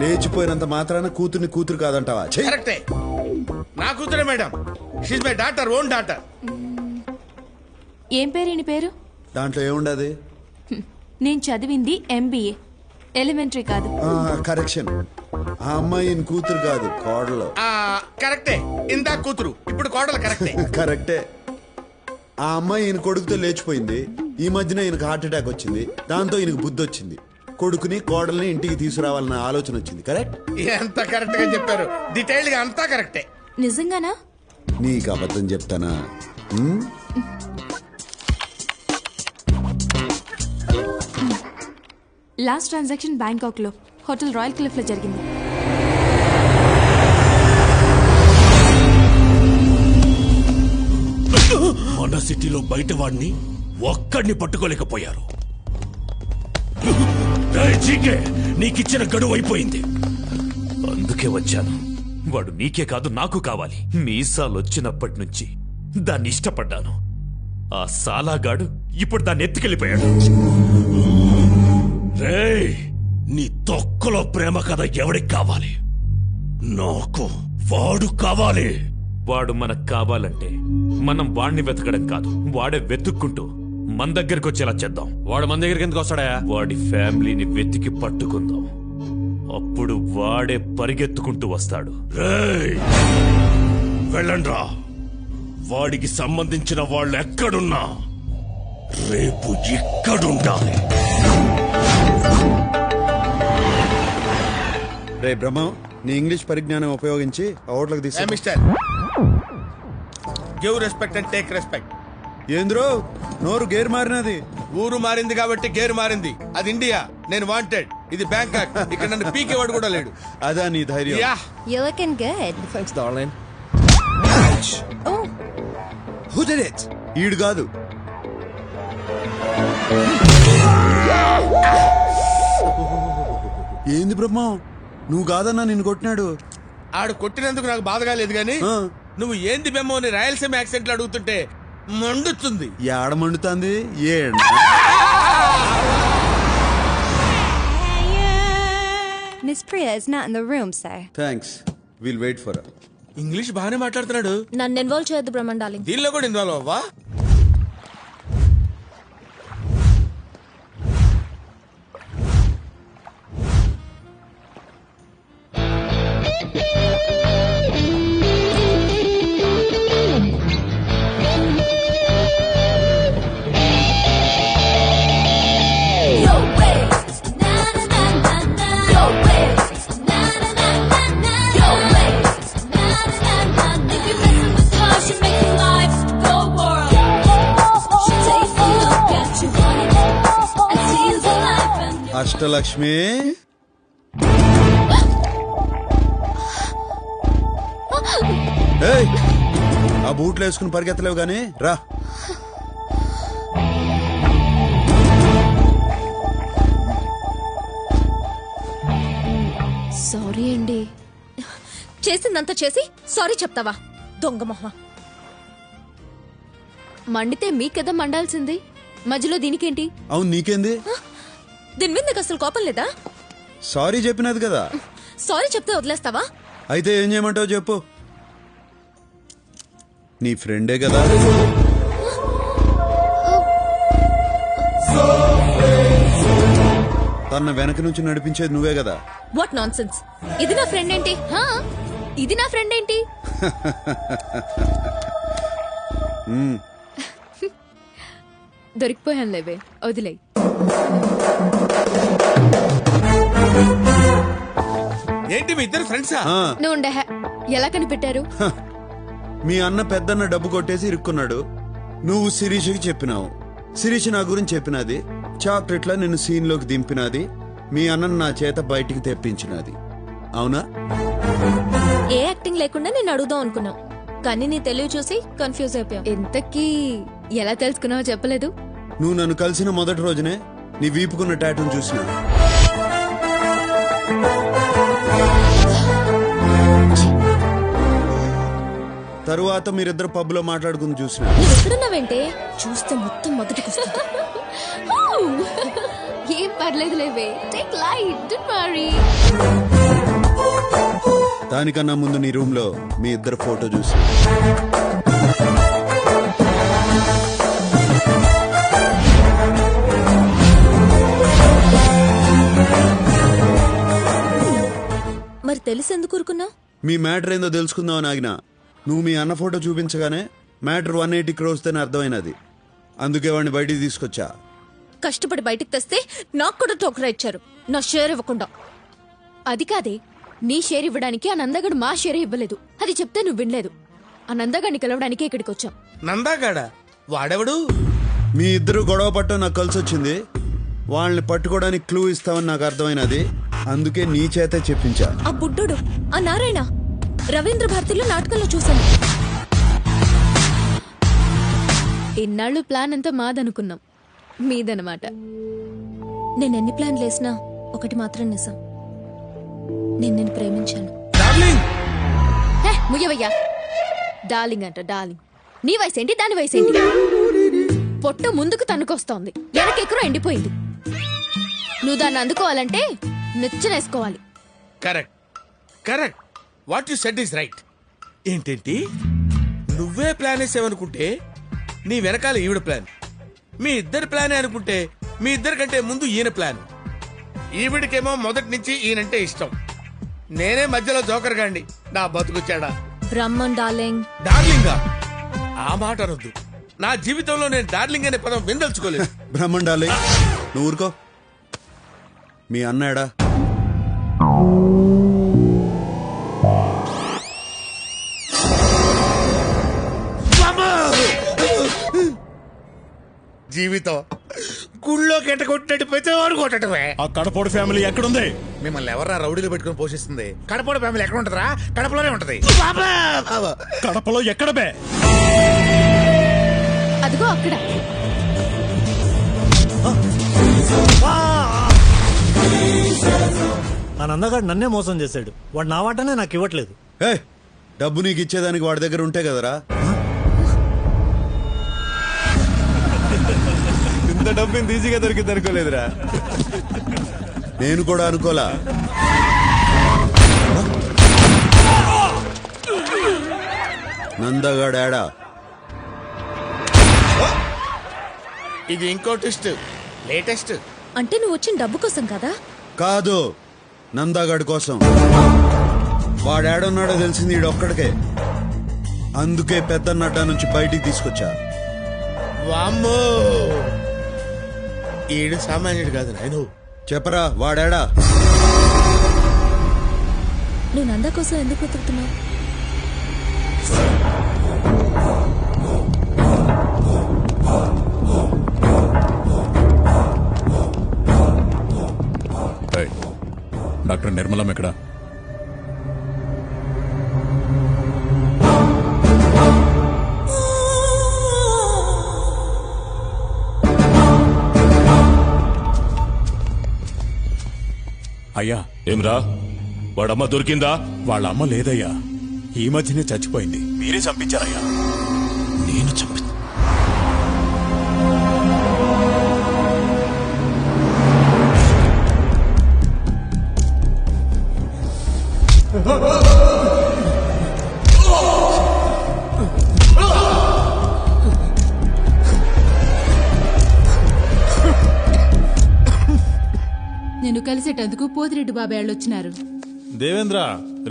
Speaker 6: లేచిపోయినంత మాత్రాన కూతుర్ని కూతురు కాదంటావా?
Speaker 5: కరెక్టే, నా కూతురే madam. She's my daughter, own daughter.
Speaker 8: ఏం పేరు ఈయన పేరు?
Speaker 6: దాంట్లో ఏముండదు?
Speaker 8: నేను చదివింది MBA, ఎలిమెంటరీ కాదు.
Speaker 6: కరెక్షన్. ఆ అమ్మాయి ఈయన కూతురు కాదు, కోడలు.
Speaker 5: కరెక్టే, ఇందా కూతురు, ఇప్పుడు కోడలు. కరెక్టే.
Speaker 6: కరెక్టే. ఆ అమ్మాయి ఈయన కొడుకుతో లేచిపోయింది. ఈ మధ్యన ఈయనకు హార్ట్ అటాక్ వచ్చింది. దాంతో ఈయనకు బుద్ధి వచ్చింది. కొడుకుని కోడల్ని ఇంటికి తీసుకురావాలన్న ఆలోచన వచ్చింది. కరెక్ట్?
Speaker 5: ఎంత కరెక్ట్ గా చెప్పారు. డీటెయిల్డ్ గా అంతా కరెక్టే.
Speaker 8: నిజంగానా?
Speaker 6: నీకు అబద్ధం చెప్తానా?
Speaker 8: లాస్ట్ ట్రాన్సాక్షన్ బ్యాంకాక్ లో హోటల్ రాయల్ క్లిఫ్ లో జరిగింది.
Speaker 9: మన సిటీలో బయట వాడిని ఒక్కడిని పట్టుకోలేకపోయారు. రేయ్ జీకే, నీకిచ్చిన గడువు అయిపోయింది.
Speaker 11: అందుకే వచ్చాను. వాడు నీకే కాదు నాకు కావాలి. మీసాలు వచ్చినప్పటి నుంచి దాన్ని ఇష్టపడ్డాను. ఆ సాలాగాడు ఇప్పుడు దాన్ని ఎత్తుకెళ్ళిపోయాడు.
Speaker 9: రేయ్, నీ తొక్కలో ప్రేమ కథ ఎవడికి కావాలి? నాకు వాడు కావాలి.
Speaker 11: వాడు మనకు కావాలంటే మనం వాడిని వెతకడం కాదు, వాడే వెతుక్కుంటూ మన దగ్గరికి వచ్చేలా చేద్దాం.
Speaker 12: వాడు మన దగ్గరికి ఎందుకు వస్తాడా?
Speaker 11: వాడి ఫ్యామిలీని వెతికి పట్టుకుందాం. అప్పుడు వాడే పరిగెత్తుకుంటూ వస్తాడు.
Speaker 9: రేయ్, వెళ్ళండ్రా. వాడికి సంబంధించిన వాళ్ళు ఎక్కడున్నా రేపు ఇక్కడుండాలి.
Speaker 6: రే బ్రహ్మం, నీ ఇంగ్లీష్ పరిజ్ఞానం ఉపయోగించి ఓట్లకు తీసి
Speaker 5: mister give respect and take respect.
Speaker 6: ఏంద్రో నోరు గేర్ మారినది?
Speaker 5: ఊరు మారింది కాబట్టి గేరు మారింది. అది ఇండియా, నేను వాంటెడ్. ఇది బ్యాంకాక్, ఇక్కడ నన్ను పీకేవాడు కూడా లేడు.
Speaker 6: అదా నీ ధైర్యం?
Speaker 5: Yeah.
Speaker 8: You're looking good.
Speaker 14: Thanks, darling.
Speaker 8: Oh,
Speaker 14: Who did it?
Speaker 6: ఈడు కాదు. ఏంది బ్రహ్మం, నువ్వు కాదన్నా నిన్ను కొట్టినాడు.
Speaker 5: ఆడు కొట్టినందుకు నాకు బాధగా లేదు గానీ నువ్వు ఏంది బెమ్మో అని రాయలసీమ యాక్సెంట్ లో అడుగుతుంటే మండుతుంది.
Speaker 6: ఏడ మండుతుంది? ఏడ
Speaker 8: Miss Priya is not in the room, sir.
Speaker 6: Thanks, will wait for.
Speaker 5: English బాగానే మాట్లాడుతున్నాడు.
Speaker 8: నన్ను ఇన్వాల్వ్ చేయొద్దు బ్రహ్మన్ డార్లింగ్.
Speaker 5: దీనిలో కూడా ఇన్వాల్వ్ అవ్వా?
Speaker 6: అష్టలక్ష్మి, ఏయ్, ఆ బూట్లు వేసుకుని పరిగెత్తలేవు గాని రా.
Speaker 8: సారీ అండి. చేసిందంతా చేసి సారీ చెప్తావా? దొంగ మొహ. మండితే మీకెదా మండాల్సింది, మధ్యలో దీనికేంటి?
Speaker 6: అవును, నీకేంది?
Speaker 8: దీని మీద నీకు అసలు కోపం లేదా?
Speaker 6: సారీ చెప్పినది కదా.
Speaker 8: సారీ చెప్తే వదిలేస్తావా?
Speaker 6: అయితే ఏం చేయమంటావు చెప్పు. నీ ఫ్రెండే కదా. తన వెనక నుంచి నడిపించేది నువ్వే కదా.
Speaker 8: What non sense. ఇది నా ఫ్రెండ్ ఏంటి? ఇది నా ఫ్రెండ్ ఏంటి? దొరికిపోయాను లేవే, వదిలే.
Speaker 5: ఏంటి మీ ఇద్దరు ఫ్రెండ్సా?
Speaker 8: నువ్వు ఉండే. ఎలా కనిపెట్టారు?
Speaker 6: మీ అన్న పెద్దన్న డబ్బు కొట్టేసి ఇరుక్కున్నాడు. నువ్వు శిరీషకి చెప్పినావు, శిరీష్ నా గురించి చెప్పినది, చాక్లెట్లా నిన్ను సీన్ లోకి దింపినది, మీ అన్న నా చేత బయటికి తెప్పించినది. అవునా?
Speaker 8: ఏ యాక్టింగ్ లేకుండా నేను అడుగుదాం అనుకున్నావు, కానీ నీ తెలివి చూసి కన్ఫ్యూజ్ అయిపోయావు. ఇంతకీ ఎలా తెలుసుకున్నావో చెప్పలేదు.
Speaker 6: నువ్వు నన్ను కలిసిన మొదటి రోజునే నీ వీపుకున్న టాటూను చూసినా. తరువాత మీరిద్దరు పబ్ లో మాట్లాడుకుని చూసినా.
Speaker 8: నువ్వు ఎక్కడున్నావేంటే? చూస్తే మొత్తం మొదటికి వస్తుంది. ఏం పర్లేదు లేవే, టేక్ లైట్, డోంట్ వరీ.
Speaker 6: దానికన్నా ముందు నీ రూమ్ లో మీ ఇద్దరు ఫోటో చూసి.
Speaker 8: మరి తెలిసి ఎందుకు ఊరుకున్నావు?
Speaker 6: మీ మ్యాటర్ ఏందో తెలుసుకుందామని ఆగినా. నువ్వు మీ అన్న ఫోటో చూపించగానే మ్యాటర్ 180 crores అని అర్థమైనది. అందుకే వాడిని బయటికి తీసుకొచ్చా.
Speaker 8: కష్టపడి బయటికి తెస్తే నాకు కూడా టోకరా ఇచ్చారు, నా షేర్ ఇవ్వకుండా. అది కాదే, నీ షేర్ ఇవ్వడానికి ఆ నందగాడు మా షేర్ ఇవ్వలేదు. అది చెప్తే నువ్వు వినలేదు. ఆ నందగాడిని కలవడానికి ఇక్కడికి వచ్చాం.
Speaker 5: నందాగాడా? వాడెవడు?
Speaker 6: మీ ఇద్దరు గొడవ పట్టం నాకు కలిసి వచ్చింది. వాళ్ళని పట్టుకోవడానికి క్లూ ఇస్తామని నాకు అర్థమైనది. అందుకే నీ చేతే చెప్పించా.
Speaker 8: ఆ బుడ్డోడు, ఆ నారాయణ, రవీంద్ర భారతిలో నాటకంలో చూశాను. ఇన్నాళ్ళు ప్లాన్ అంతా మాదనుకున్నాం, మీదనమాట. నేను ఎన్ని ప్లాన్లు వేసినా ఒకటి మాత్రం నిజం, నేను నిన్ను ప్రేమించాను. హే, ముయ్యవయ్యా. డార్లింగ్ అంట డార్లింగ్. నీ వయసేంటి, దాని వయసేంటి? పొట్ట ముందుకు తన్నుకొస్తోంది, వెనకెక్కరో ఎండిపోయింది. నువ్వు దాన్ని అందుకోవాలంటే నిచ్చెనేసుకోవాలి.
Speaker 5: Correct correct, what you said is right. ఏంటేంటి, నువ్వే ప్లాన్ వేసావనుకుంటే నీ వెనకాల ఈవిడ ప్లాన్, మీ ఇద్దరి ప్లానే అనుకుంటే మీ ఇద్దరి కంటే ముందు ఈయన ప్లాన్. ఈవిడికేమో మొదటి నుంచి ఈయనంటే ఇష్టం, నేనే మధ్యలో జోకర్ గాండి. నా బతుకుచ్చాడా.
Speaker 8: రమ్మన్ డార్లింగ్.
Speaker 5: డార్లింగా? ఆ మాట అనొద్దు. నా జీవితంలో నేను డార్లింగ్ అనే పదం విందల్చుకోలేదు.
Speaker 6: బ్రహ్మన్ డార్లింగ్, నువ్వు ఊరుకో. మీ అన్నాడా?
Speaker 7: జీవితం గుళ్ళో కెట్ట కొట్టినట్టు ప్రతివాడు కొట్టడమే.
Speaker 9: ఆ కడపోడు ఫ్యామిలీ ఎక్కడుంది?
Speaker 7: మిమ్మల్ని ఎవర్రా రౌడీలు పెట్టుకుని పోషిస్తుంది? కడపడ ఫ్యామిలీ ఎక్కడ ఉంటదిరా? కడపలోనే ఉంటది.
Speaker 9: కడపలో ఎక్కడ బే?
Speaker 8: అదిగో అక్కడ.
Speaker 15: ఆ నందగాడు నన్నే మోసం చేశాడు. వాడు నా వాటనే నాకు ఇవ్వట్లేదు.
Speaker 6: డబ్బు నీకు ఇచ్చేదానికి వాడి దగ్గర ఉంటే కదరా.
Speaker 10: ఇంత డబ్బు ఇంత ఈజీగా దొరికింది అనుకోలేదురా.
Speaker 6: నేను కూడా అనుకోలా. నందగాడా?
Speaker 5: ఇది ఇంకో ట్విస్ట్, లేటెస్ట్.
Speaker 8: అంటే నువ్వు వచ్చిన డబ్బు కోసం కదా?
Speaker 6: కాదు, నందగాడి కోసం. వాడేడున్నాడో తెలిసింది ఈడొక్కడికే. అందుకే పెద్దన్నడ్డ నుంచి బయటికి తీసుకొచ్చా.
Speaker 5: వామ్మో, ఈడు సామాన్యుడు కాదు నాయన.
Speaker 6: చెప్పరా, వాడాడా?
Speaker 8: నువ్వు నంద కోసం ఎందుకు వెతుకుతున్నావు?
Speaker 9: డాక్టర్ నిర్మలం ఎక్కడ?
Speaker 11: అయ్యా. ఏమ్రా, వాడమ్మ దొరికిందా?
Speaker 9: వాళ్ళ అమ్మ లేదయ్యా, ఈ మధ్యనే చచ్చిపోయింది.
Speaker 11: మీరే చంపించారయ్యా? నేను చంపి
Speaker 16: నేను కలిసేటందుకు పోతిరెడ్డి బాబాయ్ వాళ్ళు వచ్చినారు.
Speaker 18: దేవేంద్ర,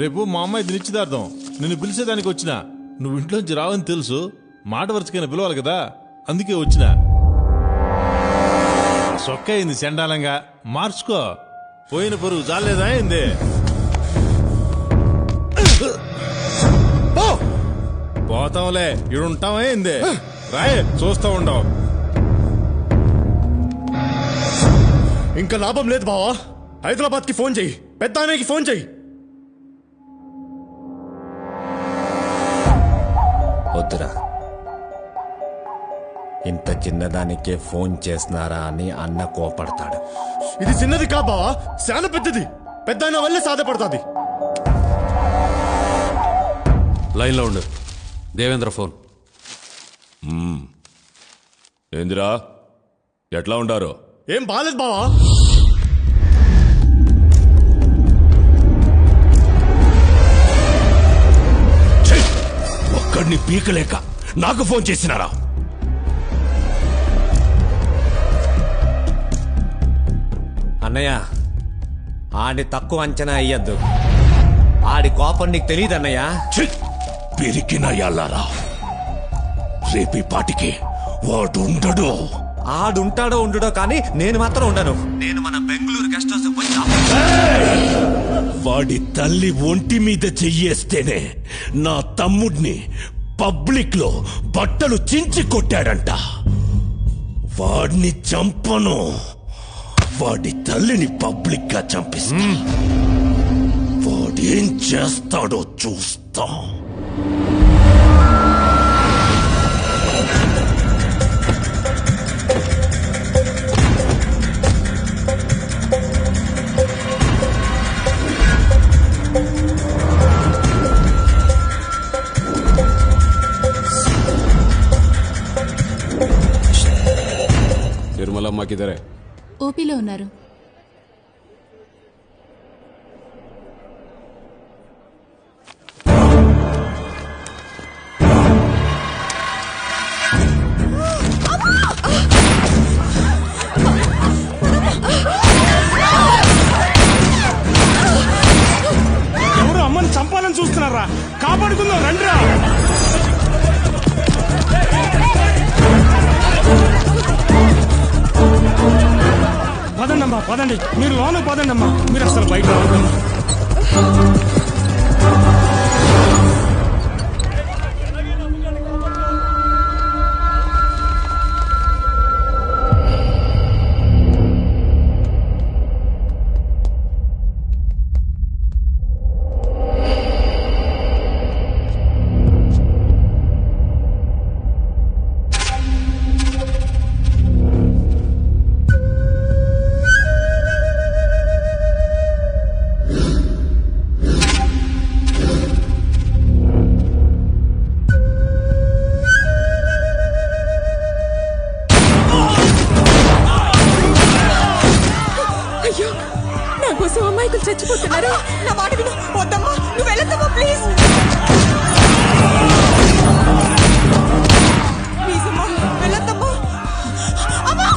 Speaker 18: రేపు మా అమ్మాయి నిశ్చితార్థం. నిన్ను పిలిచేదానికి వచ్చిన. నువ్వు ఇంట్లోంచి రావని తెలుసు, మాట వరుసకైనా పిలవాలి కదా, అందుకే వచ్చిన. సొక్క అయింది చండాలంగా, మార్చుకో. పోయిన పరువు చాలేదా అయింది? పోతాంలే, ఇడుంటావా అయింది? రాయ్, చూస్తా ఉండవు.
Speaker 9: ఇంకా లాభం లేదు బావా. హైదరాబాద్ కి ఫోన్ చెయ్యి, పెద్దానికి ఫోన్ చెయ్యి.
Speaker 23: వద్దురా, ఇంత చిన్నదానికే ఫోన్ చేస్తున్నారా అని అన్న కోపడతాడు.
Speaker 9: ఇది చిన్నది కా బావా, చాలా పెద్దది. పెద్దాయన వల్లే సాధ్యపడుతుంది.
Speaker 12: లైన్లో ఉండు. దేవేంద్ర ఫోన్.
Speaker 11: ఏందిరా, ఎట్లా ఉండారో?
Speaker 9: ఏం బాలేదు బావా.
Speaker 11: ఒక్కడిని పీకలేక నాకు ఫోన్ చేసినారా?
Speaker 23: అన్నయ్య, ఆడి తక్కువ అంచనా అయ్యద్దు. ఆడి కోపం నీకు తెలియదు అన్నయ్య.
Speaker 11: పిరికిన యాళ్ళారా, రేపీ పాటికి వాడు ఉండడు.
Speaker 23: ఆడుంటాడో ఉండడో కానీ నేను మాత్రం ఉండను. నేను మన బెంగళూరు గెస్ట్ హౌస్ పోయి
Speaker 11: వాడి తల్లి ఒంటి మీద చెయ్యేస్తేనే నా తమ్ముడిని పబ్లిక్ లో బట్టలు చించి కొట్టాడంట. వాడిని చంపను, వాడి తల్లిని పబ్లిక్ గా చంపిస్తా. వాడేం చేస్తాడో చూస్తా.
Speaker 12: నిర్మలమ్మ కిదరే
Speaker 16: ఓపీలో ఉన్నారు.
Speaker 9: ఎవరు అమ్మని చంపాలని చూస్తున్నారా? కాపాడుకుందాం రండిరా. పదండమ్మా పదండి, మీరు లోన పదండమ్మా, మీరు అసలు బయట రావద్దు.
Speaker 19: అయ్యో, నా కోసం అమ్మాయికులు చచ్చిపోతున్నారు. నా మాట విను. వద్దమ్మా, నువ్వు వెళ్ళొద్దమ్మా, ప్లీజ్ ప్లీజ్ అమ్మా, వెళ్ళొద్దమ్మా. అమ్మా!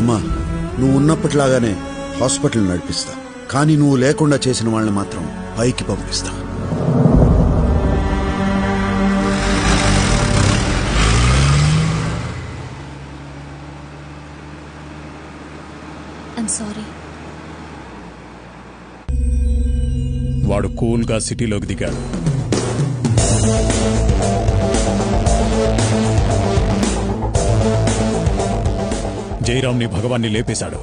Speaker 6: అమ్మా, నువ్వు ఉన్నప్పటిలాగానే హాస్పిటల్ నడిపిస్తా, కానీ నువ్వు లేకుండా చేసిన వాళ్ళని మాత్రం పైకి పంపిస్తా.
Speaker 8: I'm sorry.
Speaker 2: వాడు కూల్గా సిటీలోకి దిగాడు. జయరామ్ని భగవాన్ని లేపేశాడు.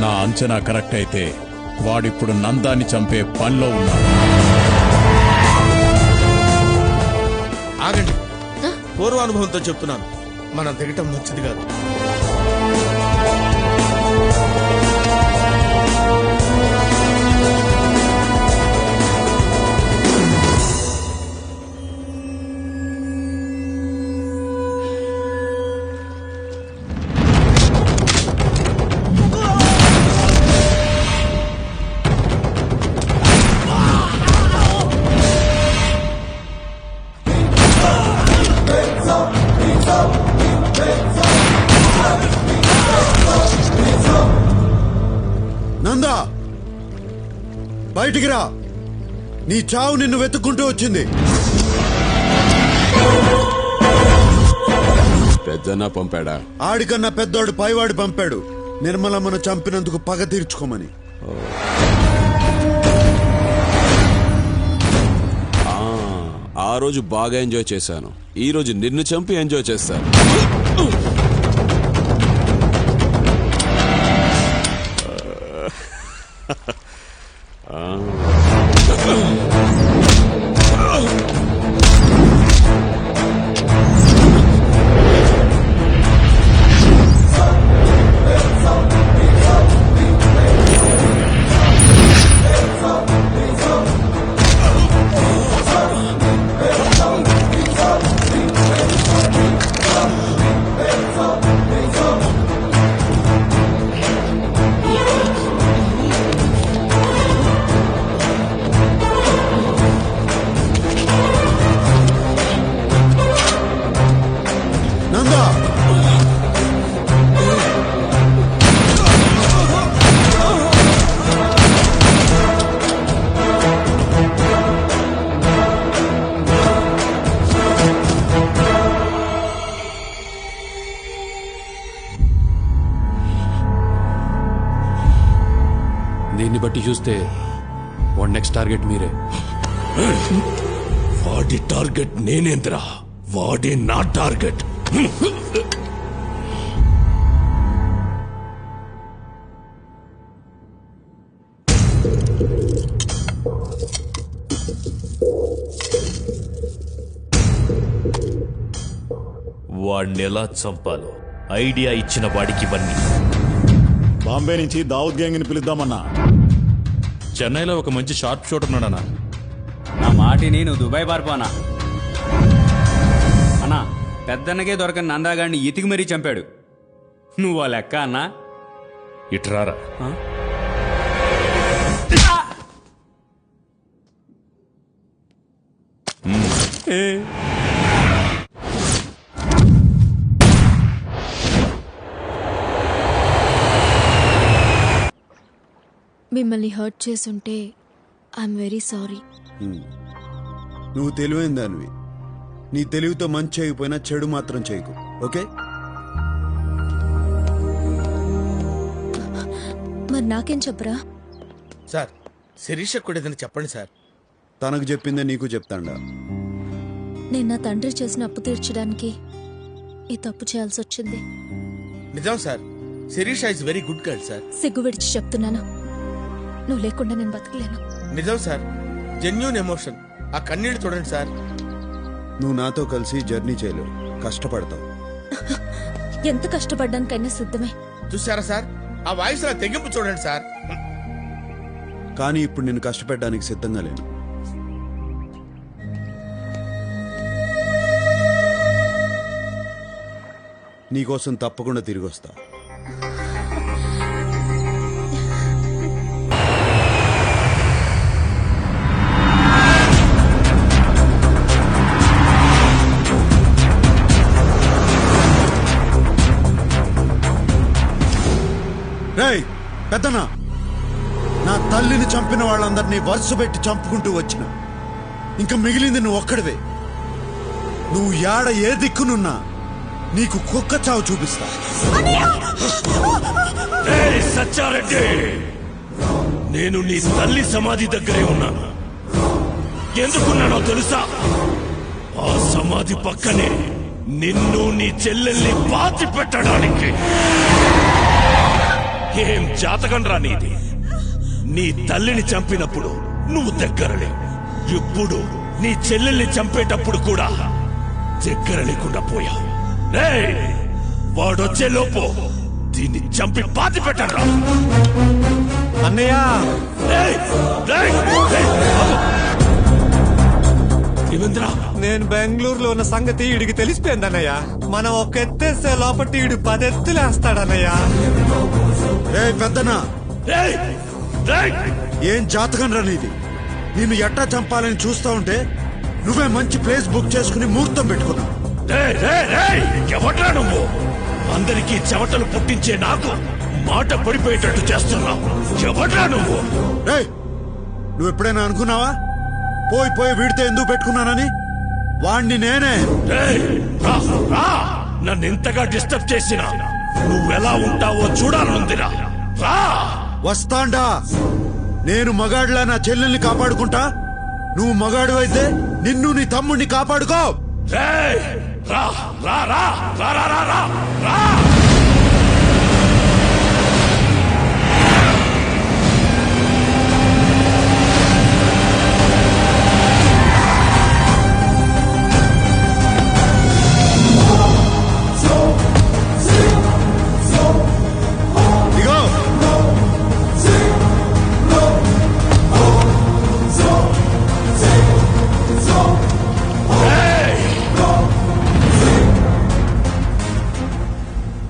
Speaker 2: నా అంచనా కరెక్ట్ అయితే వాడిప్పుడు నందాన్ని చంపే పనిలో ఉన్నాడు.
Speaker 5: ఆగండి, పూర్వానుభవంతో చెప్తున్నాను, మనం దిగటం మంచిది కాదు.
Speaker 6: నందా, బయటికి రా. నీ చావు నిన్ను వెతుక్కుంటూ వచ్చింది.
Speaker 12: పెద్దన్న పంపాడా?
Speaker 6: ఆడికన్నా పెద్దోడు పైవాడు పంపాడు, నిర్మలమ్మను చంపినందుకు పగ తీర్చుకోమని.
Speaker 12: ఆ రోజు బాగా ఎంజాయ్ చేశాను, ఈ రోజు నిన్ను చంపి ఎంజాయ్ చేస్తాను.
Speaker 9: దీన్ని బట్టి చూస్తే వాడి నెక్స్ట్ టార్గెట్ మీరే. వాడి టార్గెట్ నేనేంద్రా, వాడే నా టార్గెట్.
Speaker 11: వాడిని ఎలా చంపాలో ఐడియా ఇచ్చిన వాడికి ఇవన్నీ.
Speaker 17: బాంబే నుంచి దావుద్ గ్యాంగ్ ని పిలుద్దామన్నా.
Speaker 9: చెన్నైలో ఒక మంచి షార్ప్ షూటర్ ఉన్నాడన్నా.
Speaker 4: నా మాటిని నువ్వు దుబాయ్ పారిపోనా అన్నా. పెద్దన్నకే దొరకని నందాగాడిని ఇతికి మరీ చంపాడు. నువ్వు ఆ లెక్క అన్నా.
Speaker 9: ఇట్రారా.
Speaker 8: మిమ్మల్ని హర్ట్ చేసుంటే ఐఎమ్ వెరీ సారీ.
Speaker 6: నువ్వు తెలివైన దానివి. నీ తెలివితో మంచి చేయకపోయినా చెడు మాత్రం చేయకు, ఓకే?
Speaker 8: మరి నాకేం చెప్పరా?
Speaker 5: సార్ శిరీష కూడా ఏదైనా చెప్పండి సార్.
Speaker 6: తనకు చెప్పిందే నీకు చెప్తాండా.
Speaker 8: నేను నా తండ్రి చేసిన అప్పు తీర్చడానికి ఈ తప్పు చేయాల్సి వచ్చింది.
Speaker 5: నిజం sir, Sirisha is very good girl sir.
Speaker 8: సిగ్గు విడిచి చెప్తున్నాను, నువ్వు లేకుండా నేను బతకలేను.
Speaker 5: నిజం సార్, జెన్యూన్ ఎమోషన్. ఆ కన్నీళ్లు చూడండి సార్.
Speaker 6: నువ్వు నాతో కలిసి జర్నీ చేయలేవు, కష్టపడతావు.
Speaker 8: ఎంత కష్టపడ్డానికైనా సిద్ధమే.
Speaker 5: చూసారా సార్, ఆ వాయిస్ లా తెగింపు చూడండి సార్.
Speaker 6: కానీ ఇప్పుడు నేను కష్టపెట్టడానికి సిద్ధంగా లేను. నీకోసం తప్పకుండా తిరిగి వస్తా. రేయ్ పెద్దనా, నా తల్లిని చంపిన వాళ్ళందరినీ వరుస పెట్టి చంపుకుంటూ వచ్చిన. ఇంకా మిగిలింది నువ్వు ఒక్కడివే. నువ్వు యాడ ఏ దిక్కునున్నా నీకు కుక్క చావు చూపిస్తా.
Speaker 9: సచ్చారెడ్డి, నేను నీ తల్లి సమాధి దగ్గరే ఉన్నాను. ఎందుకున్నానో తెలుసా? ఆ సమాధి పక్కనే నిన్ను నీ చెల్లెల్ని పాతి పెట్టడానికి. ఏం జాతకంరా నీది? నీ తల్లిని చంపినప్పుడు నువ్వు దగ్గరలే, ఇప్పుడు నీ చెల్లెల్ని చంపేటప్పుడు కూడా దగ్గర లేకుండా పోయావు. వాడొచ్చే లోపు దీన్ని చంపి పాతి పెట్టరా.
Speaker 23: అన్నయ్య, నేను బెంగళూరులో ఉన్న సంగతి ఈడికి తెలిసిపోయింది అన్నయ్య. మనం ఒక ఎత్తేస్తే లోపటి ఈడు 10 ఎత్తులేస్తాడన్నయ్య.
Speaker 6: పెద్దనా, ఏం జాతకం రా నీది? నిన్ను ఎట్టా చంపాలని చూస్తా ఉంటే నువ్వే మంచి ప్లేస్ బుక్ చేసుకుని ముహూర్తం పెట్టుకున్నావు.
Speaker 9: ఎవట్రా నువ్వు? అందరికీ చెమటలు పుట్టించే నాకు మాట పడిపోయేటట్టు చేస్తున్నావు. ఎవట్రా నువ్వు?
Speaker 6: నువ్వు ఎప్పుడైనా అనుకున్నావా పోయి పోయి వీడితే ఎందుకు పెట్టుకున్నానని? వాణ్ణి నేనే.
Speaker 9: నన్ను ఇంతగా డిస్టర్బ్ చేసిన నువ్వెలా ఉంటావో చూడాలనుందిరా.
Speaker 6: వస్తాండా. నేను మగాడిలా నా చెల్లెల్ని కాపాడుకుంటా, నువ్వు మగాడు అయితే నిన్ను నీ తమ్ముడిని కాపాడుకో.
Speaker 9: రా రా రా రా రా రా రా రా.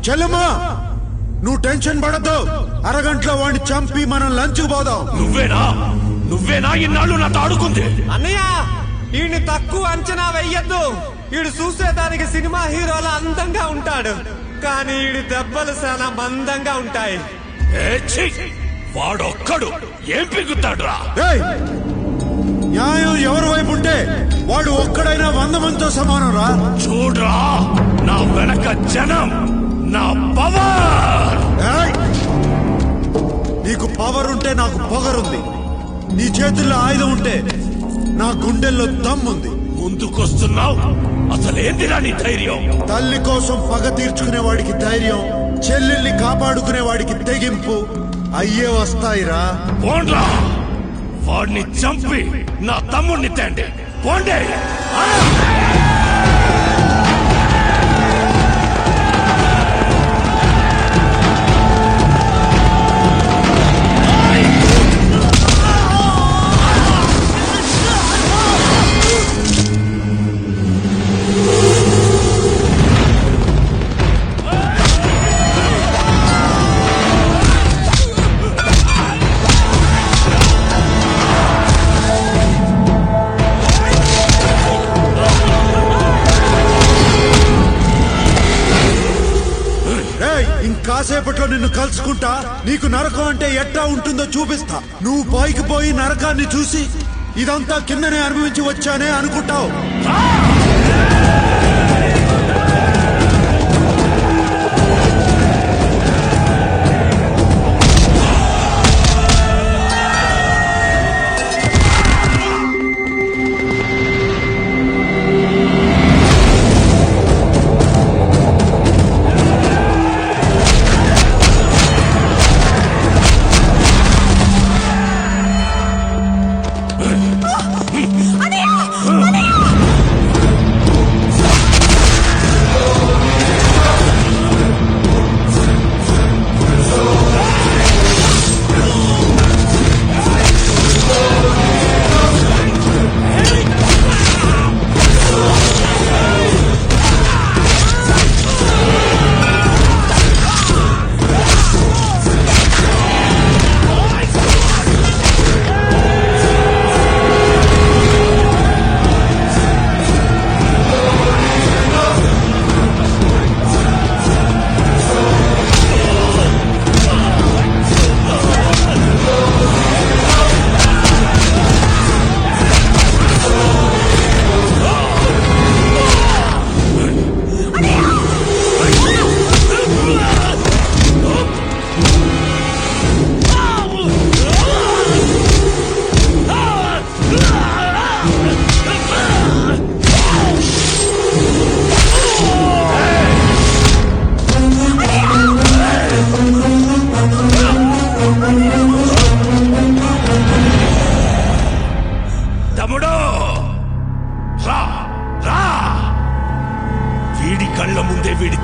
Speaker 6: చెల్లెమ్మా, నువ్వు టెన్షన్ పడద్దు. అరగంటలో వాడిని చంపి మనం లంచ్ పోదాం.
Speaker 9: నువ్వేనా ఇన్నాళ్ళు నాతో ఆడుకుంది?
Speaker 23: అన్నయ్య, ఈయన్ని తక్కువ అంచనా వెయ్యొద్దు. ఈడు చూసేదానికి సినిమా హీరోల అందంగా ఉంటాడు, కానీ ఈడి దెబ్బలు చాలా మందంగా ఉంటాయి.
Speaker 9: వాడొక్కడు ఏం పిగుతాడురా?
Speaker 6: న్యాయం ఎవరి వైపు ఉంటే వాడు ఒక్కడైనా 100 మందితో సమానం రా.
Speaker 9: చూడ్రా, నా వెనక జనం, నా పవర్.
Speaker 6: నీకు పవర్ ఉంటే ఉంటే నాకు పొగరుంది, నీ చేతుల్లో ఆయుధం ఉంటే నా గుండెల్లో దమ్ముంది.
Speaker 9: ముందుకొస్తున్నావు, అసలేంటిరా నీ ధైర్యం?
Speaker 6: తల్లి కోసం పగ తీర్చుకునే వాడికి ధైర్యం, చెల్లెల్ని కాపాడుకునే వాడికి తెగింపు అయ్యే వస్తాయిరా.
Speaker 9: పోండ్రా, వాడిని చంపి నా తమ్ముడిని తేండి. పోండే.
Speaker 6: కాసేపట్లో నిన్ను కలుసుకుంటా, నీకు నరకం అంటే ఎట్టా ఉంటుందో చూపిస్తా. నువ్వు పైకి పోయి నరకాన్ని చూసి ఇదంతా కిందనే అనుభవించి వచ్చానే అనుకుంటావు.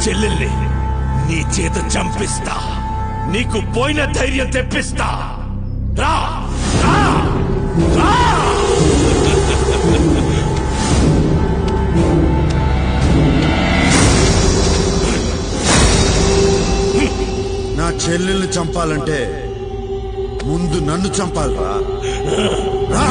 Speaker 9: చెల్లెల్ని నీ చేత చంపిస్తా, నీకు పోయిన ధైర్యం తెప్పిస్తా. రా రా రా.
Speaker 6: నా చెల్లెల్ని చంపాలంటే ముందు నన్ను చంపాలరా. రా.